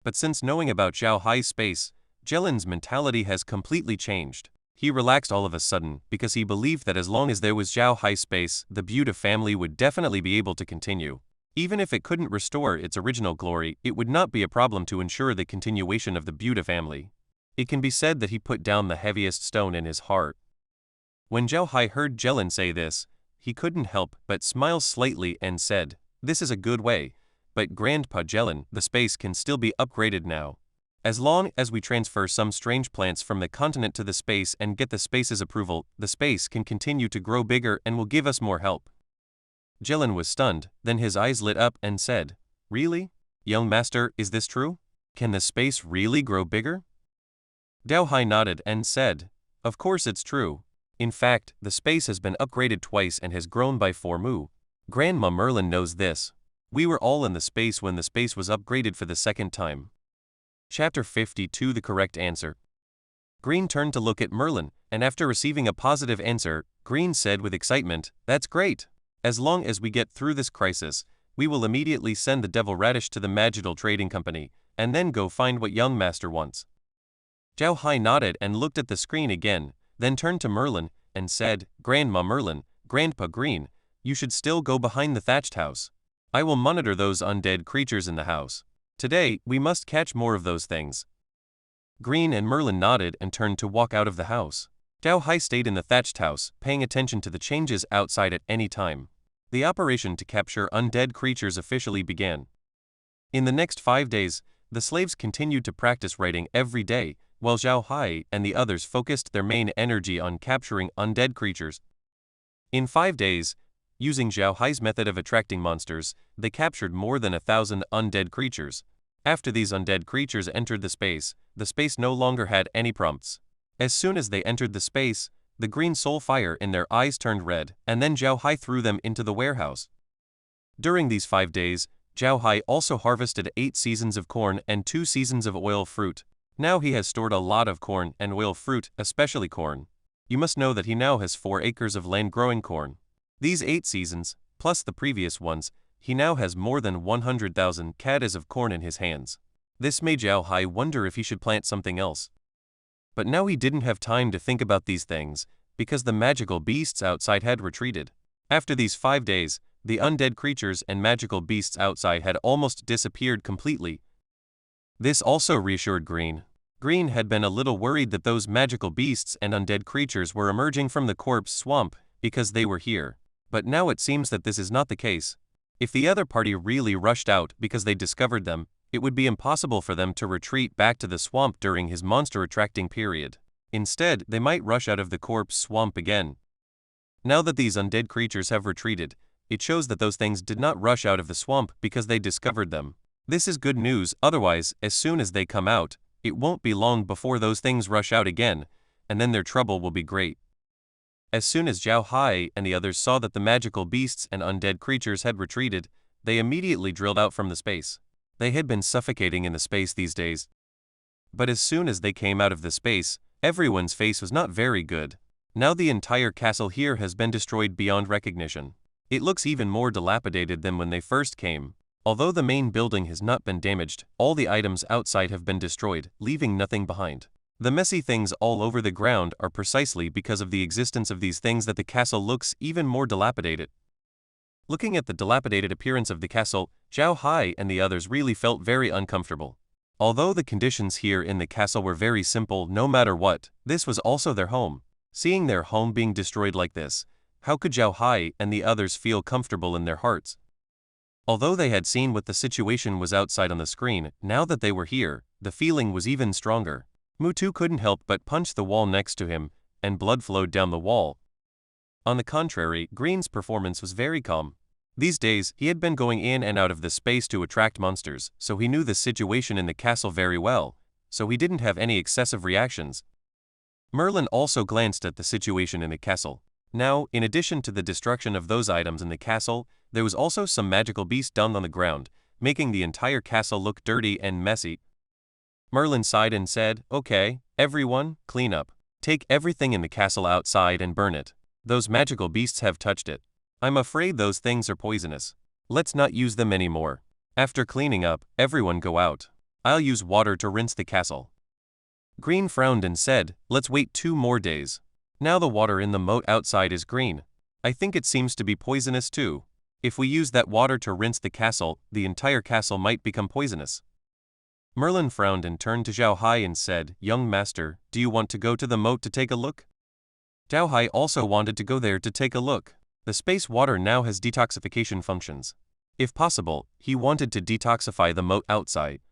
But since knowing about Zhao Hai's space, Jelen's mentality has completely changed. He relaxed all of a sudden because he believed that as long as there was Zhao Hai's space, the Buddha family would definitely be able to continue. Even if it couldn't restore its original glory, it would not be a problem to ensure the continuation of the Buddha family. It can be said that he put down the heaviest stone in his heart. When Zhao Hai heard Jelen say this, he couldn't help but smile slightly and said, This is a good way, but Grandpa Jelen, the space can still be upgraded now. As long as we transfer some strange plants from the continent to the space and get the space's approval, the space can continue to grow bigger and will give us more help. Jelen was stunned, then his eyes lit up and said, Really? Young master, is this true? Can the space really grow bigger? Zhao Hai nodded and said, Of course it's true. In fact, the space has been upgraded twice and has grown by 4 mu. Grandma Merlin knows this. We were all in the space when the space was upgraded for the second time. Chapter 52 The Correct Answer. Green turned to look at Merlin, and after receiving a positive answer, Green said with excitement, That's great! As long as we get through this crisis, we will immediately send the Devil Radish to the Magical Trading Company, and then go find what young master wants. Zhao Hai nodded and looked at the screen again, then turned to Merlin, and said, Grandma Merlin, Grandpa Green, you should still go behind the thatched house. I will monitor those undead creatures in the house. Today, we must catch more of those things. Green and Merlin nodded and turned to walk out of the house. Zhao Hai stayed in the thatched house, paying attention to the changes outside at any time. The operation to capture undead creatures officially began. In the next 5 days, the slaves continued to practice writing every day, while Zhao Hai and the others focused their main energy on capturing undead creatures. In 5 days, using Zhao Hai's method of attracting monsters, they captured more than 1,000 undead creatures. After these undead creatures entered the space no longer had any prompts. As soon as they entered the space, the green soul fire in their eyes turned red, and then Zhao Hai threw them into the warehouse. During these 5 days, Zhao Hai also harvested 8 seasons of corn and 2 seasons of oil fruit. Now he has stored a lot of corn and oil fruit, especially corn. You must know that he now has 4 acres of land growing corn. These 8 seasons, plus the previous ones, he now has more than 100,000 caddies of corn in his hands. This made Zhao Hai wonder if he should plant something else. But now he didn't have time to think about these things, because the magical beasts outside had retreated. After these 5 days, the undead creatures and magical beasts outside had almost disappeared completely. This also reassured Green. Green had been a little worried that those magical beasts and undead creatures were emerging from the corpse swamp because they were here. But now it seems that this is not the case. If the other party really rushed out because they discovered them, it would be impossible for them to retreat back to the swamp during his monster-attracting period. Instead, they might rush out of the corpse swamp again. Now that these undead creatures have retreated, It shows that those things did not rush out of the swamp because they discovered them. This is good news, otherwise, as soon as they come out, it won't be long before those things rush out again, and then their trouble will be great. As soon as Zhao Hai and the others saw that the magical beasts and undead creatures had retreated, they immediately drilled out from the space. They had been suffocating in the space these days. But as soon as they came out of the space, everyone's face was not very good. Now the entire castle here has been destroyed beyond recognition. It looks even more dilapidated than when they first came. Although the main building has not been damaged, all the items outside have been destroyed, leaving nothing behind. The messy things all over the ground are precisely because of the existence of these things that the castle looks even more dilapidated. Looking at the dilapidated appearance of the castle, Zhao Hai and the others really felt very uncomfortable. Although the conditions here in the castle were very simple no matter what, this was also their home. Seeing their home being destroyed like this, how could Zhao Hai and the others feel comfortable in their hearts? Although they had seen what the situation was outside on the screen, now that they were here, the feeling was even stronger. Mutu couldn't help but punch the wall next to him, and blood flowed down the wall. On the contrary, Green's performance was very calm. These days, he had been going in and out of this space to attract monsters, so he knew the situation in the castle very well, so he didn't have any excessive reactions. Merlin also glanced at the situation in the castle. Now, in addition to the destruction of those items in the castle, there was also some magical beast dung on the ground, making the entire castle look dirty and messy. Merlin sighed and said, "Okay, everyone, clean up. Take everything in the castle outside and burn it. Those magical beasts have touched it. I'm afraid those things are poisonous. Let's not use them anymore. After cleaning up, everyone go out. I'll use water to rinse the castle." Green frowned and said, "Let's wait 2 more days. Now the water in the moat outside is green. I think it seems to be poisonous too. If we use that water to rinse the castle, the entire castle might become poisonous." Merlin frowned and turned to Zhao Hai and said, "Young master, do you want to go to the moat to take a look?" Zhao Hai also wanted to go there to take a look. The space water now has detoxification functions. If possible, he wanted to detoxify the moat outside.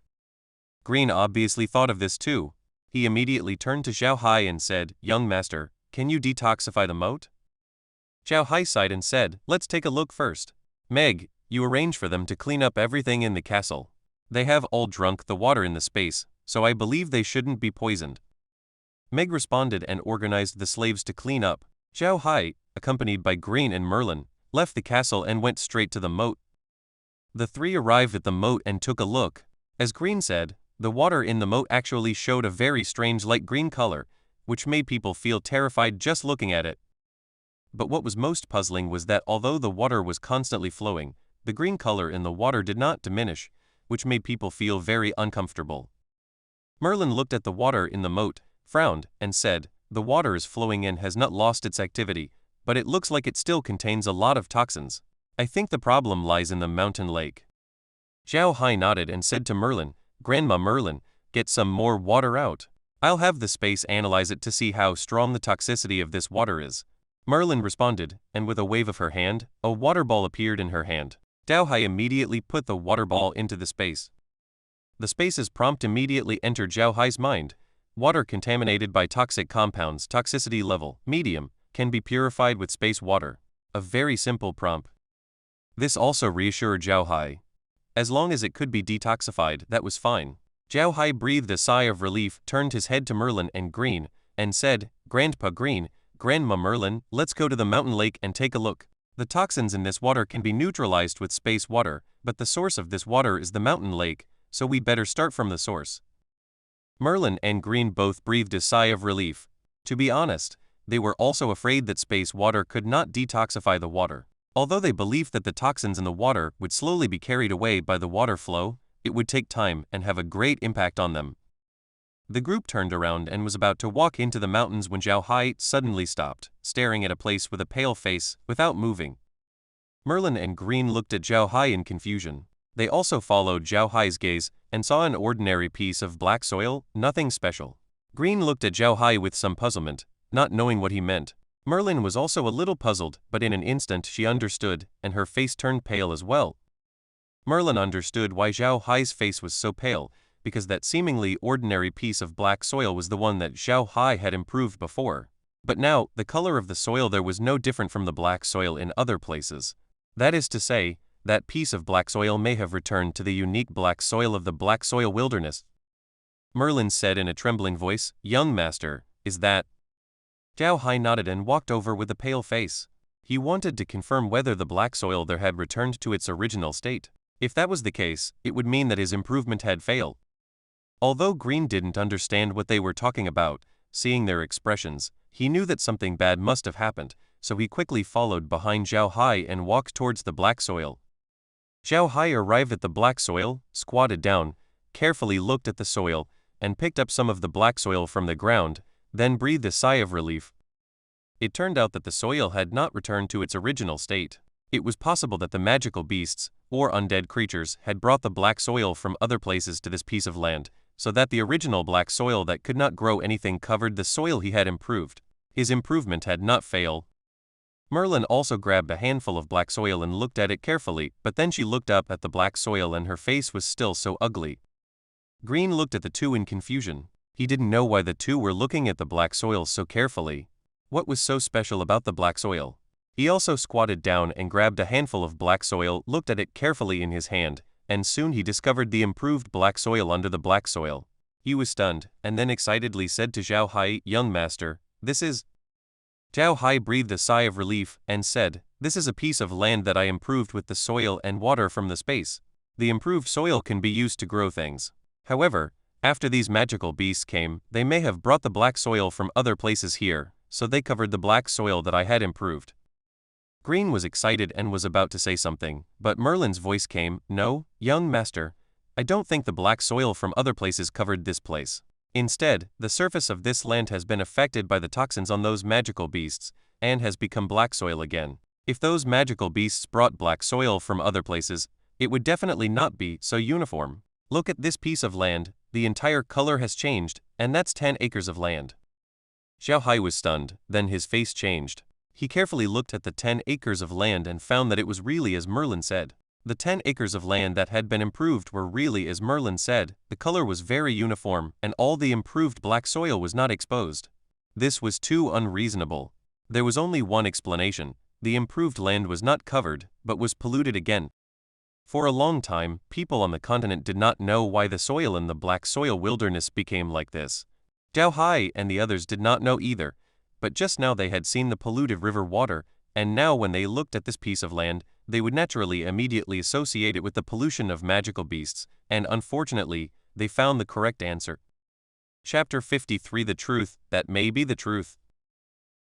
Green obviously thought of this too. He immediately turned to Zhao Hai and said, "Young master, can you detoxify the moat?" Zhao Hai sighed and said, "Let's take a look first. Meg, you arrange for them to clean up everything in the castle. They have all drunk the water in the space, so I believe they shouldn't be poisoned." Meg responded and organized the slaves to clean up. Zhao Hai, accompanied by Green and Merlin, left the castle and went straight to the moat. The 3 arrived at the moat and took a look. As Green said, the water in the moat actually showed a very strange light green color, which made people feel terrified just looking at it. But what was most puzzling was that although the water was constantly flowing, the green color in the water did not diminish, which made people feel very uncomfortable. Merlin looked at the water in the moat, frowned, and said, "The water is flowing in has not lost its activity, but it looks like it still contains a lot of toxins. I think the problem lies in the mountain lake." Zhao Hai nodded and said to Merlin, "Grandma Merlin, get some more water out. I'll have the space analyze it to see how strong the toxicity of this water is." Merlin responded, and with a wave of her hand, a water ball appeared in her hand. Zhao Hai immediately put the water ball into the space. The space's prompt immediately entered Zhao Hai's mind. Water contaminated by toxic compounds, toxicity level, medium, can be purified with space water. A very simple prompt. This also reassured Zhao Hai. As long as it could be detoxified, that was fine. Zhao Hai breathed a sigh of relief, turned his head to Merlin and Green, and said, "Grandpa Green, Grandma Merlin, let's go to the mountain lake and take a look. The toxins in this water can be neutralized with space water, but the source of this water is the mountain lake, so we better start from the source." Merlin and Green both breathed a sigh of relief. To be honest, they were also afraid that space water could not detoxify the water. Although they believed that the toxins in the water would slowly be carried away by the water flow, it would take time and have a great impact on them. The group turned around and was about to walk into the mountains when Zhao Hai suddenly stopped, staring at a place with a pale face, without moving. Merlin and Green looked at Zhao Hai in confusion. They also followed Zhao Hai's gaze and saw an ordinary piece of black soil, nothing special. Green looked at Zhao Hai with some puzzlement, not knowing what he meant. Merlin was also a little puzzled, but in an instant she understood, and her face turned pale as well. Merlin understood why Zhao Hai's face was so pale, because that seemingly ordinary piece of black soil was the one that Zhao Hai had improved before. But now, the color of the soil there was no different from the black soil in other places. That is to say, that piece of black soil may have returned to the unique black soil of the black soil wilderness. Merlin said in a trembling voice, "Young master, is that?" Zhao Hai nodded and walked over with a pale face. He wanted to confirm whether the black soil there had returned to its original state. If that was the case, it would mean that his improvement had failed. Although Green didn't understand what they were talking about, seeing their expressions, he knew that something bad must have happened, so he quickly followed behind Zhao Hai and walked towards the black soil. Zhao Hai arrived at the black soil, squatted down, carefully looked at the soil, and picked up some of the black soil from the ground, then breathed a sigh of relief. It turned out that the soil had not returned to its original state. It was possible that the magical beasts, or undead creatures, had brought the black soil from other places to this piece of land, so that the original black soil that could not grow anything covered the soil he had improved. His improvement had not failed. Merlin also grabbed a handful of black soil and looked at it carefully, but then she looked up at the black soil and her face was still so ugly. Green looked at the two in confusion. He didn't know why the two were looking at the black soil so carefully. What was so special about the black soil? He also squatted down and grabbed a handful of black soil, looked at it carefully in his hand, and soon he discovered the improved black soil under the black soil. He was stunned, and then excitedly said to Zhao Hai, "Young master, this is..." Zhao Hai breathed a sigh of relief and said, "This is a piece of land that I improved with the soil and water from the space. The improved soil can be used to grow things. However, after these magical beasts came, they may have brought the black soil from other places here, so they covered the black soil that I had improved." Green was excited and was about to say something, but Merlin's voice came, "No, young master, I don't think the black soil from other places covered this place. Instead, the surface of this land has been affected by the toxins on those magical beasts, and has become black soil again. If those magical beasts brought black soil from other places, it would definitely not be so uniform. Look at this piece of land, the entire color has changed, and that's 10 acres of land." Zhao Hai was stunned, then his face changed. He carefully looked at the 10 acres of land and found that it was really as Merlin said. The 10 acres of land that had been improved were really as Merlin said. The color was very uniform, and all the improved black soil was not exposed. This was too unreasonable. There was only one explanation: the improved land was not covered, but was polluted again. For a long time, people on the continent did not know why the soil in the black soil wilderness became like this. Zhao Hai and the others did not know either, but just now they had seen the polluted river water, and now when they looked at this piece of land, they would naturally immediately associate it with the pollution of magical beasts, and unfortunately, they found the correct answer. Chapter 53: The Truth That May Be the Truth.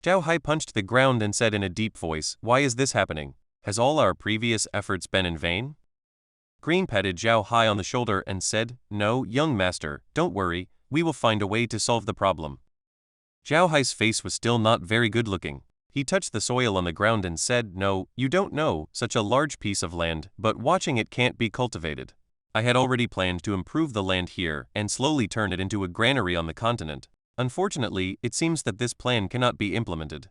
Zhao Hai punched the ground and said in a deep voice, "Why is this happening? Has all our previous efforts been in vain?" Green patted Zhao Hai on the shoulder and said, "No, young master, don't worry, we will find a way to solve the problem." Zhao Hai's face was still not very good looking. He touched the soil on the ground and said, "No, you don't know, such a large piece of land, but watching it can't be cultivated. I had already planned to improve the land here and slowly turn it into a granary on the continent. Unfortunately, it seems that this plan cannot be implemented."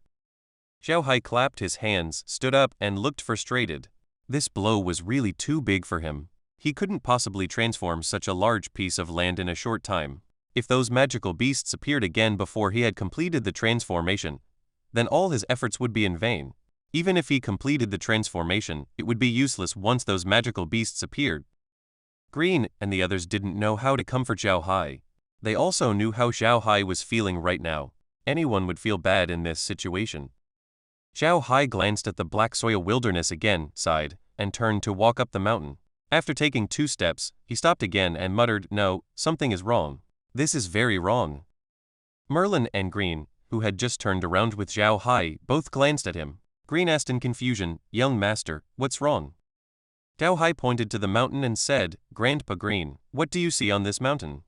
Zhao Hai clapped his hands, stood up, and looked frustrated. This blow was really too big for him. He couldn't possibly transform such a large piece of land in a short time. If those magical beasts appeared again before he had completed the transformation, then all his efforts would be in vain. Even if he completed the transformation, it would be useless once those magical beasts appeared. Green and the others didn't know how to comfort Zhao Hai. They also knew how Zhao Hai was feeling right now. Anyone would feel bad in this situation. Zhao Hai glanced at the black soil wilderness again, sighed, and turned to walk up the mountain. After taking 2 steps, he stopped again and muttered, "No, something is wrong. This is very wrong." Merlin and Green, who had just turned around with Zhao Hai, both glanced at him. Green asked in confusion, "Young master, what's wrong?" Zhao Hai pointed to the mountain and said, "Grandpa Green, what do you see on this mountain?"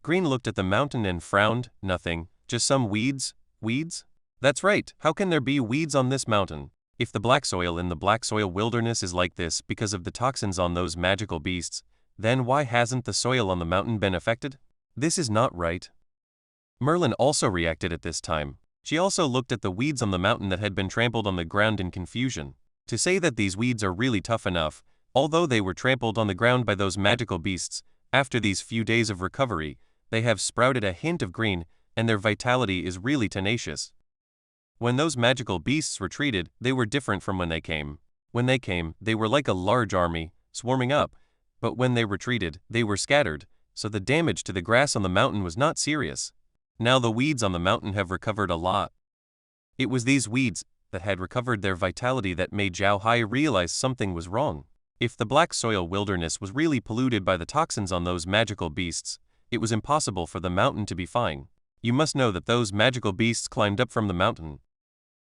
Green looked at the mountain and frowned, "Nothing, just some weeds." "Weeds? That's right, how can there be weeds on this mountain? If the black soil in the black soil wilderness is like this because of the toxins on those magical beasts, then why hasn't the soil on the mountain been affected? This is not right." Merlin also reacted at this time. She also looked at the weeds on the mountain that had been trampled on the ground in confusion. To say that these weeds are really tough enough, although they were trampled on the ground by those magical beasts, after these few days of recovery, they have sprouted a hint of green, and their vitality is really tenacious. When those magical beasts retreated, they were different from when they came. When they came, they were like a large army, swarming up, but when they retreated, they were scattered, so the damage to the grass on the mountain was not serious. Now the weeds on the mountain have recovered a lot. It was these weeds that had recovered their vitality that made Zhao Hai realize something was wrong. If the black soil wilderness was really polluted by the toxins on those magical beasts, it was impossible for the mountain to be fine. You must know that those magical beasts climbed up from the mountain.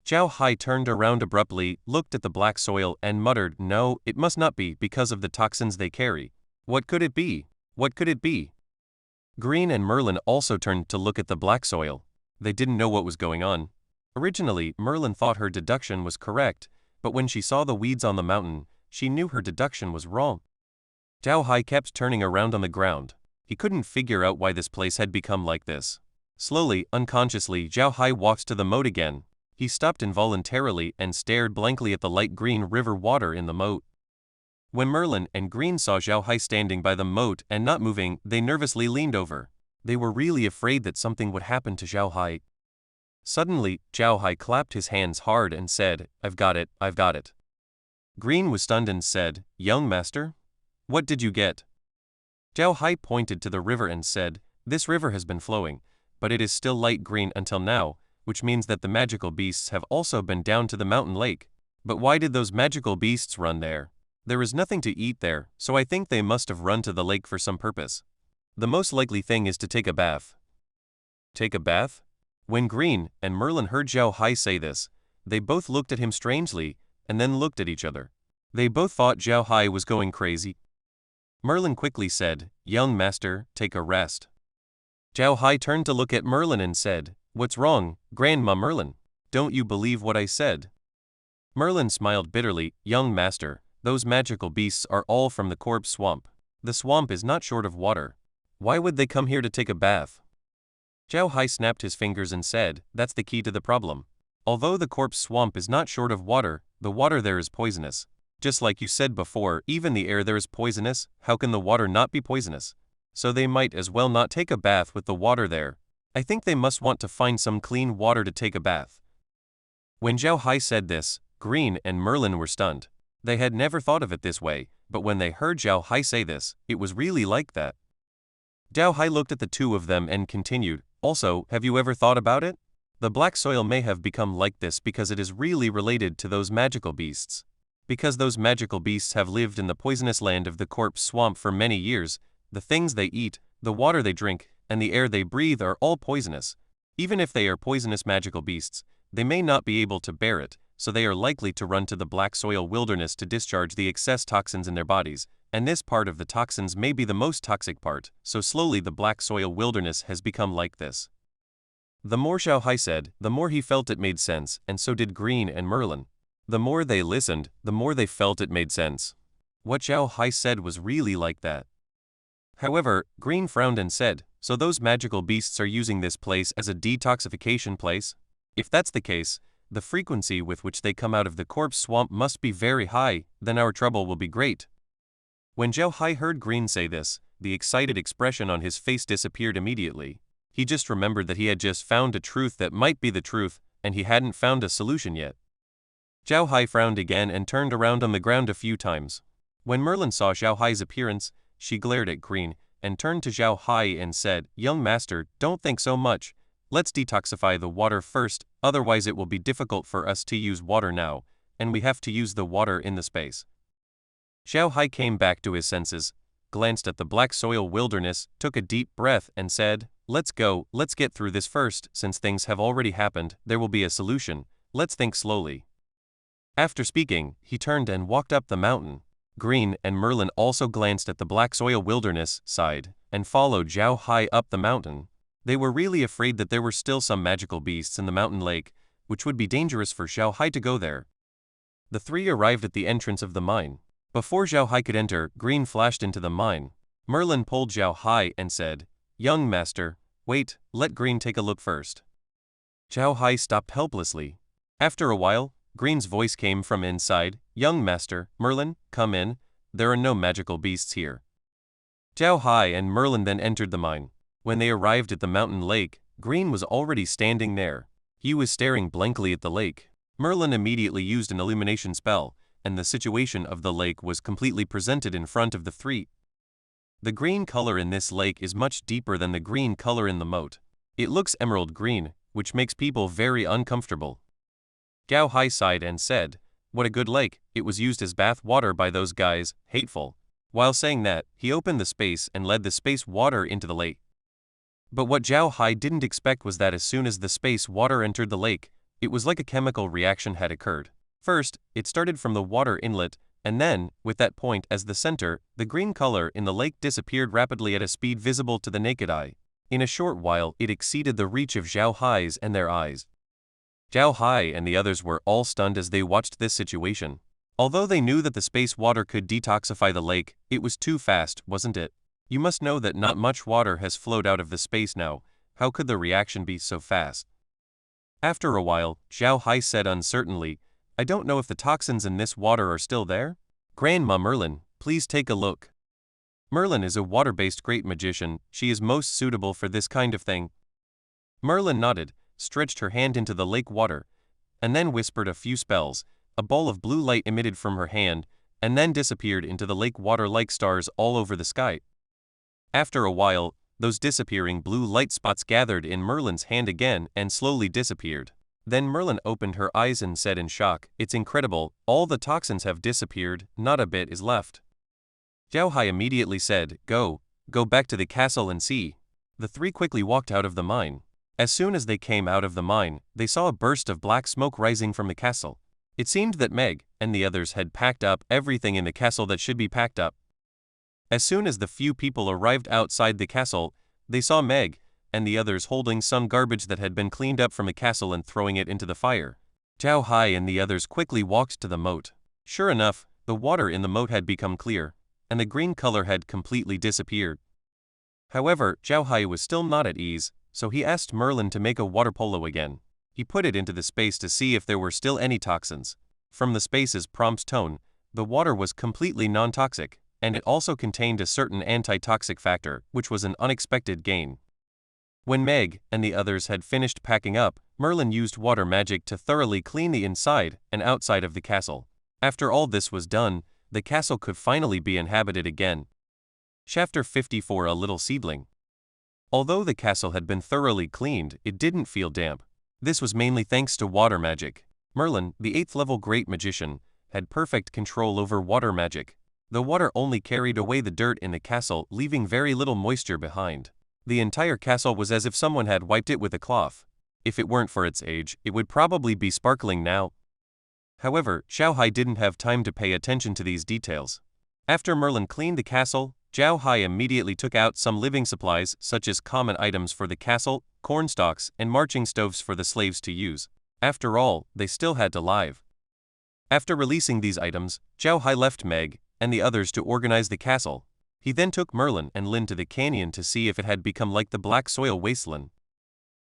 Zhao Hai turned around abruptly, looked at the black soil, and muttered, "No, it must not be because of the toxins they carry. What could it be? What could it be?" Green and Merlin also turned to look at the black soil. They didn't know what was going on. Originally, Merlin thought her deduction was correct, but when she saw the weeds on the mountain, she knew her deduction was wrong. Zhao Hai kept turning around on the ground. He couldn't figure out why this place had become like this. Slowly, unconsciously, Zhao Hai walked to the moat again. He stopped involuntarily and stared blankly at the light green river water in the moat. When Merlin and Green saw Zhao Hai standing by the moat and not moving, they nervously leaned over. They were really afraid that something would happen to Zhao Hai. Suddenly, Zhao Hai clapped his hands hard and said, "I've got it, I've got it." Green was stunned and said, "Young master? What did you get?" Zhao Hai pointed to the river and said, "This river has been flowing, but it is still light green until now, which means that the magical beasts have also been down to the mountain lake. But why did those magical beasts run there? There is nothing to eat there, so I think they must have run to the lake for some purpose. The most likely thing is to take a bath." Take a bath? When Green and Merlin heard Zhao Hai say this, they both looked at him strangely, and then looked at each other. They both thought Zhao Hai was going crazy. Merlin quickly said, "Young master, take a rest." Zhao Hai turned to look at Merlin and said, "What's wrong, Grandma Merlin? Don't you believe what I said?" Merlin smiled bitterly, "Young master, those magical beasts are all from the corpse swamp. The swamp is not short of water. Why would they come here to take a bath?" Zhao Hai snapped his fingers and said, "That's the key to the problem. Although the corpse swamp is not short of water, the water there is poisonous. Just like you said before, even the air there is poisonous, how can the water not be poisonous? So they might as well not take a bath with the water there. I think they must want to find some clean water to take a bath." When Zhao Hai said this, Green and Merlin were stunned. They had never thought of it this way, but when they heard Zhao Hai say this, it was really like that. Zhao Hai looked at the two of them and continued, "Also, have you ever thought about it? The black soil may have become like this because it is really related to those magical beasts. Because those magical beasts have lived in the poisonous land of the corpse swamp for many years, the things they eat, the water they drink, and the air they breathe are all poisonous. Even if they are poisonous magical beasts, they may not be able to bear it, so they are likely to run to the black soil wilderness to discharge the excess toxins in their bodies, and this part of the toxins may be the most toxic part, so slowly the black soil wilderness has become like this." The more Zhao Hai said, the more he felt it made sense, and so did Green and Merlin. The more they listened, the more they felt it made sense. What Zhao Hai said was really like that. However, Green frowned and said, "So those magical beasts are using this place as a detoxification place? If that's the case, the frequency with which they come out of the corpse swamp must be very high, then our trouble will be great." When Zhao Hai heard Green say this, the excited expression on his face disappeared immediately. He just remembered that he had just found a truth that might be the truth, and he hadn't found a solution yet. Zhao Hai frowned again and turned around on the ground a few times. When Merlin saw Zhao Hai's appearance, she glared at Green, and turned to Zhao Hai and said, "Young master, don't think so much. Let's detoxify the water first, otherwise it will be difficult for us to use water now, and we have to use the water in the space." Zhao Hai came back to his senses, glanced at the black soil wilderness, took a deep breath, and said, "Let's go, let's get through this first, since things have already happened, there will be a solution, let's think slowly." After speaking, he turned and walked up the mountain. Green and Merlin also glanced at the black soil wilderness, sighed, and followed Zhao Hai up the mountain. They were really afraid that there were still some magical beasts in the mountain lake, which would be dangerous for Zhao Hai to go there. The three arrived at the entrance of the mine. Before Zhao Hai could enter, Green flashed into the mine. Merlin pulled Zhao Hai and said, "Young master, wait, let Green take a look first." Zhao Hai stopped helplessly. After a while, Green's voice came from inside, "Young master, Merlin, come in, there are no magical beasts here." Zhao Hai and Merlin then entered the mine. When they arrived at the mountain lake, Green was already standing there. He was staring blankly at the lake. Merlin immediately used an illumination spell, and the situation of the lake was completely presented in front of the three. The green color in this lake is much deeper than the green color in the moat. It looks emerald green, which makes people very uncomfortable. Zhao Hai sighed and said, "What a good lake, it was used as bath water by those guys, hateful." While saying that, he opened the space and led the space water into the lake. But what Zhao Hai didn't expect was that as soon as the space water entered the lake, it was like a chemical reaction had occurred. First, it started from the water inlet, and then, with that point as the center, the green color in the lake disappeared rapidly at a speed visible to the naked eye. In a short while, it exceeded the reach of Zhao Hai's and their eyes. Zhao Hai and the others were all stunned as they watched this situation. Although they knew that the space water could detoxify the lake, it was too fast, wasn't it? You must know that not much water has flowed out of the space now. How could the reaction be so fast? After a while, Zhao Hai said uncertainly, "I don't know if the toxins in this water are still there." "Grandma Merlin, please take a look." Merlin is a water-based great magician. She is most suitable for this kind of thing. Merlin nodded, stretched her hand into the lake water, and then whispered a few spells. A ball of blue light emitted from her hand, and then disappeared into the lake water like stars all over the sky. After a while, those disappearing blue light spots gathered in Merlin's hand again and slowly disappeared. Then Merlin opened her eyes and said in shock, "It's incredible, all the toxins have disappeared, not a bit is left." Zhao Hai immediately said, Go back to the castle and see." The three quickly walked out of the mine. As soon as they came out of the mine, they saw a burst of black smoke rising from the castle. It seemed that Meg and the others had packed up everything in the castle that should be packed up. As soon as the few people arrived outside the castle, they saw Meg and the others holding some garbage that had been cleaned up from the castle and throwing it into the fire. Zhao Hai and the others quickly walked to the moat. Sure enough, the water in the moat had become clear, and the green color had completely disappeared. However, Zhao Hai was still not at ease, so he asked Merlin to make a water polo again. He put it into the space to see if there were still any toxins. From the space's prompt tone, the water was completely non-toxic, and it also contained a certain anti-toxic factor, which was an unexpected gain. When Meg and the others had finished packing up, Merlin used water magic to thoroughly clean the inside and outside of the castle. After all this was done, the castle could finally be inhabited again. Chapter 54: A Little Seedling. Although the castle had been thoroughly cleaned, it didn't feel damp. This was mainly thanks to water magic. Merlin, the 8th level great magician, had perfect control over water magic. The water only carried away the dirt in the castle, leaving very little moisture behind. The entire castle was as if someone had wiped it with a cloth. If it weren't for its age, it would probably be sparkling now. However, Zhao Hai didn't have time to pay attention to these details. After Merlin cleaned the castle, Zhao Hai immediately took out some living supplies such as common items for the castle, cornstalks, and marching stoves for the slaves to use. After all, they still had to live. After releasing these items, Zhao Hai left Meg and the others to organize the castle. He then took Merlin and Lin to the canyon to see if it had become like the black soil wasteland.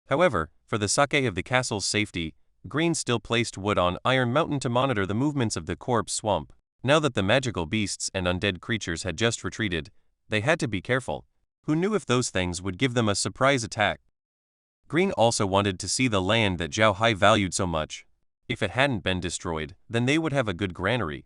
However, for the sake of the castle's safety, Green still placed wood on Iron Mountain to monitor the movements of the corpse swamp. Now that the magical beasts and undead creatures had just retreated, they had to be careful. Who knew if those things would give them a surprise attack? Green also wanted to see the land that Zhao Hai valued so much. If it hadn't been destroyed, then they would have a good granary.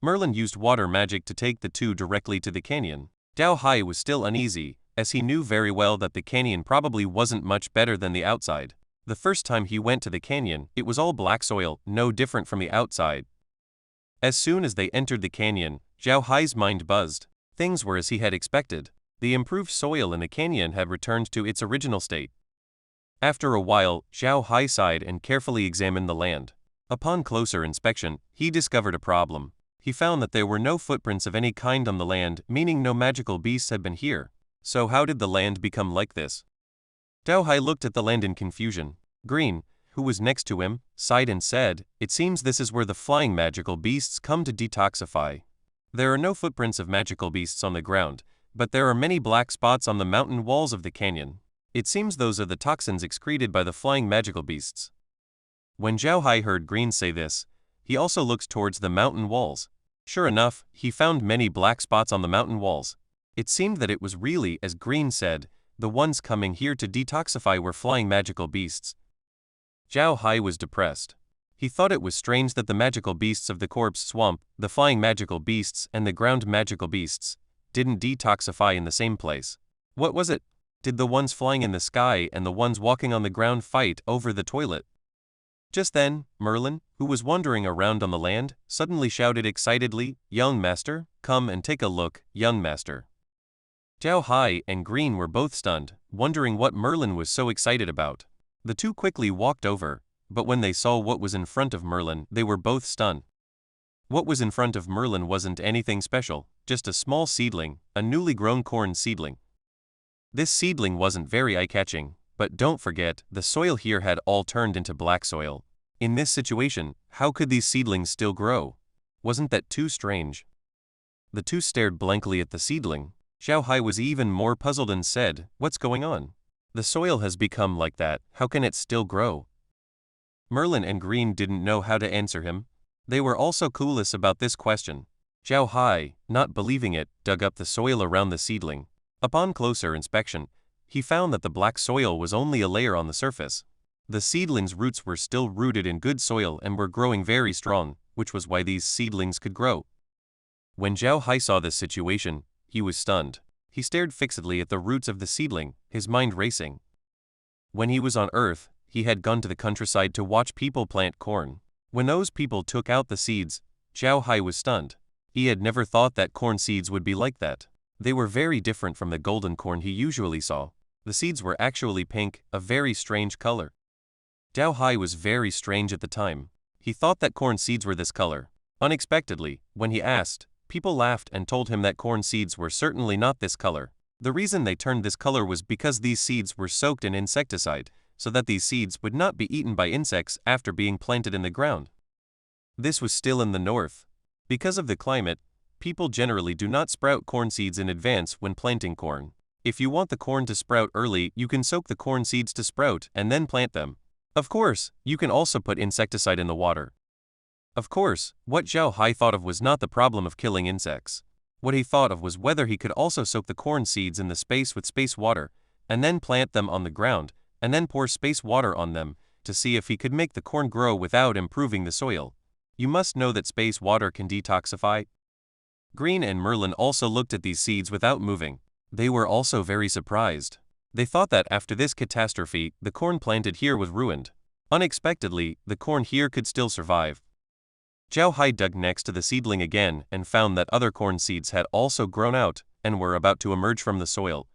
Merlin used water magic to take the two directly to the canyon. Zhao Hai was still uneasy, as he knew very well that the canyon probably wasn't much better than the outside. The first time he went to the canyon, it was all black soil, no different from the outside. As soon as they entered the canyon, Zhao Hai's mind buzzed. Things were as he had expected. The improved soil in the canyon had returned to its original state. After a while, Zhao Hai sighed and carefully examined the land. Upon closer inspection, he discovered a problem. He found that there were no footprints of any kind on the land, meaning no magical beasts had been here. So how did the land become like this? Zhao Hai looked at the land in confusion. Green, who was next to him, sighed and said, "It seems this is where the flying magical beasts come to detoxify." There are no footprints of magical beasts on the ground, but there are many black spots on the mountain walls of the canyon. It seems those are the toxins excreted by the flying magical beasts. When Zhao Hai heard Green say this, he also looked towards the mountain walls. Sure enough, he found many black spots on the mountain walls. It seemed that it was really, as Green said, the ones coming here to detoxify were flying magical beasts. Zhao Hai was depressed. He thought it was strange that the magical beasts of the corpse swamp, the flying magical beasts and the ground magical beasts, didn't detoxify in the same place. What was it? Did the ones flying in the sky and the ones walking on the ground fight over the toilet? Just then, Merlin, who was wandering around on the land, suddenly shouted excitedly, "Young master, come and take a look, young master." Zhao Hai and Green were both stunned, wondering what Merlin was so excited about. The two quickly walked over, but when they saw what was in front of Merlin, they were both stunned. What was in front of Merlin wasn't anything special, just a small seedling, a newly grown corn seedling. This seedling wasn't very eye-catching, but don't forget, the soil here had all turned into black soil. In this situation, how could these seedlings still grow? Wasn't that too strange? The two stared blankly at the seedling. Zhao Hai was even more puzzled and said, "What's going on? The soil has become like that, how can it still grow?" Merlin and Green didn't know how to answer him. They were also clueless about this question. Zhao Hai, not believing it, dug up the soil around the seedling. Upon closer inspection, he found that the black soil was only a layer on the surface. The seedling's roots were still rooted in good soil and were growing very strong, which was why these seedlings could grow. When Zhao Hai saw this situation, he was stunned. He stared fixedly at the roots of the seedling, his mind racing. When he was on Earth, he had gone to the countryside to watch people plant corn. When those people took out the seeds, Zhao Hai was stunned. He had never thought that corn seeds would be like that. They were very different from the golden corn he usually saw. The seeds were actually pink, a very strange color. Zhao Hai was very strange at the time. He thought that corn seeds were this color. Unexpectedly, when he asked, people laughed and told him that corn seeds were certainly not this color. The reason they turned this color was because these seeds were soaked in insecticide, so that these seeds would not be eaten by insects after being planted in the ground. This was still in the north. Because of the climate, people generally do not sprout corn seeds in advance when planting corn. If you want the corn to sprout early, you can soak the corn seeds to sprout and then plant them. Of course, you can also put insecticide in the water. Of course, what Zhao Hai thought of was not the problem of killing insects. What he thought of was whether he could also soak the corn seeds in the space with space water, and then plant them on the ground, and then pour space water on them, to see if he could make the corn grow without improving the soil. You must know that space water can detoxify. Green and Merlin also looked at these seeds without moving. They were also very surprised. They thought that after this catastrophe, the corn planted here was ruined. Unexpectedly, the corn here could still survive. Zhao Hai dug next to the seedling again and found that other corn seeds had also grown out and were about to emerge from the soil.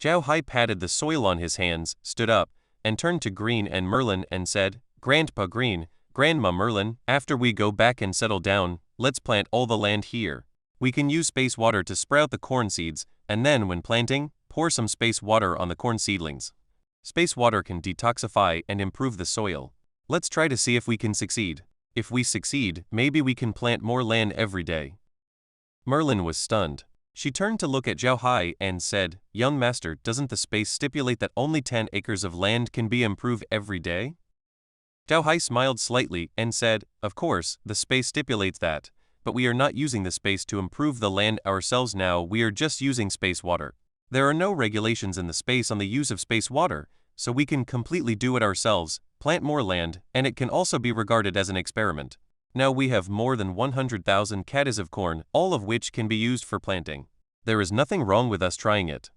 Zhao Hai patted the soil on his hands, stood up, and turned to Green and Merlin and said, "Grandpa Green, Grandma Merlin, after we go back and settle down, let's plant all the land here. We can use space water to sprout the corn seeds, and then when planting, pour some space water on the corn seedlings. Space water can detoxify and improve the soil. Let's try to see if we can succeed. If we succeed, maybe we can plant more land every day." Merlin was stunned. She turned to look at Zhao Hai and said, "Young master, doesn't the space stipulate that only 10 acres of land can be improved every day?" Zhao Hai smiled slightly and said, "Of course, the space stipulates that, but we are not using the space to improve the land ourselves now, we are just using space water. There are no regulations in the space on the use of space water, so we can completely do it ourselves, plant more land, and it can also be regarded as an experiment. Now we have more than 100,000 caddies of corn, all of which can be used for planting. There is nothing wrong with us trying it."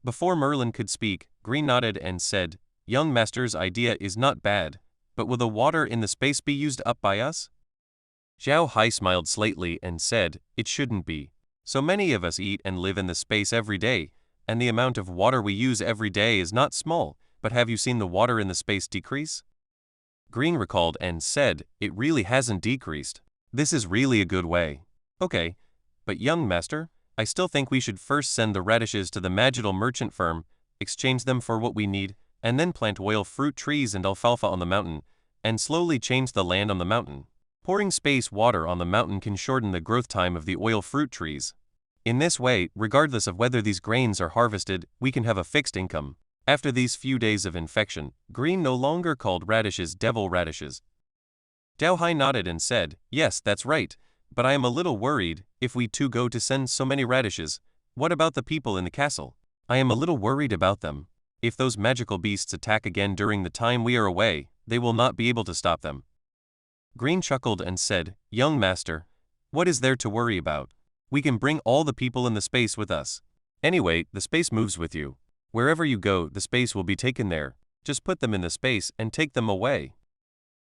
Before Merlin could speak, Green nodded and said, "Young master's idea is not bad, but will the water in the space be used up by us?" Zhao Hai smiled slightly and said, "It shouldn't be. So many of us eat and live in the space every day, and the amount of water we use every day is not small, but have you seen the water in the space decrease?" Green recalled and said, "It really hasn't decreased. This is really a good way." "Okay, but young master, I still think we should first send the radishes to the magical merchant firm, exchange them for what we need, and then plant oil fruit trees and alfalfa on the mountain, and slowly change the land on the mountain. Pouring space water on the mountain can shorten the growth time of the oil fruit trees. In this way, regardless of whether these grains are harvested, we can have a fixed income." After these few days of infection, Green no longer called radishes devil radishes. Zhao Hai nodded and said, "Yes, that's right, but I am a little worried, if we too go to send so many radishes, what about the people in the castle? I am a little worried about them. If those magical beasts attack again during the time we are away, they will not be able to stop them. Green chuckled and said, "Young master, what is there to worry about? We can bring all the people in the space with us. Anyway, the space moves with you. Wherever you go, the space will be taken there. Just put them in the space and take them away."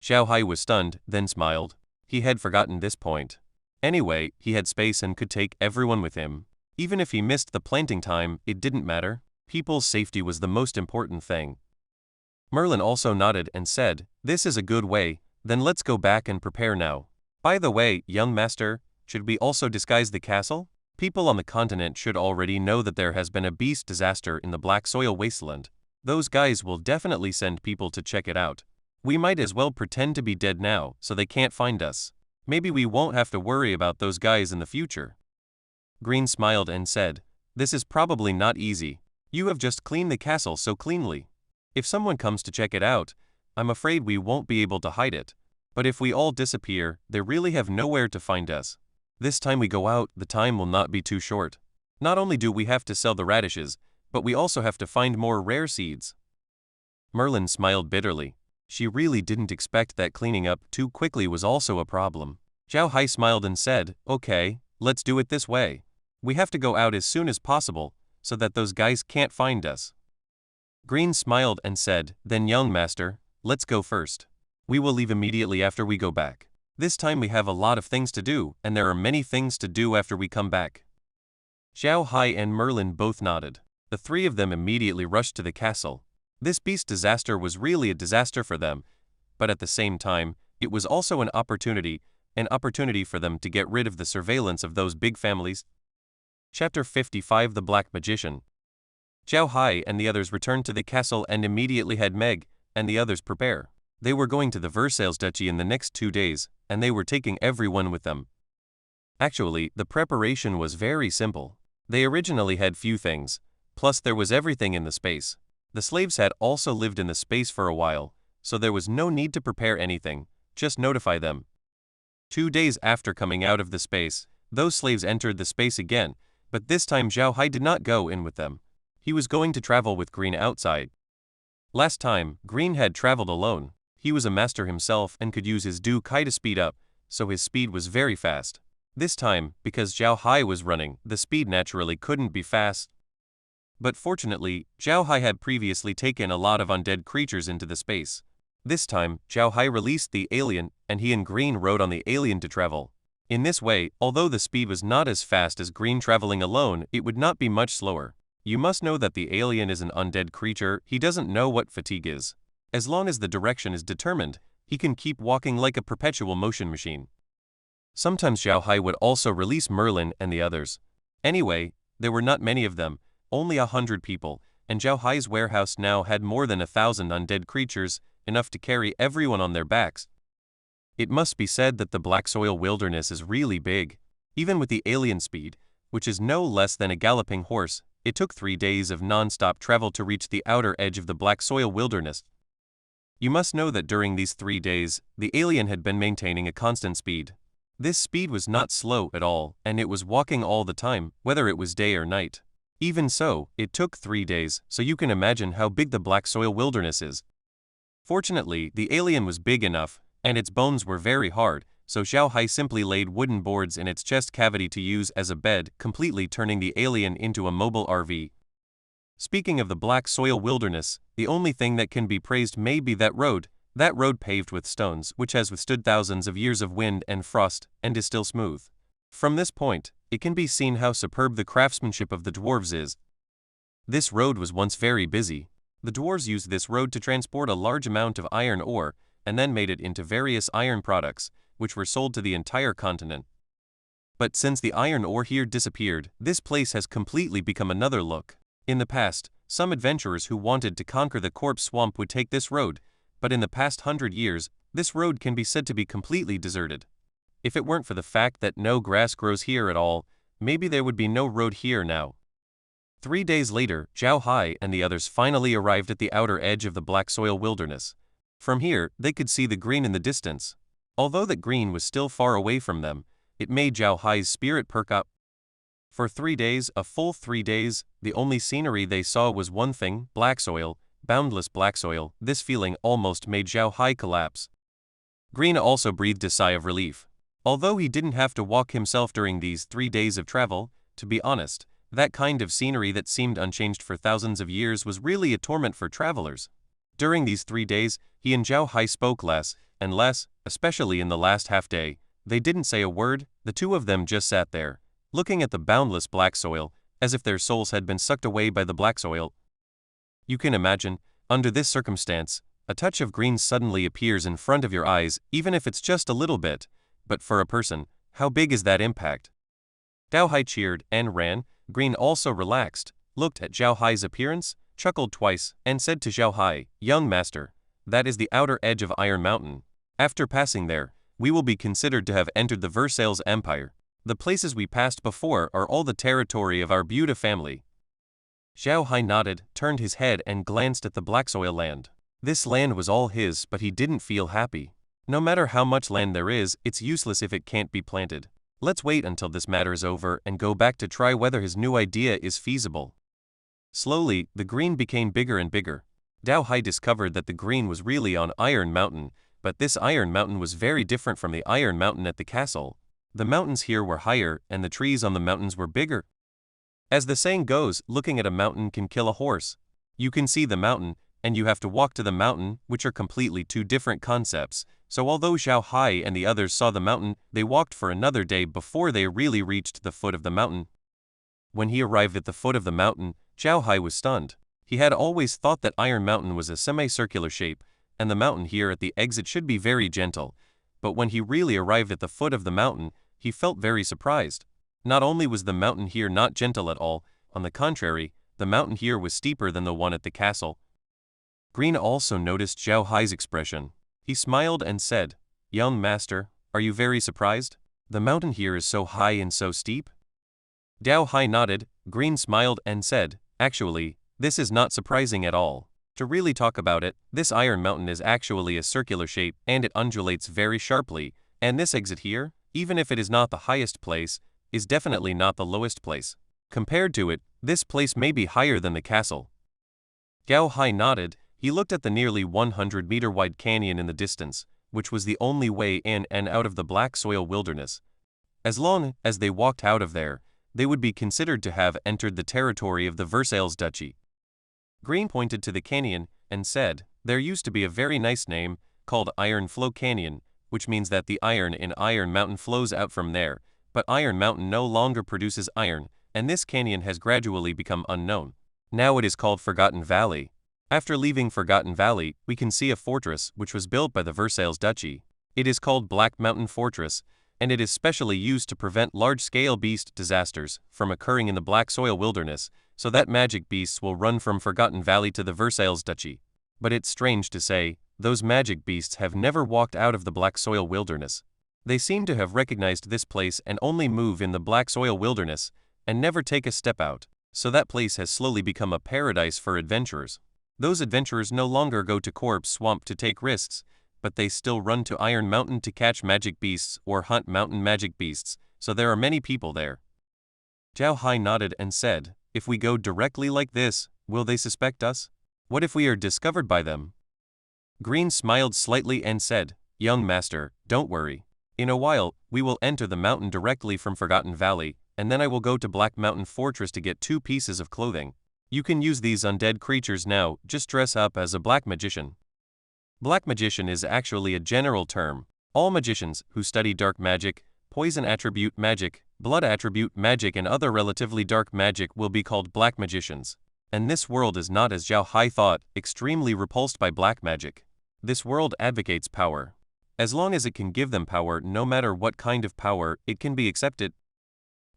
Zhao Hai was stunned, then smiled. He had forgotten this point. Anyway, he had space and could take everyone with him. Even if he missed the planting time, it didn't matter. People's safety was the most important thing. Merlin also nodded and said, "This is a good way, then let's go back and prepare now. By the way, young master, should we also disguise the castle? People on the continent should already know that there has been a beast disaster in the black soil wasteland. Those guys will definitely send people to check it out. We might as well pretend to be dead now so they can't find us. Maybe we won't have to worry about those guys in the future." Green smiled and said, "This is probably not easy. You have just cleaned the castle so cleanly. If someone comes to check it out, I'm afraid we won't be able to hide it. But if we all disappear, they really have nowhere to find us. This time we go out, the time will not be too short. Not only do we have to sell the radishes, but we also have to find more rare seeds." Merlin smiled bitterly. She really didn't expect that cleaning up too quickly was also a problem. Zhao Hai smiled and said, "Okay, let's do it this way. We have to go out as soon as possible, so that those guys can't find us." Green smiled and said, "Then young master, let's go first. We will leave immediately after we go back. This time we have a lot of things to do, and there are many things to do after we come back." Zhao Hai and Merlin both nodded. The three of them immediately rushed to the castle. This beast disaster was really a disaster for them, but at the same time, it was also an opportunity for them to get rid of the surveillance of those big families. Chapter 55 The Black Magician. Zhao Hai and the others returned to the castle and immediately had Meg and the others prepare. They were going to the Versailles Duchy in the next 2 days, and they were taking everyone with them. Actually, the preparation was very simple. They originally had few things, plus there was everything in the space. The slaves had also lived in the space for a while, so there was no need to prepare anything, just notify them. 2 days after coming out of the space, those slaves entered the space again, but this time Zhao Hai did not go in with them. He was going to travel with Green outside. Last time, Green had traveled alone. He was a master himself and could use his Kai to speed up, so his speed was very fast. This time, because Zhao Hai was running, the speed naturally couldn't be fast. But fortunately, Zhao Hai had previously taken a lot of undead creatures into the space. This time, Zhao Hai released the alien, and he and Green rode on the alien to travel. In this way, although the speed was not as fast as Green traveling alone, it would not be much slower. You must know that the alien is an undead creature, he doesn't know what fatigue is. As long as the direction is determined, he can keep walking like a perpetual motion machine. Sometimes Zhao Hai would also release Merlin and the others. Anyway, there were not many of them, only 100 people, and Zhao Hai's warehouse now had more than 1,000 undead creatures, enough to carry everyone on their backs. It must be said that the black soil wilderness is really big. Even with the alien speed, which is no less than a galloping horse, it took 3 days of non-stop travel to reach the outer edge of the black soil wilderness. You must know that during these 3 days, the alien had been maintaining a constant speed. This speed was not slow at all, and it was walking all the time, whether it was day or night. Even so, it took 3 days, so you can imagine how big the black soil wilderness is. Fortunately, the alien was big enough, and its bones were very hard, so Zhao Hai simply laid wooden boards in its chest cavity to use as a bed, completely turning the alien into a mobile RV. Speaking of the black soil wilderness, the only thing that can be praised may be that road paved with stones, which has withstood thousands of years of wind and frost, and is still smooth. From this point, it can be seen how superb the craftsmanship of the dwarves is. This road was once very busy. The dwarves used this road to transport a large amount of iron ore, and then made it into various iron products, which were sold to the entire continent. But since the iron ore here disappeared, this place has completely become another look. In the past, some adventurers who wanted to conquer the corpse swamp would take this road, but in the past 100 years, this road can be said to be completely deserted. If it weren't for the fact that no grass grows here at all, maybe there would be no road here now. 3 days later, Zhao Hai and the others finally arrived at the outer edge of the black soil wilderness. From here, they could see the green in the distance. Although that green was still far away from them, it made Zhao Hai's spirit perk up. For 3 days, a full 3 days, the only scenery they saw was one thing, black soil, boundless black soil. This feeling almost made Zhao Hai collapse. Green also breathed a sigh of relief. Although he didn't have to walk himself during these 3 days of travel, to be honest, that kind of scenery that seemed unchanged for thousands of years was really a torment for travelers. During these 3 days, he and Zhao Hai spoke less and less, especially in the last half day. They didn't say a word, the two of them just sat there, looking at the boundless black soil, as if their souls had been sucked away by the black soil. You can imagine, under this circumstance, a touch of green suddenly appears in front of your eyes, even if it's just a little bit. But for a person, how big is that impact? Zhao Hai cheered and ran. Green also relaxed, looked at Zhao Hai's appearance, chuckled twice, and said to Zhao Hai, "Young master, that is the outer edge of Iron Mountain. After passing there, we will be considered to have entered the Versailles Empire. The places we passed before are all the territory of our Buddha family." Zhao Hai nodded, turned his head and glanced at the black soil land. This land was all his, but he didn't feel happy. No matter how much land there is, it's useless if it can't be planted. Let's wait until this matter is over and go back to try whether his new idea is feasible. Slowly, the green became bigger and bigger. Zhao Hai discovered that the green was really on Iron Mountain, but this Iron Mountain was very different from the Iron Mountain at the castle. The mountains here were higher, and the trees on the mountains were bigger. As the saying goes, looking at a mountain can kill a horse. You can see the mountain, and you have to walk to the mountain, which are completely two different concepts. So although Zhao Hai and the others saw the mountain, they walked for another day before they really reached the foot of the mountain. When he arrived at the foot of the mountain, Zhao Hai was stunned. He had always thought that Iron Mountain was a semicircular shape, and the mountain here at the exit should be very gentle. But when he really arrived at the foot of the mountain, he felt very surprised. Not only was the mountain here not gentle at all, on the contrary, the mountain here was steeper than the one at the castle. Green also noticed Zhao Hai's expression. He smiled and said, "Young master, are you very surprised? The mountain here is so high and so steep?" Zhao Hai nodded. Green smiled and said, "Actually, this is not surprising at all. To really talk about it, this Iron Mountain is actually a circular shape and it undulates very sharply, and this exit here, even if it is not the highest place, is definitely not the lowest place. Compared to it, this place may be higher than the castle." Zhao Hai nodded. He looked at the nearly 100-meter wide canyon in the distance, which was the only way in and out of the black soil wilderness. As long as they walked out of there, they would be considered to have entered the territory of the Versailles Duchy. Green pointed to the canyon and said, "There used to be a very nice name, called Iron Flow Canyon, which means that the iron in Iron Mountain flows out from there, but Iron Mountain no longer produces iron, and this canyon has gradually become unknown. Now it is called Forgotten Valley. After leaving Forgotten Valley, we can see a fortress which was built by the Versailles Duchy. It is called Black Mountain Fortress, and it is specially used to prevent large-scale beast disasters from occurring in the black soil wilderness, so that magic beasts will run from Forgotten Valley to the Versailles Duchy. But it's strange to say, those magic beasts have never walked out of the black soil wilderness. They seem to have recognized this place and only move in the black soil wilderness, and never take a step out, so that place has slowly become a paradise for adventurers. Those adventurers no longer go to Corpse Swamp to take risks, but they still run to Iron Mountain to catch magic beasts or hunt mountain magic beasts, so there are many people there." Zhao Hai nodded and said, "If we go directly like this, will they suspect us? What if we are discovered by them?" Green smiled slightly and said, "Young master, don't worry. In a while, we will enter the mountain directly from Forgotten Valley, and then I will go to Black Mountain Fortress to get 2 pieces of clothing. You can use these undead creatures now, just dress up as a black magician." Black magician is actually a general term. All magicians who study dark magic, poison attribute magic, blood attribute magic and other relatively dark magic will be called black magicians. And this world is not, as Zhao Hai thought, extremely repulsed by black magic. This world advocates power. As long as it can give them power, no matter what kind of power, it can be accepted.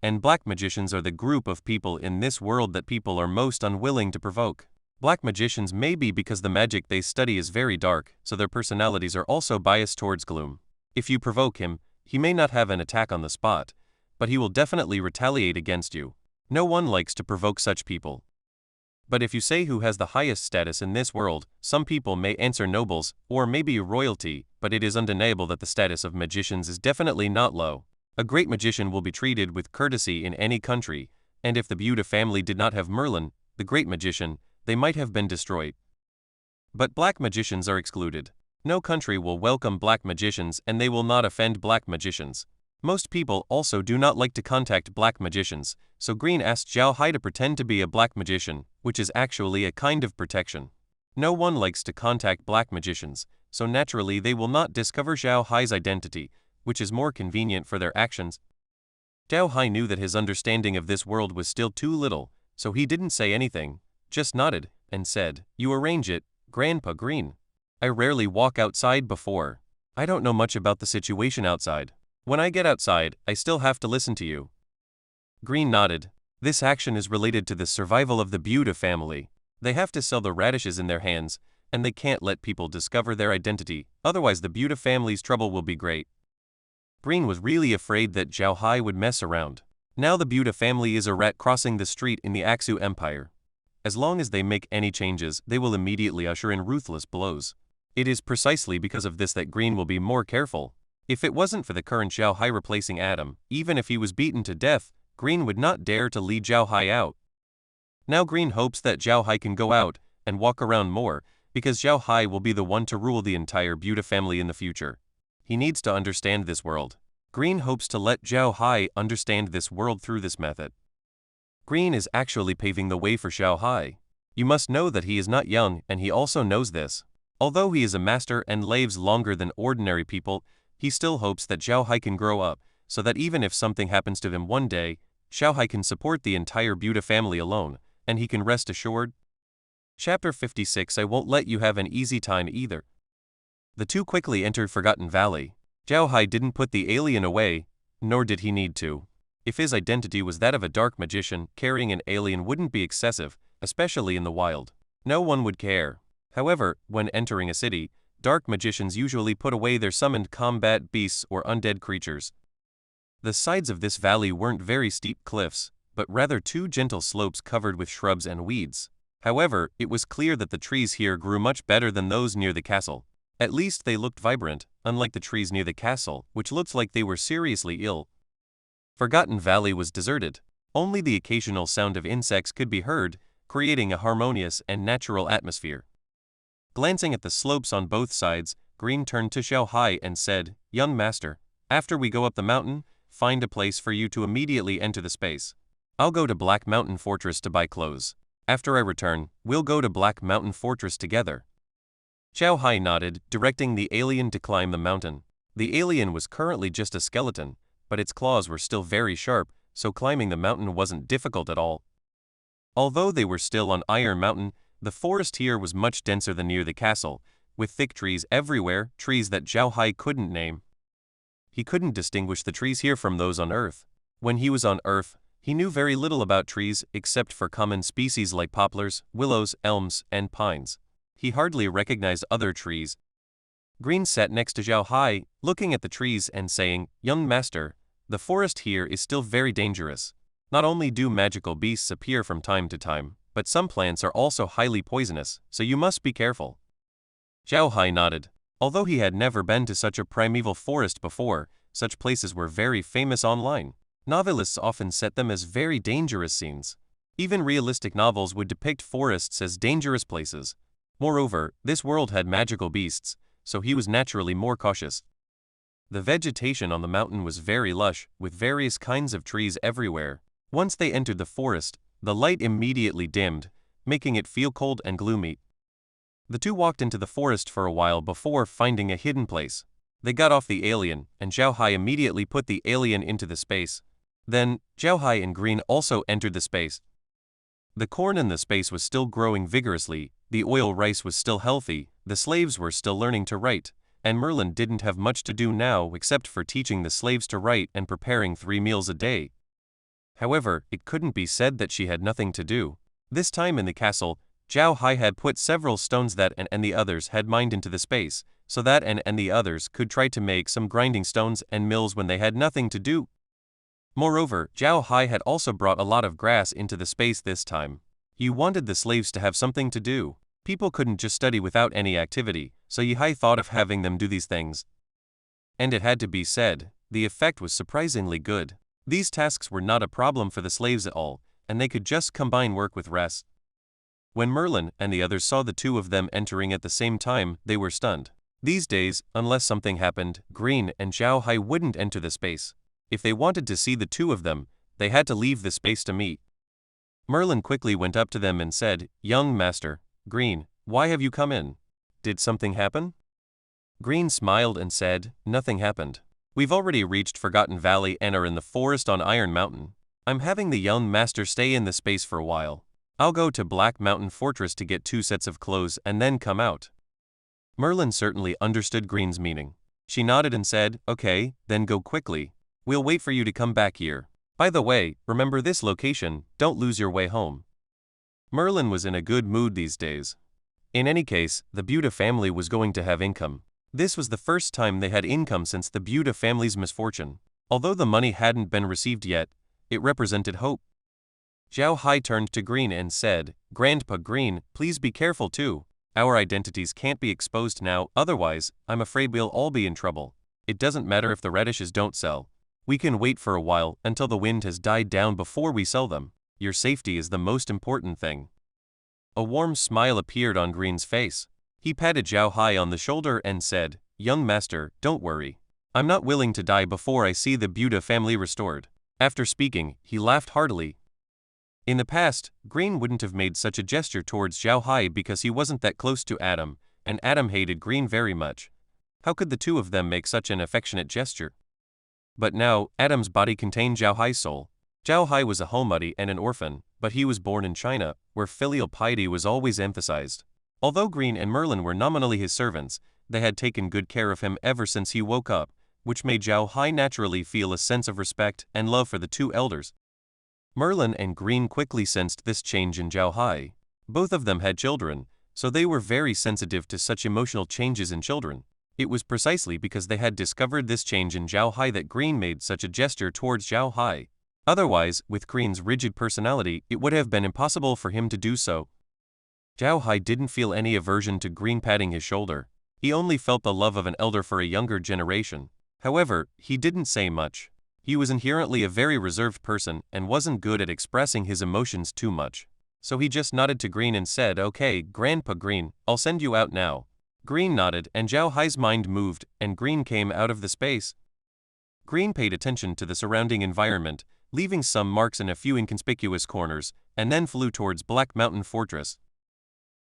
And black magicians are the group of people in this world that people are most unwilling to provoke. Black magicians may be because the magic they study is very dark, so their personalities are also biased towards gloom. If you provoke him, he may not have an attack on the spot, but he will definitely retaliate against you. No one likes to provoke such people. But if you say who has the highest status in this world, some people may answer nobles, or maybe royalty, but it is undeniable that the status of magicians is definitely not low. A great magician will be treated with courtesy in any country, and if the Buddha family did not have Merlin, the great magician, they might have been destroyed. But black magicians are excluded. No country will welcome black magicians and they will not offend black magicians. Most people also do not like to contact black magicians, so Green asked Zhao Hai to pretend to be a black magician, which is actually a kind of protection. No one likes to contact black magicians, so naturally they will not discover Zhao Hai's identity, which is more convenient for their actions. Zhao Hai knew that his understanding of this world was still too little, so he didn't say anything, just nodded, and said, "You arrange it, Grandpa Green. I rarely walk outside before. I don't know much about the situation outside. When I get outside, I still have to listen to you." Green nodded. This action is related to the survival of the Buddha family. They have to sell the radishes in their hands, and they can't let people discover their identity, otherwise the Buddha family's trouble will be great. Green was really afraid that Zhao Hai would mess around. Now the Buddha family is a rat crossing the street in the Aksu Empire. As long as they make any changes, they will immediately usher in ruthless blows. It is precisely because of this that Green will be more careful. If it wasn't for the current Zhao Hai replacing Adam, even if he was beaten to death, Green would not dare to lead Zhao Hai out. Now Green hopes that Zhao Hai can go out and walk around more, because Zhao Hai will be the one to rule the entire Buddha family in the future. He needs to understand this world. Green hopes to let Zhao Hai understand this world through this method. Green is actually paving the way for Zhao Hai. You must know that he is not young and he also knows this. Although he is a master and lives longer than ordinary people, he still hopes that Zhao Hai can grow up, so that even if something happens to him one day, Zhao Hai can support the entire Buddha family alone, and he can rest assured. Chapter 56. I won't let you have an easy time either. The two quickly entered Forgotten Valley. Zhao Hai didn't put the alien away, nor did he need to. If his identity was that of a dark magician, carrying an alien wouldn't be excessive, especially in the wild. No one would care. However, when entering a city, dark magicians usually put away their summoned combat beasts or undead creatures. The sides of this valley weren't very steep cliffs, but rather two gentle slopes covered with shrubs and weeds. However, it was clear that the trees here grew much better than those near the castle. At least they looked vibrant, unlike the trees near the castle, which looked like they were seriously ill. Forgotten Valley was deserted. Only the occasional sound of insects could be heard, creating a harmonious and natural atmosphere. Glancing at the slopes on both sides, Green turned to Zhao Hai and said, "Young master, after we go up the mountain, find a place for you to immediately enter the space. I'll go to Black Mountain Fortress to buy clothes. After I return, we'll go to Black Mountain Fortress together." Zhao Hai nodded, directing the alien to climb the mountain. The alien was currently just a skeleton, but its claws were still very sharp, so climbing the mountain wasn't difficult at all. Although they were still on Iron Mountain, the forest here was much denser than near the castle, with thick trees everywhere, trees that Zhao Hai couldn't name. He couldn't distinguish the trees here from those on Earth. When he was on Earth, he knew very little about trees except for common species like poplars, willows, elms, and pines. He hardly recognized other trees. Green sat next to Zhao Hai, looking at the trees and saying, "Young master, the forest here is still very dangerous. Not only do magical beasts appear from time to time, but some plants are also highly poisonous, so you must be careful." Zhao Hai nodded. Although he had never been to such a primeval forest before, such places were very famous online. Novelists often set them as very dangerous scenes. Even realistic novels would depict forests as dangerous places. Moreover, this world had magical beasts, so he was naturally more cautious. The vegetation on the mountain was very lush, with various kinds of trees everywhere. Once they entered the forest, the light immediately dimmed, making it feel cold and gloomy. The two walked into the forest for a while before finding a hidden place. They got off the alien, and Zhao Hai immediately put the alien into the space. Then, Zhao Hai and Green also entered the space. The corn in the space was still growing vigorously, the oil rice was still healthy, the slaves were still learning to write, and Merlin didn't have much to do now except for teaching the slaves to write and preparing 3 meals a day. However, it couldn't be said that she had nothing to do. This time in the castle, Zhao Hai had put several stones that and the others had mined into the space, so that and the others could try to make some grinding stones and mills when they had nothing to do. Moreover, Zhao Hai had also brought a lot of grass into the space this time. He wanted the slaves to have something to do. People couldn't just study without any activity, so Hai thought of having them do these things. And it had to be said, the effect was surprisingly good. These tasks were not a problem for the slaves at all, and they could just combine work with rest. When Merlin and the others saw the two of them entering at the same time, they were stunned. These days, unless something happened, Green and Zhao Hai wouldn't enter the space. If they wanted to see the two of them, they had to leave the space to meet. Merlin quickly went up to them and said, "Young master, Green, why have you come in? Did something happen?" Green smiled and said, "Nothing happened. We've already reached Forgotten Valley and are in the forest on Iron Mountain. I'm having the young master stay in the space for a while. I'll go to Black Mountain Fortress to get 2 sets of clothes and then come out." Merlin certainly understood Green's meaning. She nodded and said, "Okay, then go quickly. We'll wait for you to come back here. By the way, remember this location, don't lose your way home." Merlin was in a good mood these days. In any case, the Buda family was going to have income. This was the first time they had income since the Buda family's misfortune. Although the money hadn't been received yet, it represented hope. Zhao Hai turned to Green and said, "Grandpa Green, please be careful too. Our identities can't be exposed now, otherwise, I'm afraid we'll all be in trouble. It doesn't matter if the radishes don't sell. We can wait for a while until the wind has died down before we sell them. Your safety is the most important thing." A warm smile appeared on Green's face. He patted Zhao Hai on the shoulder and said, "Young master, don't worry. I'm not willing to die before I see the Buda family restored." After speaking, he laughed heartily. In the past, Green wouldn't have made such a gesture towards Zhao Hai because he wasn't that close to Adam, and Adam hated Green very much. How could the two of them make such an affectionate gesture? But now, Adam's body contained Zhao Hai's soul. Zhao Hai was a homebody and an orphan, but he was born in China, where filial piety was always emphasized. Although Green and Merlin were nominally his servants, they had taken good care of him ever since he woke up, which made Zhao Hai naturally feel a sense of respect and love for the two elders. Merlin and Green quickly sensed this change in Zhao Hai. Both of them had children, so they were very sensitive to such emotional changes in children. It was precisely because they had discovered this change in Zhao Hai that Green made such a gesture towards Zhao Hai. Otherwise, with Green's rigid personality, it would have been impossible for him to do so. Zhao Hai didn't feel any aversion to Green patting his shoulder. He only felt the love of an elder for a younger generation. However, he didn't say much. He was inherently a very reserved person and wasn't good at expressing his emotions too much. So he just nodded to Green and said, "Okay, Grandpa Green, I'll send you out now." Green nodded and Zhao Hai's mind moved and Green came out of the space. Green paid attention to the surrounding environment, leaving some marks in a few inconspicuous corners, and then flew towards Black Mountain Fortress.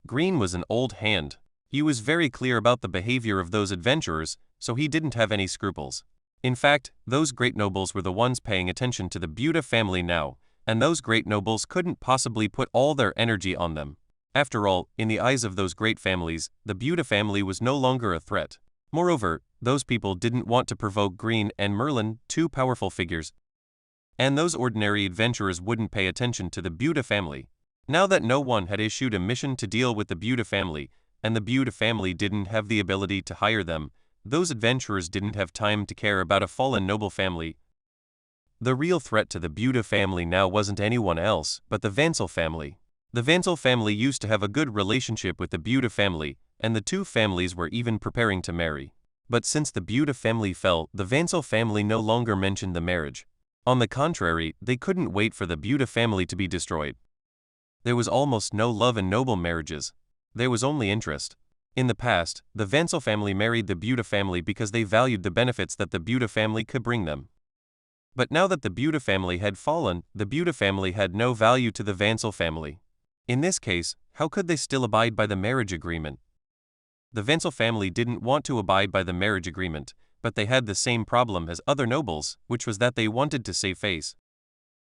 Green was an old hand. He was very clear about the behavior of those adventurers, so he didn't have any scruples. In fact, those great nobles were the ones paying attention to the Buda family now, and those great nobles couldn't possibly put all their energy on them. After all, in the eyes of those great families, the Buda family was no longer a threat. Moreover, those people didn't want to provoke Green and Merlin, two powerful figures. And those ordinary adventurers wouldn't pay attention to the Buda family. Now that no one had issued a mission to deal with the Buda family, and the Buda family didn't have the ability to hire them, those adventurers didn't have time to care about a fallen noble family. The real threat to the Buda family now wasn't anyone else, but the Vansel family. The Vansel family used to have a good relationship with the Buda family, and the two families were even preparing to marry. But since the Buda family fell, the Vansel family no longer mentioned the marriage. On the contrary, they couldn't wait for the Buda family to be destroyed. There was almost no love in noble marriages. There was only interest. In the past, the Vansel family married the Buda family because they valued the benefits that the Buda family could bring them. But now that the Buda family had fallen, the Buda family had no value to the Vansel family. In this case, how could they still abide by the marriage agreement? The Vansel family didn't want to abide by the marriage agreement, but they had the same problem as other nobles, which was that they wanted to save face.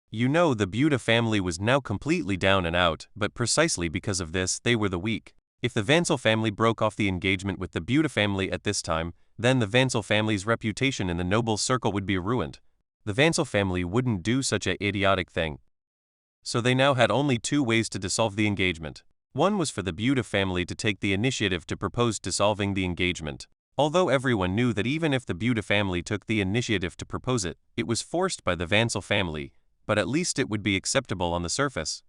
You know, the Buda family was now completely down and out, but precisely because of this, they were the weak. If the Vansel family broke off the engagement with the Buda family at this time, then the Vansel family's reputation in the noble circle would be ruined. The Vansel family wouldn't do such an idiotic thing. So they now had only two ways to dissolve the engagement. One was for the Buda family to take the initiative to propose dissolving the engagement. Although everyone knew that even if the Buda family took the initiative to propose it, it was forced by the Vansel family, but at least it would be acceptable on the surface.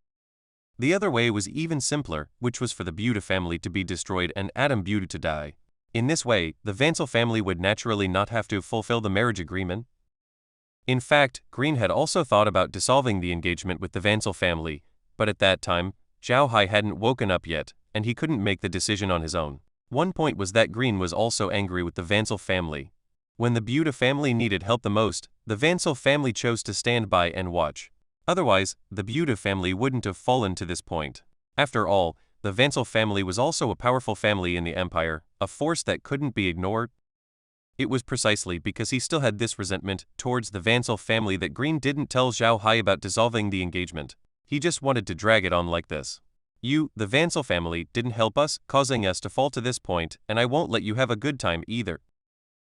The other way was even simpler, which was for the Buda family to be destroyed and Adam Buda to die. In this way, the Vansel family would naturally not have to fulfill the marriage agreement. In fact, Green had also thought about dissolving the engagement with the Vansel family, but at that time, Zhao Hai hadn't woken up yet, and he couldn't make the decision on his own. One point was that Green was also angry with the Vansel family. When the Buda family needed help the most, the Vansel family chose to stand by and watch. Otherwise, the Buda family wouldn't have fallen to this point. After all, the Vansel family was also a powerful family in the empire, a force that couldn't be ignored. It was precisely because he still had this resentment towards the Vansel family that Green didn't tell Zhao Hai about dissolving the engagement. He just wanted to drag it on like this. You, the Vansel family, didn't help us, causing us to fall to this point, and I won't let you have a good time either.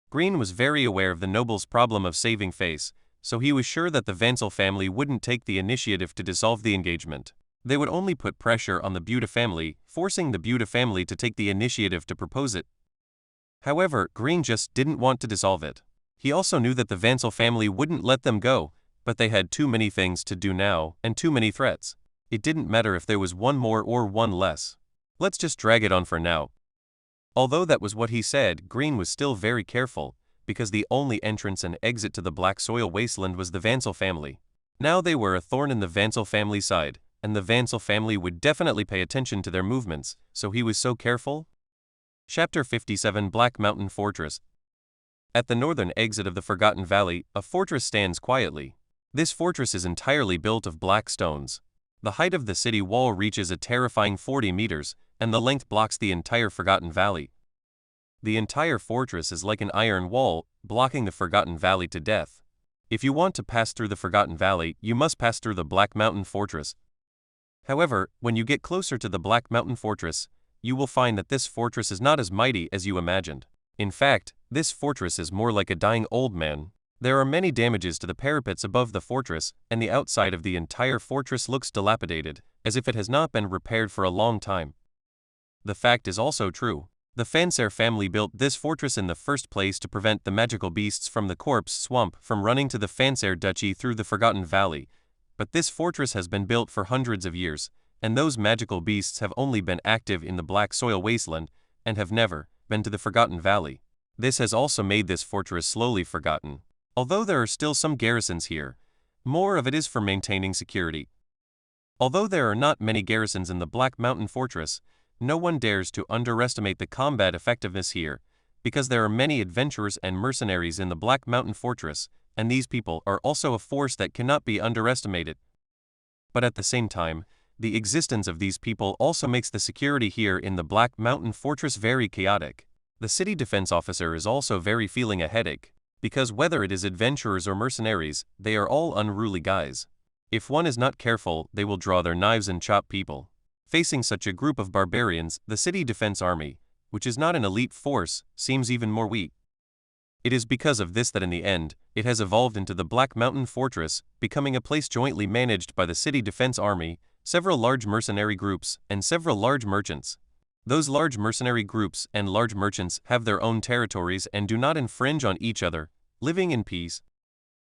Green was very aware of the noble's problem of saving face, so he was sure that the Vansel family wouldn't take the initiative to dissolve the engagement. They would only put pressure on the Buda family, forcing the Buda family to take the initiative to propose it. However, Green just didn't want to dissolve it. He also knew that the Vansel family wouldn't let them go, but they had too many things to do now, and too many threats. It didn't matter if there was one more or one less. Let's just drag it on for now. Although that was what he said, Green was still very careful, because the only entrance and exit to the black soil wasteland was the Vansel family. Now they were a thorn in the Vansel family's side, and the Vansel family would definitely pay attention to their movements, so he was so careful. Chapter 57 Black Mountain Fortress. At the northern exit of the Forgotten Valley, a fortress stands quietly. This fortress is entirely built of black stones. The height of the city wall reaches a terrifying 40 meters, and the length blocks the entire Forgotten Valley. The entire fortress is like an iron wall, blocking the Forgotten Valley to death. If you want to pass through the Forgotten Valley, you must pass through the Black Mountain Fortress. However, when you get closer to the Black Mountain Fortress, you will find that this fortress is not as mighty as you imagined. In fact, this fortress is more like a dying old man. There are many damages to the parapets above the fortress, and the outside of the entire fortress looks dilapidated, as if it has not been repaired for a long time. The fact is also true. The Fancer family built this fortress in the first place to prevent the magical beasts from the Corpse Swamp from running to the Fancer Duchy through the Forgotten Valley. But this fortress has been built for hundreds of years, and those magical beasts have only been active in the Black Soil Wasteland, and have never been to the Forgotten Valley. This has also made this fortress slowly forgotten. Although there are still some garrisons here, more of it is for maintaining security. Although there are not many garrisons in the Black Mountain Fortress, no one dares to underestimate the combat effectiveness here, because there are many adventurers and mercenaries in the Black Mountain Fortress, and these people are also a force that cannot be underestimated. But at the same time, the existence of these people also makes the security here in the Black Mountain Fortress very chaotic. The city defense officer is also very feeling a headache, because whether it is adventurers or mercenaries, they are all unruly guys. If one is not careful, they will draw their knives and chop people. Facing such a group of barbarians, the city defense army, which is not an elite force, seems even more weak. It is because of this that in the end, it has evolved into the Black Mountain Fortress, becoming a place jointly managed by the city defense army, several large mercenary groups, and several large merchants. Those large mercenary groups and large merchants have their own territories and do not infringe on each other, living in peace.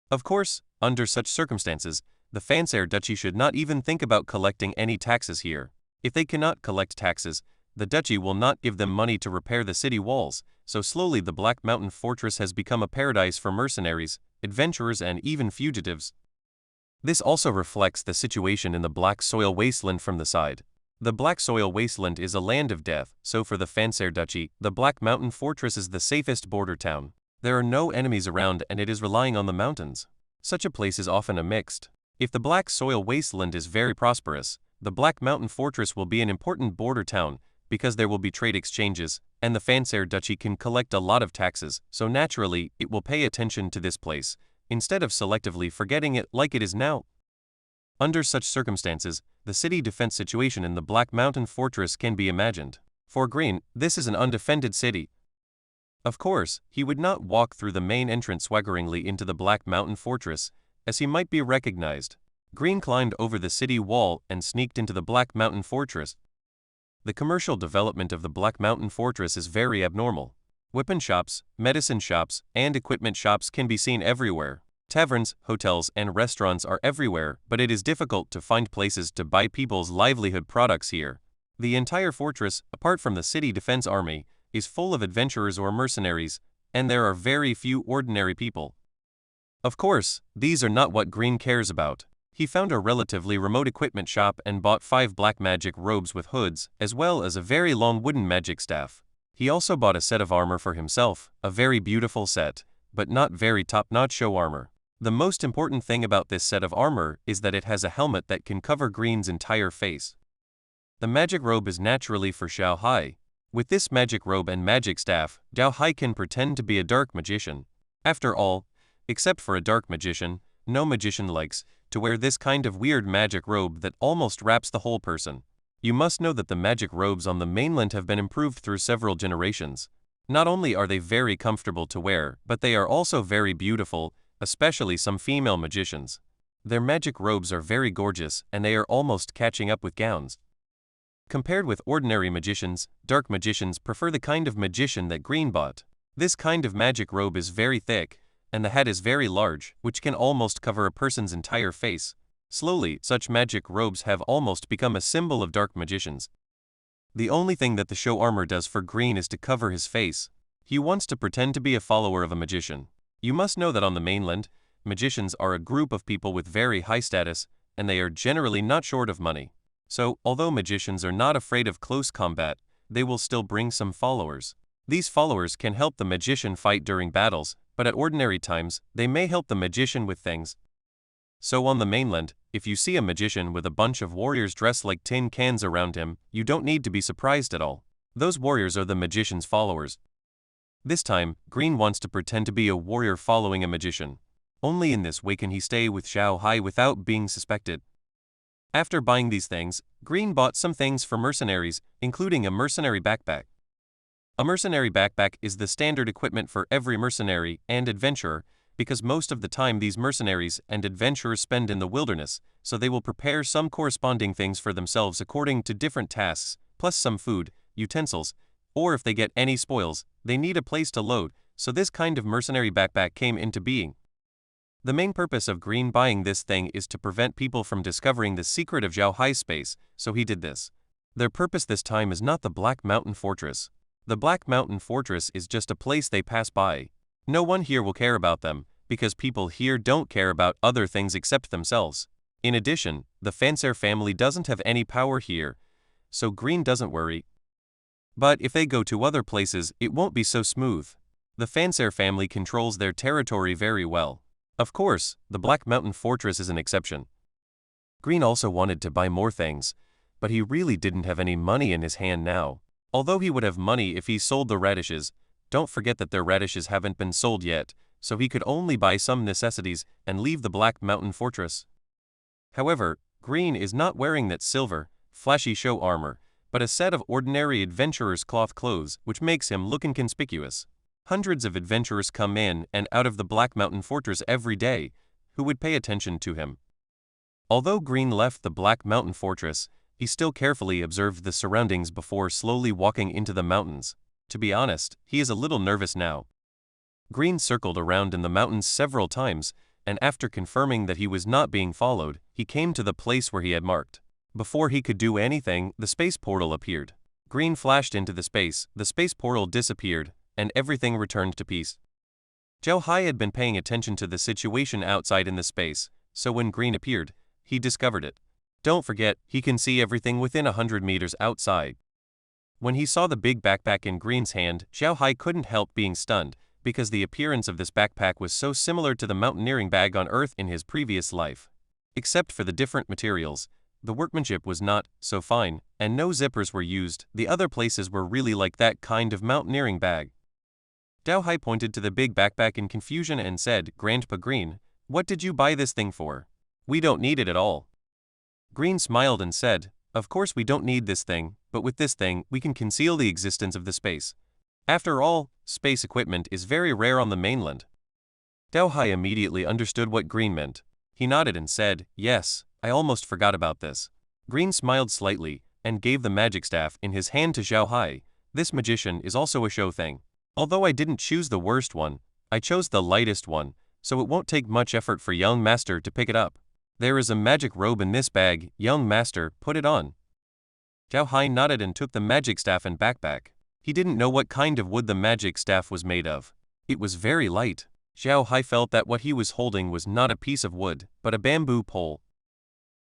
Of course, under such circumstances, the Fancer Duchy should not even think about collecting any taxes here. If they cannot collect taxes, the duchy will not give them money to repair the city walls, so slowly the Black Mountain Fortress has become a paradise for mercenaries, adventurers and even fugitives. This also reflects the situation in the Black Soil Wasteland from the side. The Black Soil Wasteland is a land of death, so for the Fancer Duchy, the Black Mountain Fortress is the safest border town. There are no enemies around and it is relying on the mountains. Such a place is often a mixed. If the Black Soil Wasteland is very prosperous, the Black Mountain Fortress will be an important border town, because there will be trade exchanges, and the Fancer Duchy can collect a lot of taxes, so naturally, it will pay attention to this place, instead of selectively forgetting it like it is now. Under such circumstances, the city defense situation in the Black Mountain Fortress can be imagined. For Green, this is an undefended city. Of course, he would not walk through the main entrance swaggeringly into the Black Mountain Fortress, as he might be recognized. Green climbed over the city wall and sneaked into the Black Mountain Fortress. The commercial development of the Black Mountain Fortress is very abnormal. Weapon shops, medicine shops, and equipment shops can be seen everywhere. Taverns, hotels, and restaurants are everywhere, but it is difficult to find places to buy people's livelihood products here. The entire fortress, apart from the city defense army, is full of adventurers or mercenaries, and there are very few ordinary people. Of course, these are not what Green cares about. He found a relatively remote equipment shop and bought 5 black magic robes with hoods, as well as a very long wooden magic staff. He also bought a set of armor for himself, a very beautiful set, but not very top-notch show armor. The most important thing about this set of armor is that it has a helmet that can cover Green's entire face. The magic robe is naturally for Zhao Hai. With this magic robe and magic staff, Zhao Hai can pretend to be a dark magician. After all, except for a dark magician, no magician likes to wear this kind of weird magic robe that almost wraps the whole person. You must know that the magic robes on the mainland have been improved through several generations. Not only are they very comfortable to wear, but they are also very beautiful, especially some female magicians. Their magic robes are very gorgeous, and they are almost catching up with gowns. Compared with ordinary magicians, dark magicians prefer the kind of magician that Green bought. This kind of magic robe is very thick, and the hat is very large, which can almost cover a person's entire face. Slowly, such magic robes have almost become a symbol of dark magicians. The only thing that the show armor does for Green is to cover his face. He wants to pretend to be a follower of a magician. You must know that on the mainland, magicians are a group of people with very high status, and they are generally not short of money. So, although magicians are not afraid of close combat, they will still bring some followers. These followers can help the magician fight during battles, but at ordinary times, they may help the magician with things. So on the mainland, if you see a magician with a bunch of warriors dressed like tin cans around him, you don't need to be surprised at all. Those warriors are the magician's followers. This time, Green wants to pretend to be a warrior following a magician. Only in this way can he stay with Zhao Hai without being suspected. After buying these things, Green bought some things for mercenaries, including a mercenary backpack. A mercenary backpack is the standard equipment for every mercenary and adventurer, because most of the time these mercenaries and adventurers spend in the wilderness, so they will prepare some corresponding things for themselves according to different tasks, plus some food, utensils, or if they get any spoils, they need a place to load, so this kind of mercenary backpack came into being. The main purpose of Green buying this thing is to prevent people from discovering the secret of Zhao Hai's space, so he did this. Their purpose this time is not the Black Mountain Fortress. The Black Mountain Fortress is just a place they pass by. No one here will care about them, because people here don't care about other things except themselves. In addition, the Fancer family doesn't have any power here, so Green doesn't worry. But if they go to other places, it won't be so smooth. The Fancer family controls their territory very well. Of course, the Black Mountain Fortress is an exception. Green also wanted to buy more things, but he really didn't have any money in his hand now. Although he would have money if he sold the radishes, don't forget that their radishes haven't been sold yet, so he could only buy some necessities and leave the Black Mountain Fortress. However, Green is not wearing that silver, flashy show armor, but a set of ordinary adventurer's cloth clothes, which makes him look inconspicuous. Hundreds of adventurers come in and out of the Black Mountain Fortress every day, who would pay attention to him. Although Green left the Black Mountain Fortress, he still carefully observed the surroundings before slowly walking into the mountains. To be honest, he is a little nervous now. Green circled around in the mountains several times, and after confirming that he was not being followed, he came to the place where he had marked. Before he could do anything, the space portal appeared. Green flashed into the space portal disappeared, and everything returned to peace. Zhao Hai had been paying attention to the situation outside in the space, so when Green appeared, he discovered it. Don't forget, he can see everything within 100 meters outside. When he saw the big backpack in Green's hand, Zhao Hai couldn't help being stunned, because the appearance of this backpack was so similar to the mountaineering bag on Earth in his previous life. Except for the different materials, the workmanship was not so fine, and no zippers were used. The other places were really like that kind of mountaineering bag. Zhao Hai pointed to the big backpack in confusion and said, "Grandpa Green, what did you buy this thing for? We don't need it at all." Green smiled and said, "Of course we don't need this thing, but with this thing, we can conceal the existence of the space. After all, space equipment is very rare on the mainland." Zhao Hai immediately understood what Green meant. He nodded and said, "Yes, I almost forgot about this." Green smiled slightly and gave the magic staff in his hand to Zhao Hai. "This magician is also a show thing. Although I didn't choose the worst one, I chose the lightest one, so it won't take much effort for young master to pick it up. There is a magic robe in this bag, young master, put it on." Zhao Hai nodded and took the magic staff and backpack. He didn't know what kind of wood the magic staff was made of. It was very light. Zhao Hai felt that what he was holding was not a piece of wood, but a bamboo pole.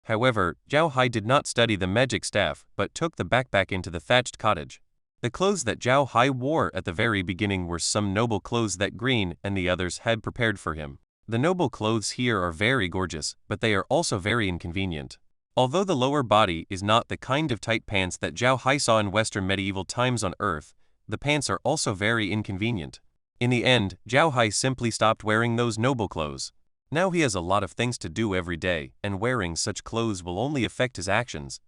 However, Zhao Hai did not study the magic staff, but took the backpack into the thatched cottage. The clothes that Zhao Hai wore at the very beginning were some noble clothes that Green and the others had prepared for him. The noble clothes here are very gorgeous, but they are also very inconvenient. Although the lower body is not the kind of tight pants that Zhao Hai saw in Western medieval times on Earth, the pants are also very inconvenient. In the end, Zhao Hai simply stopped wearing those noble clothes. Now he has a lot of things to do every day, and wearing such clothes will only affect his actions.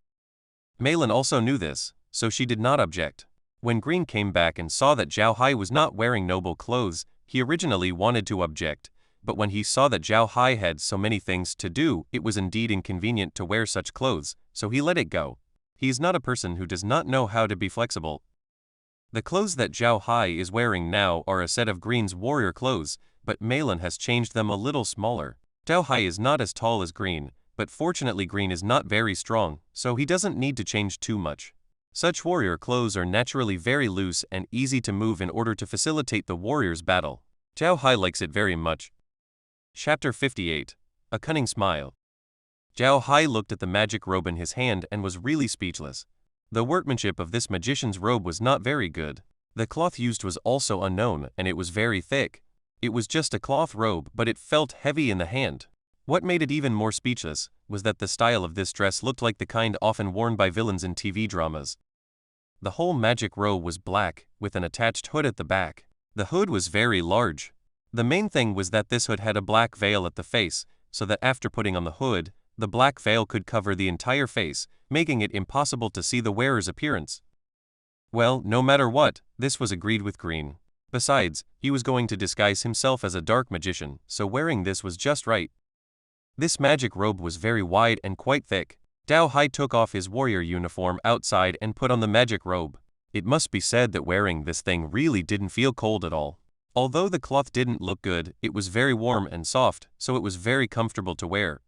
Malin also knew this, so she did not object. When Green came back and saw that Zhao Hai was not wearing noble clothes, he originally wanted to object, but when he saw that Zhao Hai had so many things to do, it was indeed inconvenient to wear such clothes, so he let it go. He is not a person who does not know how to be flexible. The clothes that Zhao Hai is wearing now are a set of Green's warrior clothes, but Malin has changed them a little smaller. Zhao Hai is not as tall as Green, but fortunately Green is not very strong, so he doesn't need to change too much. Such warrior clothes are naturally very loose and easy to move in order to facilitate the warrior's battle. Zhao Hai likes it very much. Chapter 58. A Cunning Smile. Zhao Hai looked at the magic robe in his hand and was really speechless. The workmanship of this magician's robe was not very good. The cloth used was also unknown, and it was very thick. It was just a cloth robe, but it felt heavy in the hand. What made it even more speechless was that the style of this dress looked like the kind often worn by villains in TV dramas. The whole magic robe was black, with an attached hood at the back. The hood was very large. The main thing was that this hood had a black veil at the face, so that after putting on the hood, the black veil could cover the entire face, making it impossible to see the wearer's appearance. Well, no matter what, this was agreed with Green. Besides, he was going to disguise himself as a dark magician, so wearing this was just right. This magic robe was very wide and quite thick. Zhao Hai took off his warrior uniform outside and put on the magic robe. It must be said that wearing this thing really didn't feel cold at all. Although the cloth didn't look good, it was very warm and soft, so it was very comfortable to wear.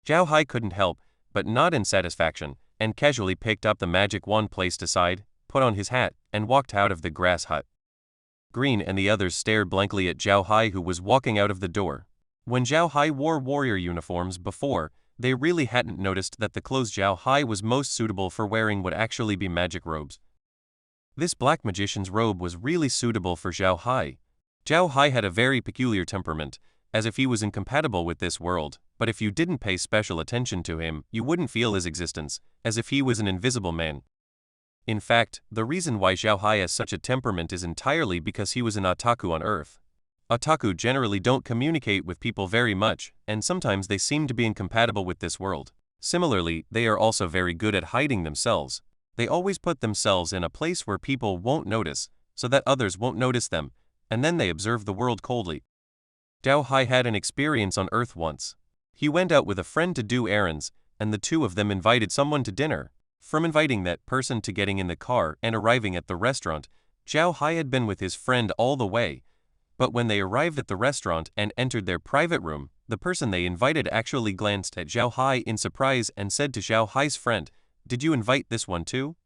Zhao Hai couldn't help but nod in satisfaction, and casually picked up the magic wand placed aside, put on his hat, and walked out of the grass hut. Green and the others stared blankly at Zhao Hai, who was walking out of the door. When Zhao Hai wore warrior uniforms before, they really hadn't noticed that the clothes Zhao Hai was most suitable for wearing would actually be magic robes. This black magician's robe was really suitable for Zhao Hai. Zhao Hai had a very peculiar temperament, as if he was incompatible with this world, but if you didn't pay special attention to him, you wouldn't feel his existence, as if he was an invisible man. In fact, the reason why Zhao Hai has such a temperament is entirely because he was an otaku on Earth. Otaku generally don't communicate with people very much, and sometimes they seem to be incompatible with this world. Similarly, they are also very good at hiding themselves. They always put themselves in a place where people won't notice, so that others won't notice them, and then they observe the world coldly. Zhao Hai had an experience on Earth once. He went out with a friend to do errands, and the two of them invited someone to dinner. From inviting that person to getting in the car and arriving at the restaurant, Zhao Hai had been with his friend all the way. But when they arrived at the restaurant and entered their private room, the person they invited actually glanced at Zhao Hai in surprise and said to Zhao Hai's friend, "Did you invite this one too?"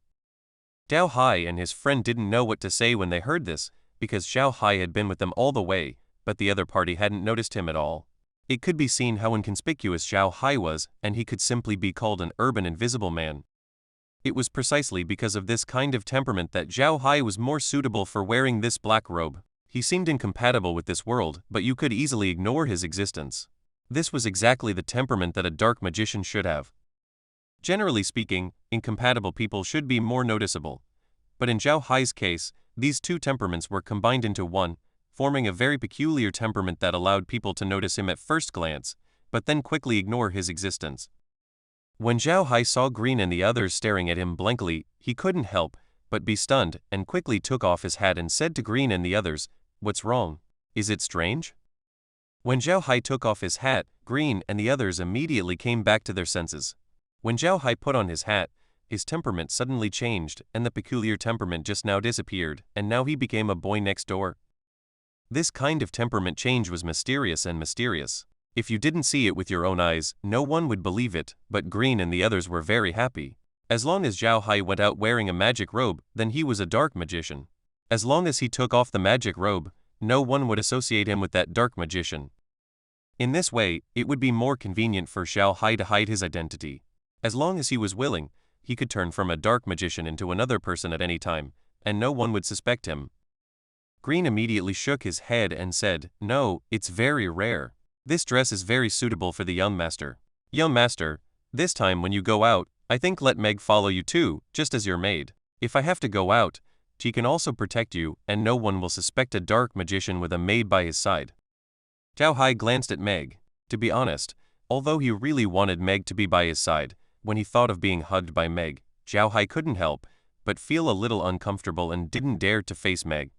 Zhao Hai and his friend didn't know what to say when they heard this, because Zhao Hai had been with them all the way, but the other party hadn't noticed him at all. It could be seen how inconspicuous Zhao Hai was, and he could simply be called an urban invisible man. It was precisely because of this kind of temperament that Zhao Hai was more suitable for wearing this black robe. He seemed incompatible with this world, but you could easily ignore his existence. This was exactly the temperament that a dark magician should have. Generally speaking, incompatible people should be more noticeable. But in Zhao Hai's case, these two temperaments were combined into one, forming a very peculiar temperament that allowed people to notice him at first glance, but then quickly ignore his existence. When Zhao Hai saw Green and the others staring at him blankly, he couldn't help but be stunned and quickly took off his hat and said to Green and the others, "What's wrong? Is it strange?" When Zhao Hai took off his hat, Green and the others immediately came back to their senses. When Zhao Hai put on his hat, his temperament suddenly changed and the peculiar temperament just now disappeared, and now he became a boy next door. This kind of temperament change was mysterious and mysterious. If you didn't see it with your own eyes, no one would believe it, but Green and the others were very happy. As long as Zhao Hai went out wearing a magic robe, then he was a dark magician. As long as he took off the magic robe, no one would associate him with that dark magician. In this way, it would be more convenient for Zhao Hai to hide his identity. As long as he was willing, he could turn from a dark magician into another person at any time, and no one would suspect him. Green immediately shook his head and said, "No, it's very rare. This dress is very suitable for the young master. Young master, this time when you go out, I think let Meg follow you too, just as your maid. If I have to go out, she can also protect you, and no one will suspect a dark magician with a maid by his side." Zhao Hai glanced at Meg. To be honest, although he really wanted Meg to be by his side, when he thought of being hugged by Meg, Zhao Hai couldn't help but feel a little uncomfortable and didn't dare to face Meg.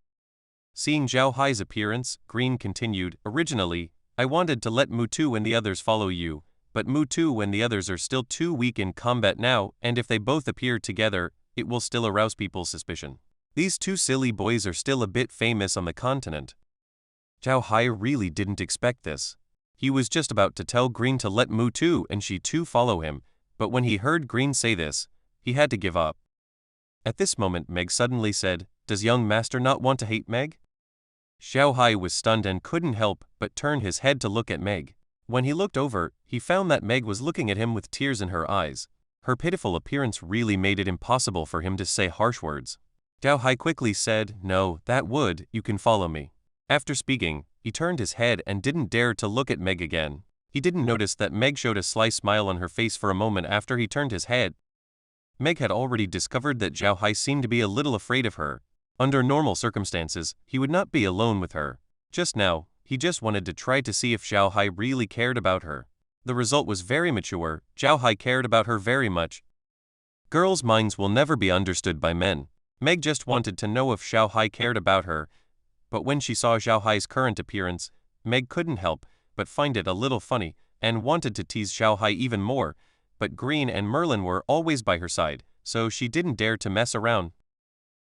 Seeing Zhao Hai's appearance, Green continued, "Originally, I wanted to let Mutu and the others follow you, but Mutu and the others are still too weak in combat now, and if they both appear together, it will still arouse people's suspicion. These two silly boys are still a bit famous on the continent." Zhao Hai really didn't expect this. He was just about to tell Green to let Mutu and she too follow him, but when he heard Green say this, he had to give up. At this moment Meg suddenly said, "Does young master not want to hate Meg?" Zhao Hai was stunned and couldn't help but turn his head to look at Meg. When he looked over, he found that Meg was looking at him with tears in her eyes. Her pitiful appearance really made it impossible for him to say harsh words. Zhao Hai quickly said, "No, that would, you can follow me." After speaking, he turned his head and didn't dare to look at Meg again. He didn't notice that Meg showed a sly smile on her face for a moment after he turned his head. Meg had already discovered that Zhao Hai seemed to be a little afraid of her. Under normal circumstances, he would not be alone with her. Just now, he just wanted to try to see if Zhao Hai really cared about her. The result was very mature. Zhao Hai cared about her very much. Girls' minds will never be understood by men. Meg just wanted to know if Zhao Hai cared about her, but when she saw Zhao Hai's current appearance, Meg couldn't help but find it a little funny and wanted to tease Zhao Hai even more, but Green and Merlin were always by her side, so she didn't dare to mess around.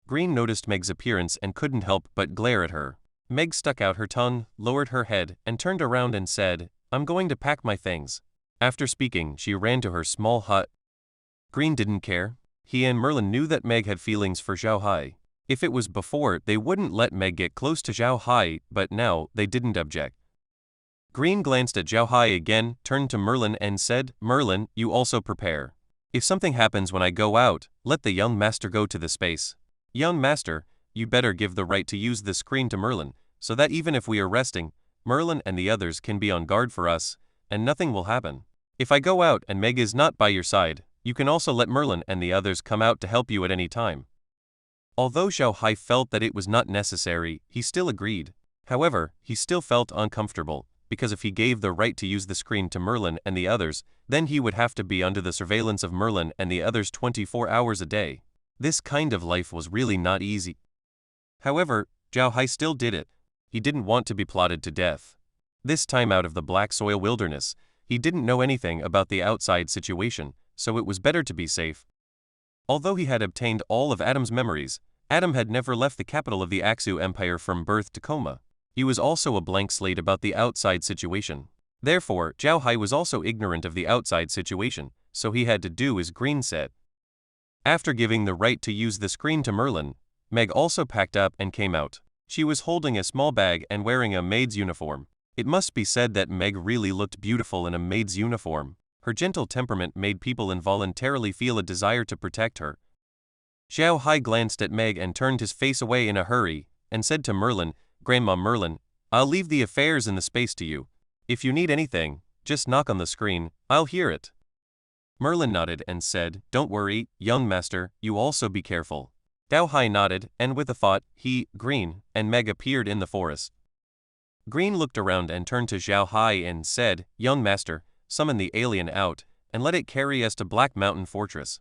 Green noticed Meg's appearance and couldn't help but glare at her. Meg stuck out her tongue, lowered her head, and turned around and said, "I'm going to pack my things." After speaking, she ran to her small hut. Green didn't care. He and Merlin knew that Meg had feelings for Zhao Hai. If it was before, they wouldn't let Meg get close to Zhao Hai, but now they didn't object. Green glanced at Zhao Hai again, turned to Merlin and said, "Merlin, you also prepare. If something happens when I go out, let the young master go to the space. Young master, you better give the right to use the screen to Merlin, so that even if we are resting, Merlin and the others can be on guard for us, and nothing will happen. If I go out and Meg is not by your side, you can also let Merlin and the others come out to help you at any time." Although Zhao Hai felt that it was not necessary, he still agreed. However, he still felt uncomfortable, because if he gave the right to use the screen to Merlin and the others, then he would have to be under the surveillance of Merlin and the others 24 hours a day. This kind of life was really not easy. However, Zhao Hai still did it. He didn't want to be plotted to death. This time out of the black soil wilderness, he didn't know anything about the outside situation, so it was better to be safe. Although he had obtained all of Adam's memories, Adam had never left the capital of the Aksu Empire from birth to coma. He was also a blank slate about the outside situation. Therefore, Zhao Hai was also ignorant of the outside situation, so he had to do as Green said. After giving the right to use the screen to Merlin, Meg also packed up and came out. She was holding a small bag and wearing a maid's uniform. It must be said that Meg really looked beautiful in a maid's uniform. Her gentle temperament made people involuntarily feel a desire to protect her. Zhao Hai glanced at Meg and turned his face away in a hurry, and said to Merlin, "Grandma Merlin, I'll leave the affairs in the space to you. If you need anything, just knock on the screen, I'll hear it." Merlin nodded and said, "Don't worry, young master, you also be careful." Zhao Hai nodded, and with a thought, he, Green, and Meg appeared in the forest. Green looked around and turned to Zhao Hai and said, "Young master, summon the alien out, and let it carry us to Black Mountain Fortress."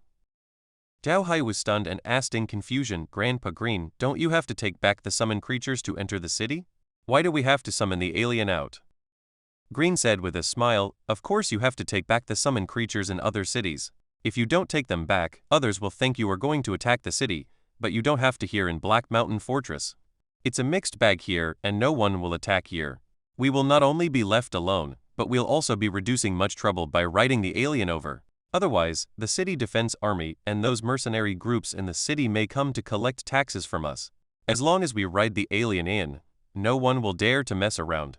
Zhao Hai was stunned and asked in confusion, "Grandpa Green, don't you have to take back the summoned creatures to enter the city? Why do we have to summon the alien out?" Green said with a smile, "Of course you have to take back the summoned creatures in other cities. If you don't take them back, others will think you are going to attack the city, but you don't have to here in Black Mountain Fortress. It's a mixed bag here and no one will attack here. We will not only be left alone, but we'll also be reducing much trouble by riding the alien over. Otherwise, the city defense army and those mercenary groups in the city may come to collect taxes from us. As long as we ride the alien in, no one will dare to mess around."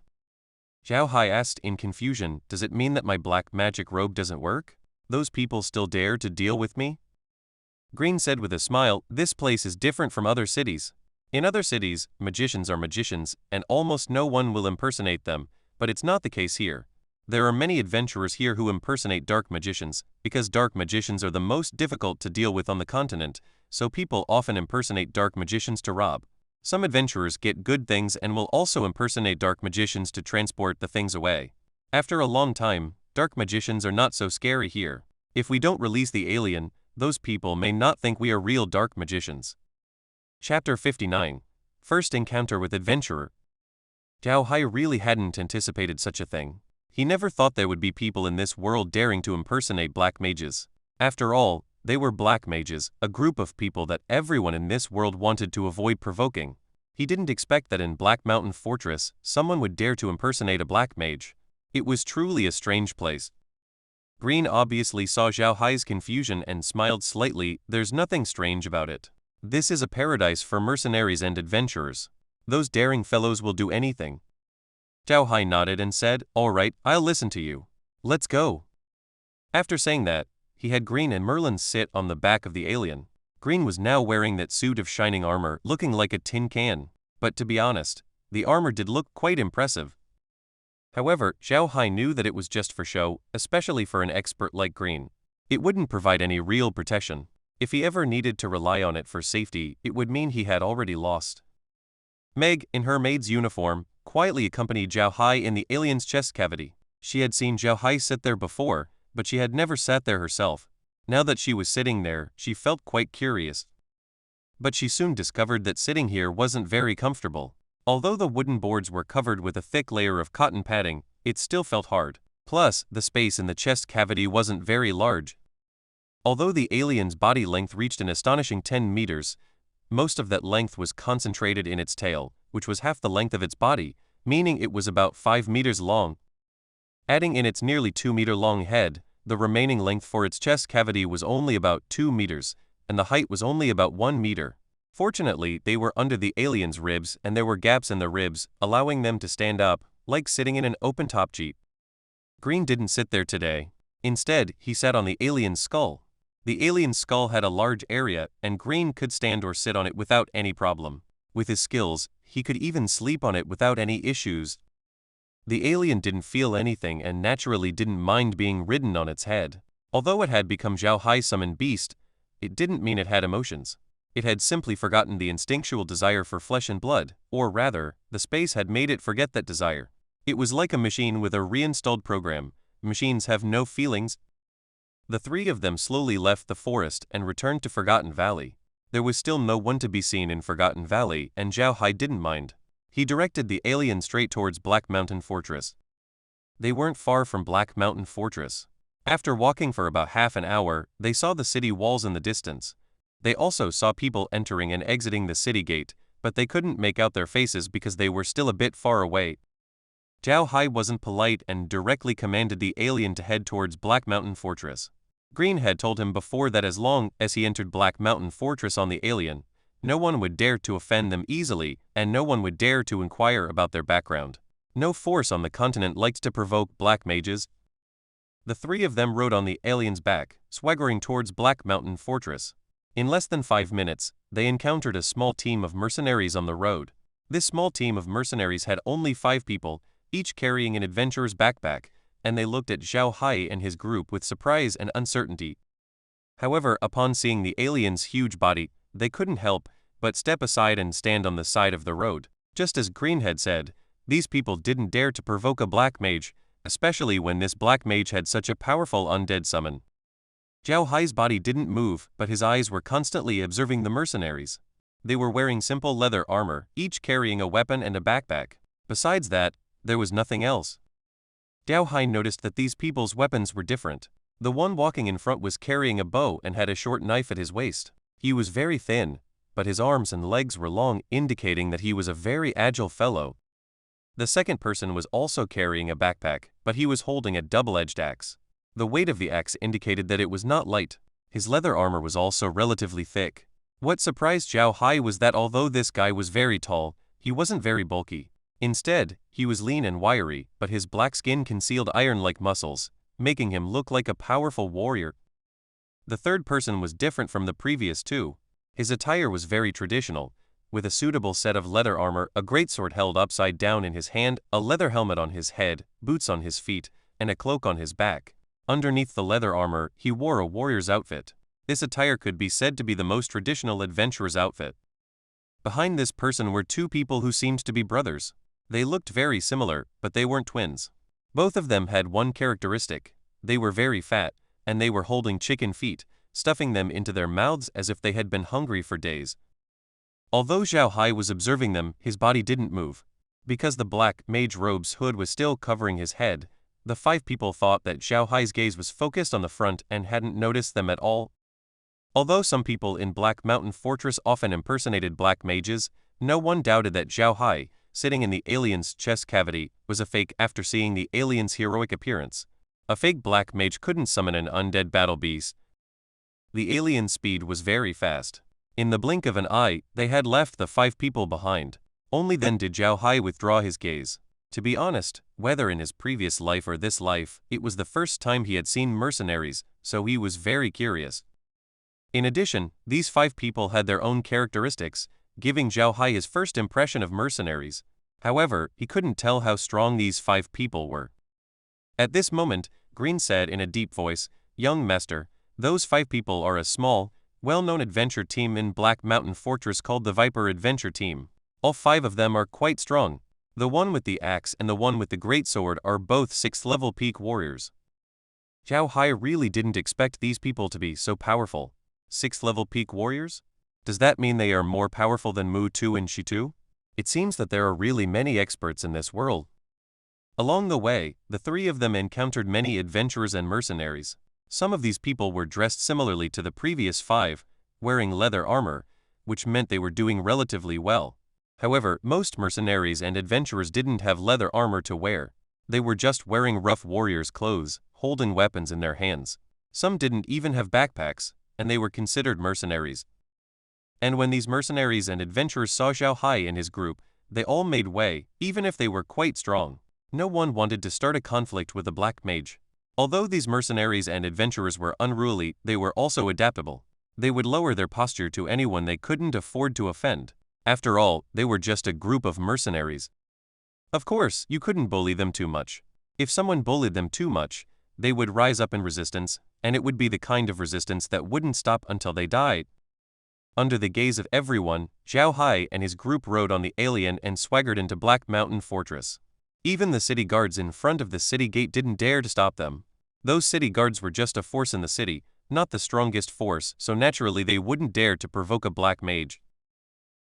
Zhao Hai asked in confusion, "Does it mean that my black magic robe doesn't work? Those people still dare to deal with me?" Green said with a smile, "This place is different from other cities. In other cities, magicians are magicians, and almost no one will impersonate them, but it's not the case here. There are many adventurers here who impersonate dark magicians, because dark magicians are the most difficult to deal with on the continent, so people often impersonate dark magicians to rob. Some adventurers get good things and will also impersonate dark magicians to transport the things away. After a long time, dark magicians are not so scary here. If we don't release the alien, those people may not think we are real dark magicians." Chapter 59. First Encounter with Adventurer. Zhao Hai really hadn't anticipated such a thing. He never thought there would be people in this world daring to impersonate black mages. After all, they were black mages, a group of people that everyone in this world wanted to avoid provoking. He didn't expect that in Black Mountain Fortress, someone would dare to impersonate a black mage. It was truly a strange place. Green obviously saw Zhao Hai's confusion and smiled slightly. "There's nothing strange about it. This is a paradise for mercenaries and adventurers. Those daring fellows will do anything." Zhao Hai nodded and said, "All right, I'll listen to you. Let's go." After saying that, he had Green and Merlin sit on the back of the alien. Green was now wearing that suit of shining armor, looking like a tin can. But to be honest, the armor did look quite impressive. However, Zhao Hai knew that it was just for show, especially for an expert like Green. It wouldn't provide any real protection. If he ever needed to rely on it for safety, it would mean he had already lost. Meg, in her maid's uniform, quietly accompanied Zhao Hai in the alien's chest cavity. She had seen Zhao Hai sit there before, but she had never sat there herself. Now that she was sitting there, she felt quite curious. But she soon discovered that sitting here wasn't very comfortable. Although the wooden boards were covered with a thick layer of cotton padding, it still felt hard. Plus, the space in the chest cavity wasn't very large. Although the alien's body length reached an astonishing 10 meters, most of that length was concentrated in its tail, which was half the length of its body, meaning it was about 5 meters long. Adding in its nearly 2-meter-long head, the remaining length for its chest cavity was only about 2 meters, and the height was only about 1 meter. Fortunately, they were under the alien's ribs and there were gaps in the ribs, allowing them to stand up, like sitting in an open-top Jeep. Green didn't sit there today. Instead, he sat on the alien's skull. The alien's skull had a large area, and Green could stand or sit on it without any problem. With his skills, he could even sleep on it without any issues. The alien didn't feel anything and naturally didn't mind being ridden on its head. Although it had become Zhao Hai's summoned beast, it didn't mean it had emotions. It had simply forgotten the instinctual desire for flesh and blood, or rather, the space had made it forget that desire. It was like a machine with a reinstalled program. Machines have no feelings. The three of them slowly left the forest and returned to Forgotten Valley. There was still no one to be seen in Forgotten Valley, and Zhao Hai didn't mind. He directed the alien straight towards Black Mountain Fortress. They weren't far from Black Mountain Fortress. After walking for about half an hour, they saw the city walls in the distance. They also saw people entering and exiting the city gate, but they couldn't make out their faces because they were still a bit far away. Zhao Hai wasn't polite and directly commanded the alien to head towards Black Mountain Fortress. Green had told him before that as long as he entered Black Mountain Fortress on the alien, no one would dare to offend them easily, and no one would dare to inquire about their background. No force on the continent likes to provoke black mages. The three of them rode on the alien's back, swaggering towards Black Mountain Fortress. In less than 5 minutes, they encountered a small team of mercenaries on the road. This small team of mercenaries had only 5 people, each carrying an adventurer's backpack, and they looked at Zhao Hai and his group with surprise and uncertainty. However, upon seeing the alien's huge body, they couldn't help but step aside and stand on the side of the road. Just as Green had said, these people didn't dare to provoke a black mage, especially when this black mage had such a powerful undead summon. Zhao Hai's body didn't move, but his eyes were constantly observing the mercenaries. They were wearing simple leather armor, each carrying a weapon and a backpack. Besides that, there was nothing else. Zhao Hai noticed that these people's weapons were different. The one walking in front was carrying a bow and had a short knife at his waist. He was very thin, but his arms and legs were long, indicating that he was a very agile fellow. The second person was also carrying a backpack, but he was holding a double-edged axe. The weight of the axe indicated that it was not light. His leather armor was also relatively thick. What surprised Zhao Hai was that although this guy was very tall, he wasn't very bulky. Instead, he was lean and wiry, but his black skin concealed iron-like muscles, making him look like a powerful warrior. The third person was different from the previous two. His attire was very traditional, with a suitable set of leather armor, a greatsword held upside down in his hand, a leather helmet on his head, boots on his feet, and a cloak on his back. Underneath the leather armor, he wore a warrior's outfit. This attire could be said to be the most traditional adventurer's outfit. Behind this person were two people who seemed to be brothers. They looked very similar, but they weren't twins. Both of them had one characteristic. They were very fat, and they were holding chicken feet, stuffing them into their mouths as if they had been hungry for days. Although Zhao Hai was observing them, his body didn't move. Because the black mage robe's hood was still covering his head, the five people thought that Zhao Hai's gaze was focused on the front and hadn't noticed them at all. Although some people in Black Mountain Fortress often impersonated black mages, no one doubted that Zhao Hai, sitting in the alien's chest cavity, was a fake after seeing the alien's heroic appearance. A fake black mage couldn't summon an undead battle beast. The alien's speed was very fast. In the blink of an eye, they had left the five people behind. Only then did Zhao Hai withdraw his gaze. To be honest, whether in his previous life or this life, it was the first time he had seen mercenaries, so he was very curious. In addition, these five people had their own characteristics, giving Zhao Hai his first impression of mercenaries. However, he couldn't tell how strong these five people were. At this moment, Green said in a deep voice, "Young master, those five people are a small, well-known adventure team in Black Mountain Fortress called the Viper Adventure Team. All five of them are quite strong. The one with the axe and the one with the great sword are both 6th level peak warriors." Zhao Hai really didn't expect these people to be so powerful. 6th level peak warriors? Does that mean they are more powerful than Mu 2 and Shi 2? It seems that there are really many experts in this world. Along the way, the three of them encountered many adventurers and mercenaries. Some of these people were dressed similarly to the previous five, wearing leather armor, which meant they were doing relatively well. However, most mercenaries and adventurers didn't have leather armor to wear. They were just wearing rough warriors' clothes, holding weapons in their hands. Some didn't even have backpacks, and they were considered mercenaries. And when these mercenaries and adventurers saw Zhao Hai and his group, they all made way, even if they were quite strong. No one wanted to start a conflict with a black mage. Although these mercenaries and adventurers were unruly, they were also adaptable. They would lower their posture to anyone they couldn't afford to offend. After all, they were just a group of mercenaries. Of course, you couldn't bully them too much. If someone bullied them too much, they would rise up in resistance, and it would be the kind of resistance that wouldn't stop until they died. Under the gaze of everyone, Zhao Hai and his group rode on the alien and swaggered into Black Mountain Fortress. Even the city guards in front of the city gate didn't dare to stop them. Those city guards were just a force in the city, not the strongest force, so naturally they wouldn't dare to provoke a black mage.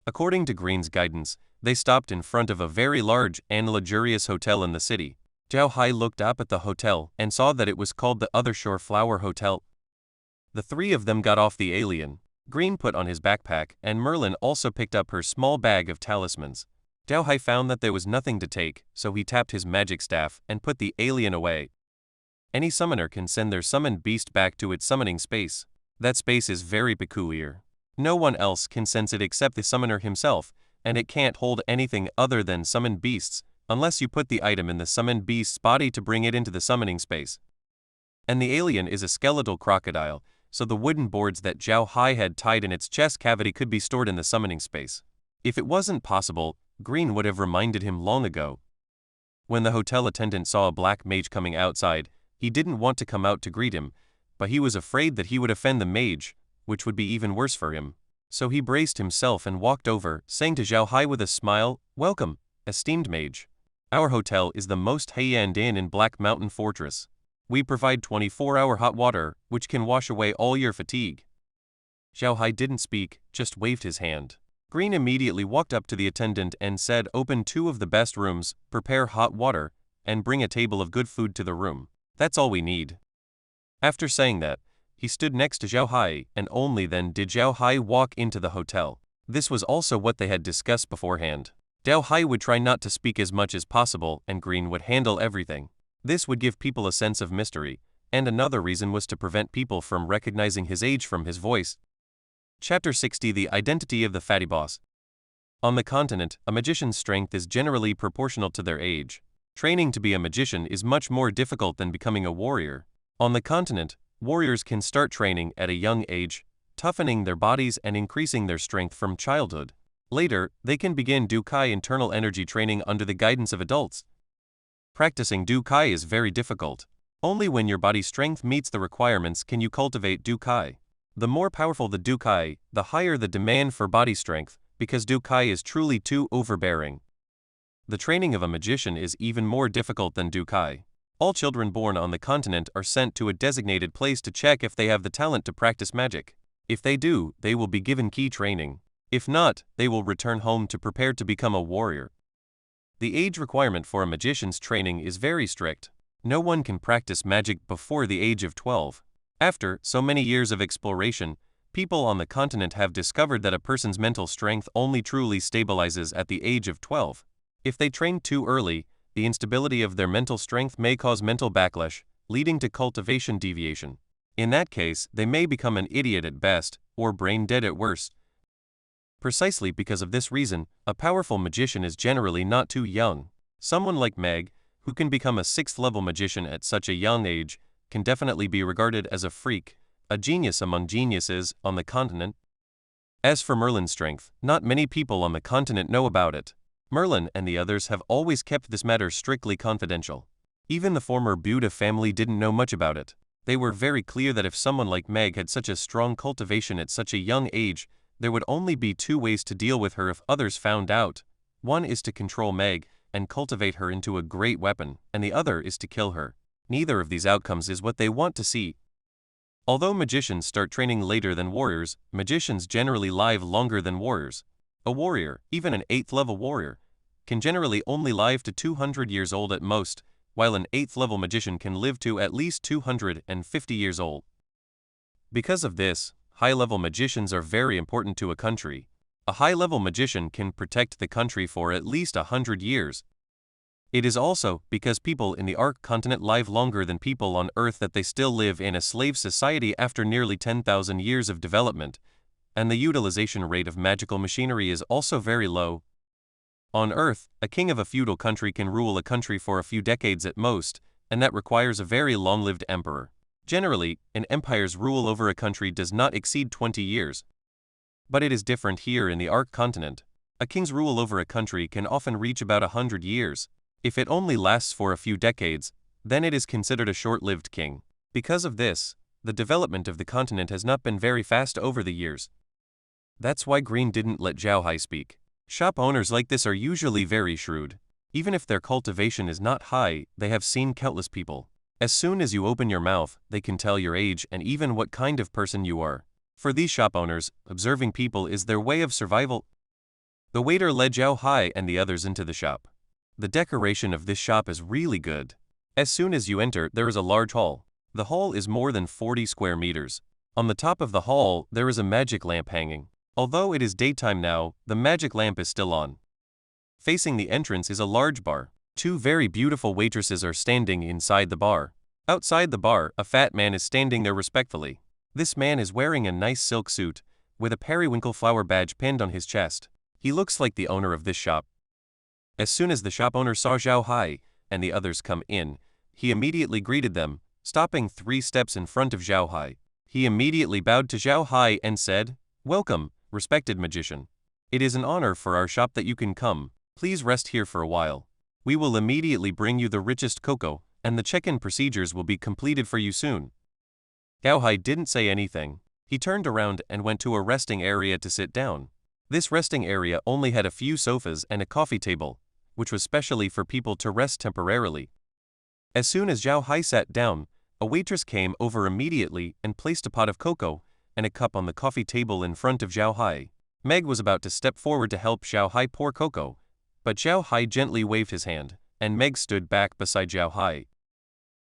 According to Green's guidance, they stopped in front of a very large and luxurious hotel in the city. Zhao Hai looked up at the hotel and saw that it was called the Other Shore Flower Hotel. The three of them got off the alien. Green put on his backpack, and Merlin also picked up her small bag of talismans. Zhao Hai found that there was nothing to take, so he tapped his magic staff and put the alien away. Any summoner can send their summoned beast back to its summoning space. That space is very peculiar. No one else can sense it except the summoner himself, and it can't hold anything other than summoned beasts, unless you put the item in the summoned beast's body to bring it into the summoning space. And the alien is a skeletal crocodile, so the wooden boards that Zhao Hai had tied in its chest cavity could be stored in the summoning space. If it wasn't possible, Green would have reminded him long ago. When the hotel attendant saw a black mage coming outside, he didn't want to come out to greet him, but he was afraid that he would offend the mage, which would be even worse for him. So he braced himself and walked over, saying to Zhao Hai with a smile, "Welcome, esteemed mage. Our hotel is the most high-end inn in Black Mountain Fortress. We provide 24-hour hot water, which can wash away all your fatigue." Zhao Hai didn't speak, just waved his hand. Green immediately walked up to the attendant and said, "Open 2 of the best rooms, prepare hot water, and bring a table of good food to the room. That's all we need." After saying that, he stood next to Zhao Hai, and only then did Zhao Hai walk into the hotel. This was also what they had discussed beforehand. Zhao Hai would try not to speak as much as possible, and Green would handle everything. This would give people a sense of mystery, and another reason was to prevent people from recognizing his age from his voice. Chapter 60: The Identity of the Fatty Boss. On the continent, a magician's strength is generally proportional to their age. Training to be a magician is much more difficult than becoming a warrior. On the continent, Warriors can start training at a young age, toughening their bodies and increasing their strength from childhood. Later, they can begin Dukai internal energy training under the guidance of adults. Practicing Dukai is very difficult. Only when your body strength meets the requirements can you cultivate Dukai. The more powerful the Dukai, the higher the demand for body strength, because Dukai is truly too overbearing. The training of a magician is even more difficult than Dukai. All children born on the continent are sent to a designated place to check if they have the talent to practice magic. If they do, they will be given key training. If not, they will return home to prepare to become a warrior. The age requirement for a magician's training is very strict. No one can practice magic before the age of 12. After so many years of exploration, people on the continent have discovered that a person's mental strength only truly stabilizes at the age of 12. If they train too early, the instability of their mental strength may cause mental backlash, leading to cultivation deviation. In that case, they may become an idiot at best, or brain dead at worst. Precisely because of this reason, a powerful magician is generally not too young. Someone like Meg, who can become a 6th-level magician at such a young age, can definitely be regarded as a freak, a genius among geniuses on the continent. As for Merlin's strength, not many people on the continent know about it. Merlin and the others have always kept this matter strictly confidential. Even the former Buddha family didn't know much about it. They were very clear that if someone like Meg had such a strong cultivation at such a young age, there would only be 2 ways to deal with her if others found out. One is to control Meg and cultivate her into a great weapon, and the other is to kill her. Neither of these outcomes is what they want to see. Although magicians start training later than warriors, magicians generally live longer than warriors. A warrior, even an 8th-level warrior, can generally only live to 200 years old at most, while an 8th-level magician can live to at least 250 years old. Because of this, high-level magicians are very important to a country. A high-level magician can protect the country for at least 100 years. It is also because people in the Ark continent live longer than people on Earth that they still live in a slave society after nearly 10,000 years of development, and the utilization rate of magical machinery is also very low. On Earth, a king of a feudal country can rule a country for a few decades at most, and that requires a very long-lived emperor. Generally, an empire's rule over a country does not exceed 20 years. But it is different here in the Ark continent. A king's rule over a country can often reach about 100 years. If it only lasts for a few decades, then it is considered a short-lived king. Because of this, the development of the continent has not been very fast over the years. That's why Green didn't let Zhao Hai speak. Shop owners like this are usually very shrewd. Even if their cultivation is not high, they have seen countless people. As soon as you open your mouth, they can tell your age and even what kind of person you are. For these shop owners, observing people is their way of survival. The waiter led Zhao Hai and the others into the shop. The decoration of this shop is really good. As soon as you enter, there is a large hall. The hall is more than 40 square meters. On the top of the hall, there is a magic lamp hanging. Although it is daytime now, the magic lamp is still on. Facing the entrance is a large bar. 2 very beautiful waitresses are standing inside the bar. Outside the bar, a fat man is standing there respectfully. This man is wearing a nice silk suit, with a periwinkle flower badge pinned on his chest. He looks like the owner of this shop. As soon as the shop owner saw Zhao Hai and the others come in, he immediately greeted them, stopping 3 steps in front of Zhao Hai. He immediately bowed to Zhao Hai and said, "Welcome, respected magician. It is an honor for our shop that you can come. Please rest here for a while. We will immediately bring you the richest cocoa, and the check-in procedures will be completed for you soon." Zhao Hai didn't say anything. He turned around and went to a resting area to sit down. This resting area only had a few sofas and a coffee table, which was specially for people to rest temporarily. As soon as Zhao Hai sat down, a waitress came over immediately and placed a pot of cocoa and a cup on the coffee table in front of Zhao Hai. Meg was about to step forward to help Zhao Hai pour cocoa, but Zhao Hai gently waved his hand, and Meg stood back beside Zhao Hai.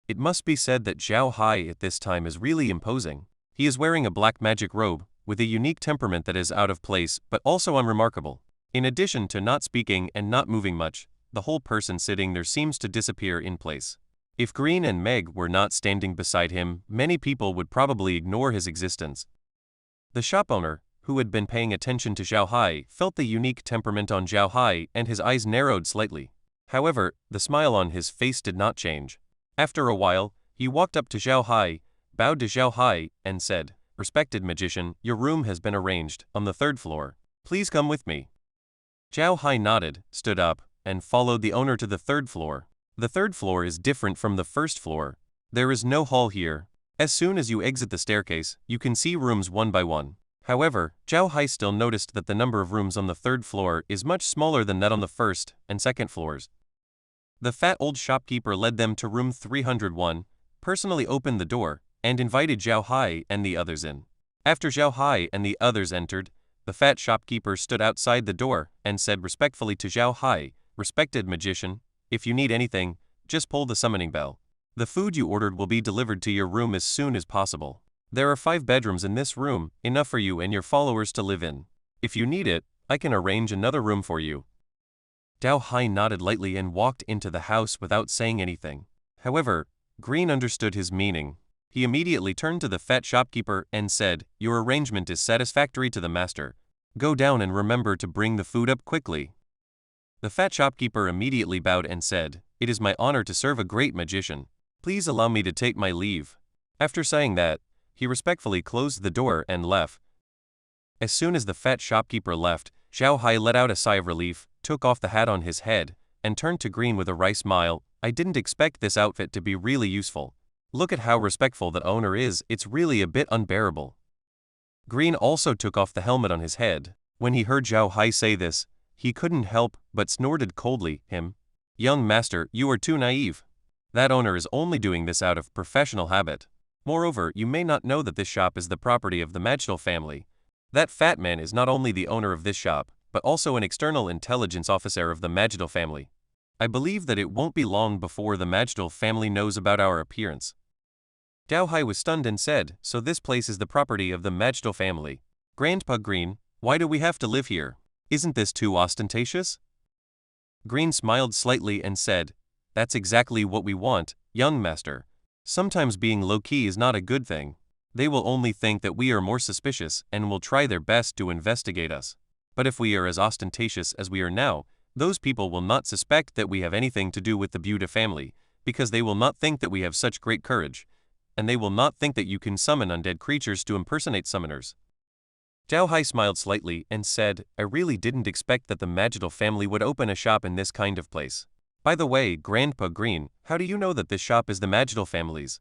It must be said that Zhao Hai at this time is really imposing. He is wearing a black magic robe, with a unique temperament that is out of place but also unremarkable. In addition to not speaking and not moving much, the whole person sitting there seems to disappear in place. If Green and Meg were not standing beside him, many people would probably ignore his existence. The shop owner, who had been paying attention to Zhao Hai, felt the unique temperament on Zhao Hai and his eyes narrowed slightly. However, the smile on his face did not change. After a while, he walked up to Zhao Hai, bowed to Zhao Hai, and said, "Respected magician, your room has been arranged on the 3rd floor. Please come with me." Zhao Hai nodded, stood up, and followed the owner to the 3rd floor. The 3rd floor is different from the 1st floor. There is no hall here. As soon as you exit the staircase, you can see rooms one by one. However, Zhao Hai still noticed that the number of rooms on the 3rd floor is much smaller than that on the 1st and 2nd floors. The fat old shopkeeper led them to room 301, personally opened the door, and invited Zhao Hai and the others in. After Zhao Hai and the others entered, the fat shopkeeper stood outside the door and said respectfully to Zhao Hai, "Respected magician, if you need anything, just pull the summoning bell. The food you ordered will be delivered to your room as soon as possible. There are 5 bedrooms in this room, enough for you and your followers to live in. If you need it, I can arrange another room for you." Zhao Hai nodded lightly and walked into the house without saying anything. However, Green understood his meaning. He immediately turned to the fat shopkeeper and said, "Your arrangement is satisfactory to the master. Go down and remember to bring the food up quickly." The fat shopkeeper immediately bowed and said, "It is my honor to serve a great magician. Please allow me to take my leave." After saying that, he respectfully closed the door and left. As soon as the fat shopkeeper left, Zhao Hai let out a sigh of relief, took off the hat on his head, and turned to Green with a wry smile. "I didn't expect this outfit to be really useful. Look at how respectful the owner is, it's really a bit unbearable." Green also took off the helmet on his head. When he heard Zhao Hai say this, he couldn't help but snorted coldly, "Young master, you are too naive. That owner is only doing this out of professional habit. Moreover, you may not know that this shop is the property of the Magidal family. That fat man is not only the owner of this shop, but also an external intelligence officer of the Magidal family. I believe that it won't be long before the Magidal family knows about our appearance." Zhao Hai was stunned and said, "So this place is the property of the Magidal family. Grandpa Green, why do we have to live here? Isn't this too ostentatious?" Green smiled slightly and said, "That's exactly what we want, young master. Sometimes being low-key is not a good thing. They will only think that we are more suspicious and will try their best to investigate us. But if we are as ostentatious as we are now, those people will not suspect that we have anything to do with the Buda family, because they will not think that we have such great courage, and they will not think that you can summon undead creatures to impersonate summoners." Zhao Hai smiled slightly and said, "I really didn't expect that the Magidal family would open a shop in this kind of place. By the way, Grandpa Green, how do you know that this shop is the Magidal family's?"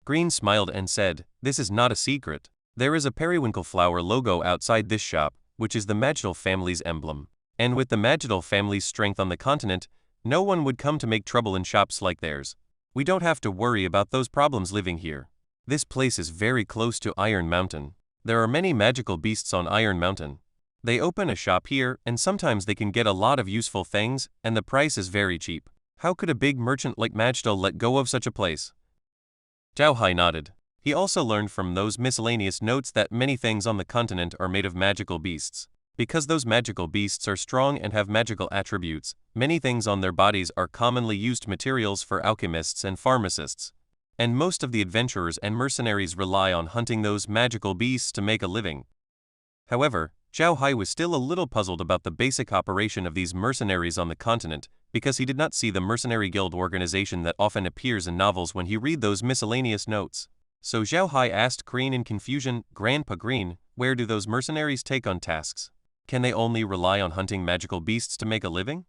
Green smiled and said, "This is not a secret. There is a periwinkle flower logo outside this shop, which is the Magidal family's emblem. And with the Magidal family's strength on the continent, no one would come to make trouble in shops like theirs. We don't have to worry about those problems living here. This place is very close to Iron Mountain. There are many magical beasts on Iron Mountain. They open a shop here, and sometimes they can get a lot of useful things, and the price is very cheap. How could a big merchant like Magidal let go of such a place?" Zhao Hai nodded. He also learned from those miscellaneous notes that many things on the continent are made of magical beasts. Because those magical beasts are strong and have magical attributes, many things on their bodies are commonly used materials for alchemists and pharmacists. And most of the adventurers and mercenaries rely on hunting those magical beasts to make a living. However, Zhao Hai was still a little puzzled about the basic operation of these mercenaries on the continent, because he did not see the mercenary guild organization that often appears in novels when he read those miscellaneous notes. So Zhao Hai asked Green in confusion, "Grandpa Green, where do those mercenaries take on tasks? Can they only rely on hunting magical beasts to make a living?"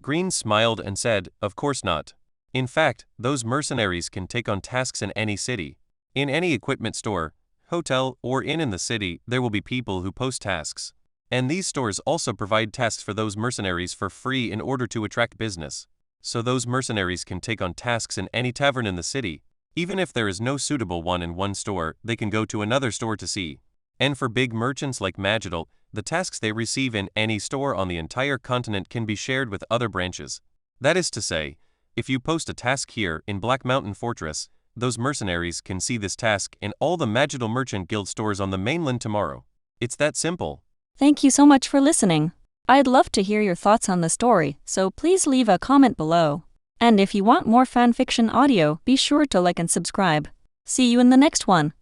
Green smiled and said, "Of course not. In fact, those mercenaries can take on tasks in any city. In any equipment store, hotel, or inn in the city, there will be people who post tasks. And these stores also provide tasks for those mercenaries for free in order to attract business. So those mercenaries can take on tasks in any tavern in the city. Even if there is no suitable one in one store, they can go to another store to see. And for big merchants like Magidal, the tasks they receive in any store on the entire continent can be shared with other branches. That is to say, if you post a task here in Black Mountain Fortress, those mercenaries can see this task in all the Magidal Merchant Guild stores on the mainland tomorrow. It's that simple." Thank you so much for listening. I'd love to hear your thoughts on the story, so please leave a comment below. And if you want more fanfiction audio, be sure to like and subscribe. See you in the next one.